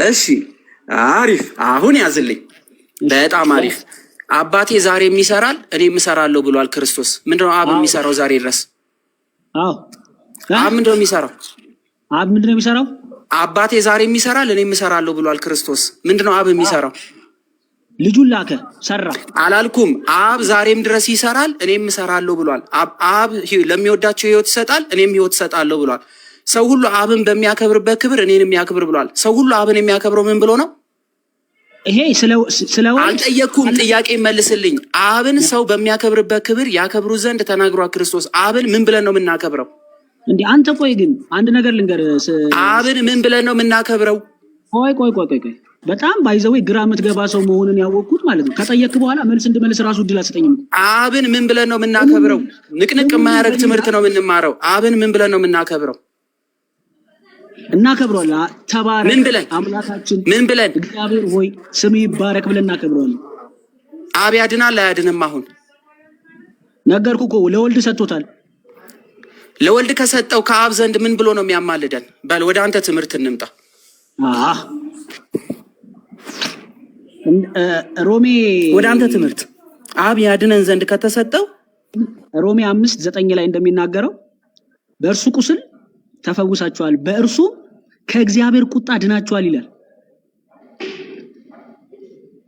እሺ አሪፍ። አሁን ያዝልኝ። በጣም አሪፍ። አባቴ ዛሬም ይሰራል እኔም እሰራለሁ ብሏል ክርስቶስ። ምንድነው አብ የሚሰራው ዛሬ ድረስ? አዎ አብ ምንድነው የሚሰራው? አብ ምንድነው የሚሰራው? አባቴ ዛሬም ይሰራል እኔም እሰራለሁ ብሏል ክርስቶስ። ምንድነው አብ የሚሰራው? ልጁን ላከ፣ ሰራ አላልኩም? አብ ዛሬም ድረስ ይሰራል እኔም እሰራለሁ ብሏል። አብ ለሚወዳቸው ሕይወት ይሰጣል እኔም ሕይወት እሰጣለሁ ብሏል። ሰው ሁሉ አብን በሚያከብርበት ክብር እኔንም ያክብር ብሏል። ሰው ሁሉ አብን የሚያከብረው ምን ብሎ ነው? ይሄ ስለው አልጠየቅኩም፣ ጥያቄ መልስልኝ። አብን ሰው በሚያከብርበት ክብር ያከብሩ ዘንድ ተናግሯል ክርስቶስ። አብን ምን ብለን ነው የምናከብረው? እንዴ አንተ ቆይ ግን አንድ ነገር ልንገር። አብን ምን ብለን ነው የምናከብረው? ቆይ በጣም ባይዘው ግራ የምትገባ ሰው መሆኑን ያወቅኩት ማለት ነው። ከጠየቅ በኋላ መልስ እንድመልስ ራሱ እድል አትሰጠኝም። አብን ምን ብለን ነው የምናከብረው? ንቅንቅ የማያደርግ ትምህርት ነው የምንማረው። አብን ምን ብለን ነው የምናከብረው? እናከብረዋለን። ተባረክ ምን ብለን? አምላካችን ምን ብለን? እግዚአብሔር ሆይ ስም ይባረክ ብለን እናከብረዋለን። አብ ያድናል አያድንም? አሁን ነገርኩ እኮ ለወልድ ሰጥቶታል። ለወልድ ከሰጠው ከአብ ዘንድ ምን ብሎ ነው የሚያማልደን? በል ወደ አንተ ትምህርት እንምጣ። ሮሜ ወደ አንተ ትምህርት። አብ ያድነን ዘንድ ከተሰጠው ሮሜ 5:9 ላይ እንደሚናገረው በእርሱ ቁስል ተፈውሳችኋል፣ በእርሱ ከእግዚአብሔር ቁጣ ድናችኋል ይላል።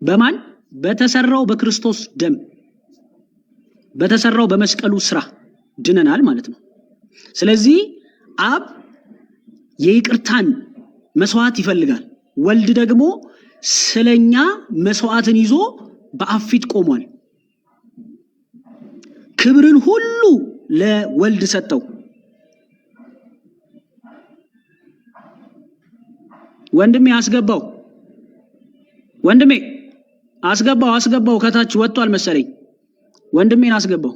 በማን? በተሰራው በክርስቶስ ደም በተሰራው በመስቀሉ ስራ ድነናል ማለት ነው። ስለዚህ አብ የይቅርታን መስዋዕት ይፈልጋል። ወልድ ደግሞ ስለኛ መስዋዕትን ይዞ በአብ ፊት ቆሟል። ክብርን ሁሉ ለወልድ ሰጠው። ወንድሜ አስገባው፣ ወንድሜ አስገባው። ከታች ወጥቷል መሰለኝ። ወንድሜን አስገባው።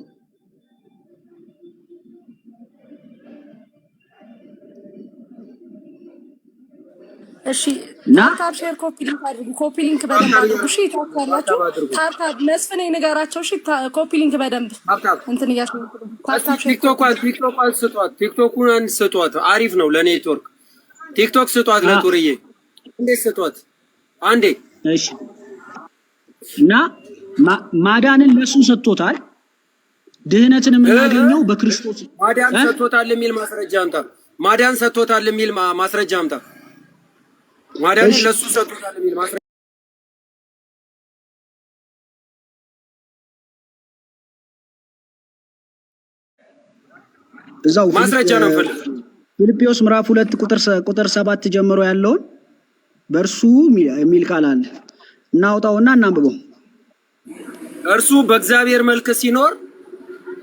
እሺ ታፕ ሼር ኮፒ ሊንክ አድርጉ። ኮፒ ሊንክ በደንብ አድርጉ። እሺ ታውቃላችሁ። ታፕ መስፍኔ ንገራቸው። እሺ ኮፒ ሊንክ በደንብ እንትን እያልኩ ታፕ ሼር ቲክቶክ ስጧት። ቲክቶኩን አንድ ስጧት። አሪፍ ነው ለኔትወርክ። ቲክቶክ ስጧት ለቱርዬ። እንዴት ስጧት አንዴ። እሺ እና ማዳንን ለሱ ሰጥቶታል። ድህነትን የምናገኘው በክርስቶስ ማዳን ሰጥቶታል የሚል ማስረጃ አምጣ። ማዳን ሰጥቶታል የሚል ማስረጃ አምጣ። ማዳን ለሱ ሰጥቶታል የሚል ማስረጃ እዛው ማስረጃ ነው ፈልግ። ፊልጵስዩስ ምዕራፍ 2 ቁጥር 7 ጀምሮ ያለውን በእርሱ የሚል ቃል አለ። እናውጣውና እናንብበው። እርሱ በእግዚአብሔር መልክ ሲኖር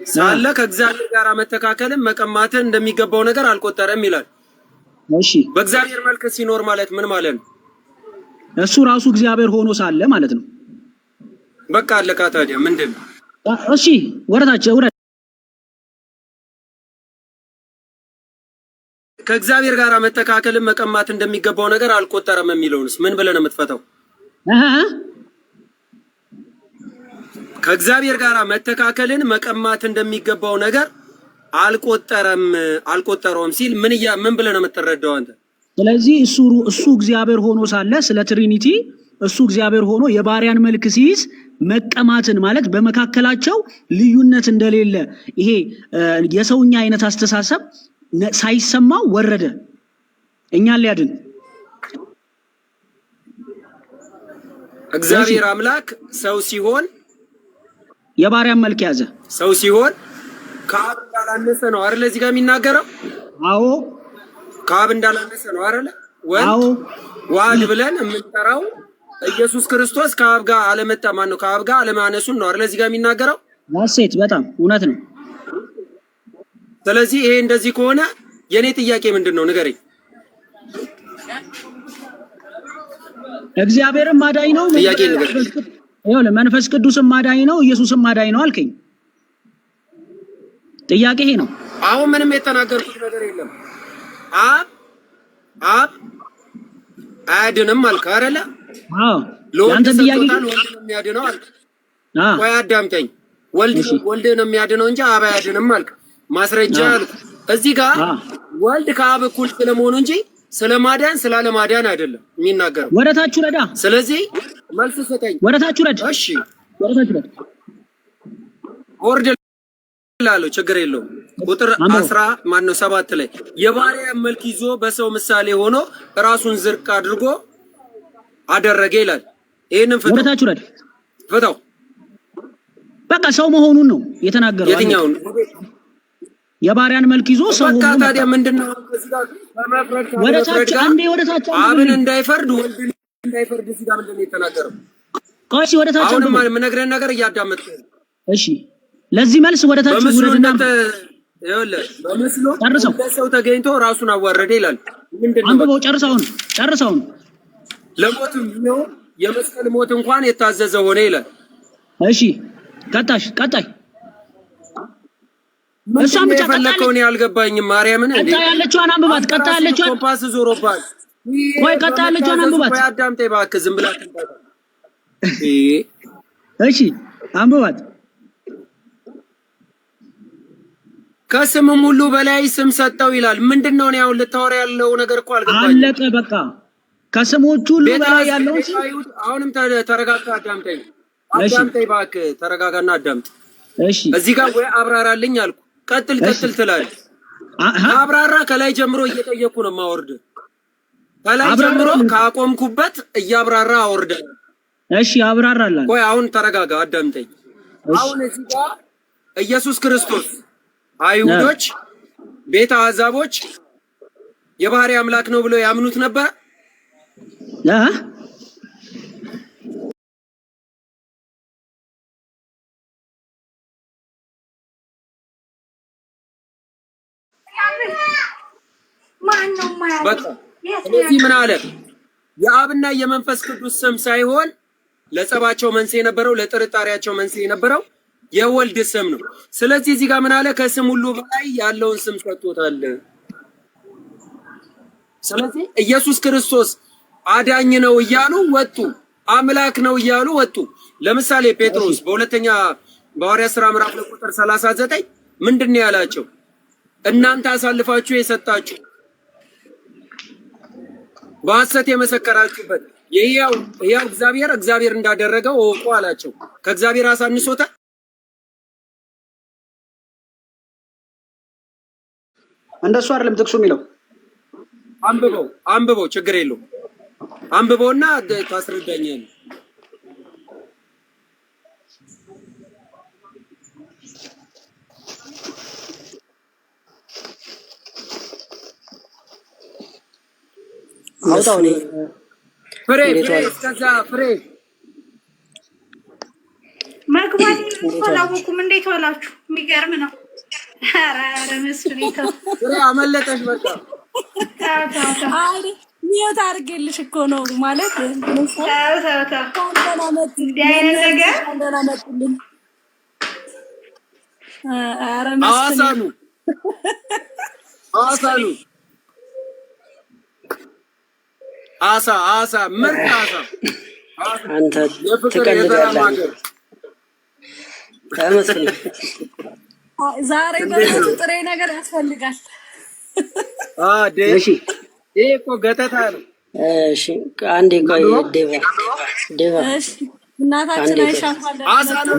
ሳለ ከእግዚአብሔር ጋር መተካከልን መቀማትን እንደሚገባው ነገር አልቆጠረም ይላል። እሺ በእግዚአብሔር መልክ ሲኖር ማለት ምን ማለት ነው? እሱ ራሱ እግዚአብሔር ሆኖ ሳለ ማለት ነው። በቃ አለቃ። ታዲያ ምንድን ነው? እሺ ወረታች ወረ ከእግዚአብሔር ጋር መተካከልን መቀማት እንደሚገባው ነገር አልቆጠረም የሚለውንስ ምን ብለህ ነው የምትፈታው? ከእግዚአብሔር ጋር መተካከልን መቀማት እንደሚገባው ነገር አልቆጠረውም ሲል ምን ብለህ ነው የምትረዳው አንተ? ስለዚህ እሱ እግዚአብሔር ሆኖ ሳለ ስለ ትሪኒቲ እሱ እግዚአብሔር ሆኖ የባሪያን መልክ ሲይዝ መቀማትን ማለት በመካከላቸው ልዩነት እንደሌለ ይሄ የሰውኛ አይነት አስተሳሰብ ሳይሰማው ወረደ እኛን ሊያድን። እግዚአብሔር አምላክ ሰው ሲሆን የባሪያን መልክ ያዘ። ሰው ሲሆን ከአብ እንዳላነሰ ነው አይደል? እዚህ ጋር የሚናገረው አዎ፣ ከአብ እንዳላነሰ ነው አይደል? ዋህድ ብለን የምንጠራው ኢየሱስ ክርስቶስ ከአብ ጋር አለመጣማን ነው፣ ከአብ ጋር አለማነሱን ነው አይደል? እዚህ ጋር የሚናገረው ዋሴት በጣም እውነት ነው። ስለዚህ ይሄ እንደዚህ ከሆነ የኔ ጥያቄ ምንድን ነው ንገረኝ። እግዚአብሔርም ማዳኝ ነው፣ ጥያቄ ንገረኝ። ይኸውልህ መንፈስ ቅዱስም ማዳኝ ነው፣ ኢየሱስም ማዳኝ ነው አልከኝ። ጥያቄ ይሄ ነው። አሁን ምንም የተናገርኩት ነገር የለም። አብ አያድንም አልክ አይደለ? አዎ ያንተ ጥያቄ ነው የሚያድነው አልክ። ቆይ አዳምጠኝ። ወልድ ነው የሚያድነው እንጂ አብ አያድንም አልክ። ማስረጃ አልኩ። እዚህ ጋር ወልድ ከአብ እኩል ስለመሆኑ እንጂ ስለማዳን ስላለማዳን አይደለም የሚናገረው። ወደታችሁ ረዳ። ስለዚህ መልስ ሰጠኝ። ወደታችሁ ረዳ። እሺ ወደታችሁ ረዳ። ወርድ ላለው ችግር የለውም። ቁጥር 7 ላይ የባሪያ መልክ ይዞ በሰው ምሳሌ ሆኖ ራሱን ዝቅ አድርጎ አደረገ ይላል። ይሄንን ፍታው። ወደታችሁ ረዳ። ፍታው። በቃ ሰው መሆኑን ነው የተናገረው። የትኛውን የባሪያን መልክ ይዞ ሰው ሆኖ በቃ ታዲያ ምንድነው ከዚህ ጋር በመፍረድ ወደታች አንዴ ወደታች አብን እንዳይፈርድ ወልድ እንዳይፈርድ እዚህ ጋር ምንድነው የተናገረው? ቆይ ወደታች አሁን የምነግርህን ነገር እያዳመጥክ ነው። እሺ ለዚህ መልስ ወደታች ውረድና ይኸውልህ በምስሉ ሰው ተገኝቶ ራሱን አዋረደ ይላል። ምንድነው አንብበው። ጨርሰው ለሞትም ነው የመስቀል ሞት እንኳን የታዘዘ ሆነ ይላል። እሺ ቀጣይ እሷን ብቻ ፈለከውን ያልገባኝም ማርያምን እንዴ ቀጣይ ያለችዋን አንብባት። ቀጣይ ያለችዋን ኮምፓስ ዞሮባል። ቆይ ቀጣይ ያለችዋን አንብባት። ቆይ አዳምጠኝ እባክህ ዝም ብላ ትንጣጣ። እሺ አንብባት። ከስምም ሁሉ በላይ ስም ሰጠው ይላል። ምንድነው ነው ያው ልታወራ ያለው ነገር እኮ አልገባኝም። አለቀ በቃ። ከስሞቹ ሁሉ በላይ ያለው አሁንም ተረጋጋ፣ አዳምጠኝ እባክህ ተረጋጋና አዳምጥ። እሺ እዚህ ጋር ወይ አብራራልኝ አልኩ። ቀጥል ትላለህ። አብራራ። ከላይ ጀምሮ እየጠየኩ ነው ማወርድ። ከላይ ጀምሮ ካቆምኩበት እያብራራ አወርደ። እሺ አብራራላል። ቆይ አሁን ተረጋጋ አዳምጠኝ። አሁን እዚህ ጋር ኢየሱስ ክርስቶስ አይሁዶች፣ ቤተ አሕዛቦች የባህሪ አምላክ ነው ብለው ያምኑት ነበር። ስለዚህ ምን አለ? የአብና የመንፈስ ቅዱስ ስም ሳይሆን ለጸባቸው መንስኤ የነበረው ለጥርጣሬያቸው መንስኤ የነበረው የወልድ ስም ነው። ስለዚህ እዚህ ጋር ምን አለ? ከስም ሁሉ በላይ ያለውን ስም ሰጥቶታል። ስለዚህ ኢየሱስ ክርስቶስ አዳኝ ነው እያሉ ወጡ፣ አምላክ ነው እያሉ ወጡ። ለምሳሌ ጴጥሮስ በሁለተኛ በሐዋርያት ሥራ ምዕራፍ ቁጥር 39 ምንድነው ያላቸው? እናንተ አሳልፋችሁ የሰጣችሁ በሐሰት የመሰከራችሁበት የሕያው እግዚአብሔር እንዳደረገው እወቁ አላቸው። ከእግዚአብሔር አሳንሶታል? እንደሱ አይደለም ጥቅሱ የሚለው። አንብበው ችግር የለውም። አንብበውና ታስረዳኛለህ። አውጣው ነው ፍሬ እስከዛ ፍሬ መግባት አላወኩም። እንዴት ዋላችሁ? የሚገርም ነው። ኧረ መስፍን ፍሬ አመለጠሽ። በቃ አይ ሚውት አድርጌልሽ እኮ ነው ማለት አሳ ምርጥ አሳ አንተ ትቀልዳለህ። ዛሬ በእውነቱ ጥሬ ነገር ያስፈልጋል። እሺ ይሄ እኮ ገተታ ነው። እሺ አንዴ ቆይ ዴቫ እሺ እናታችን አይሻፋለን። አሳ ነው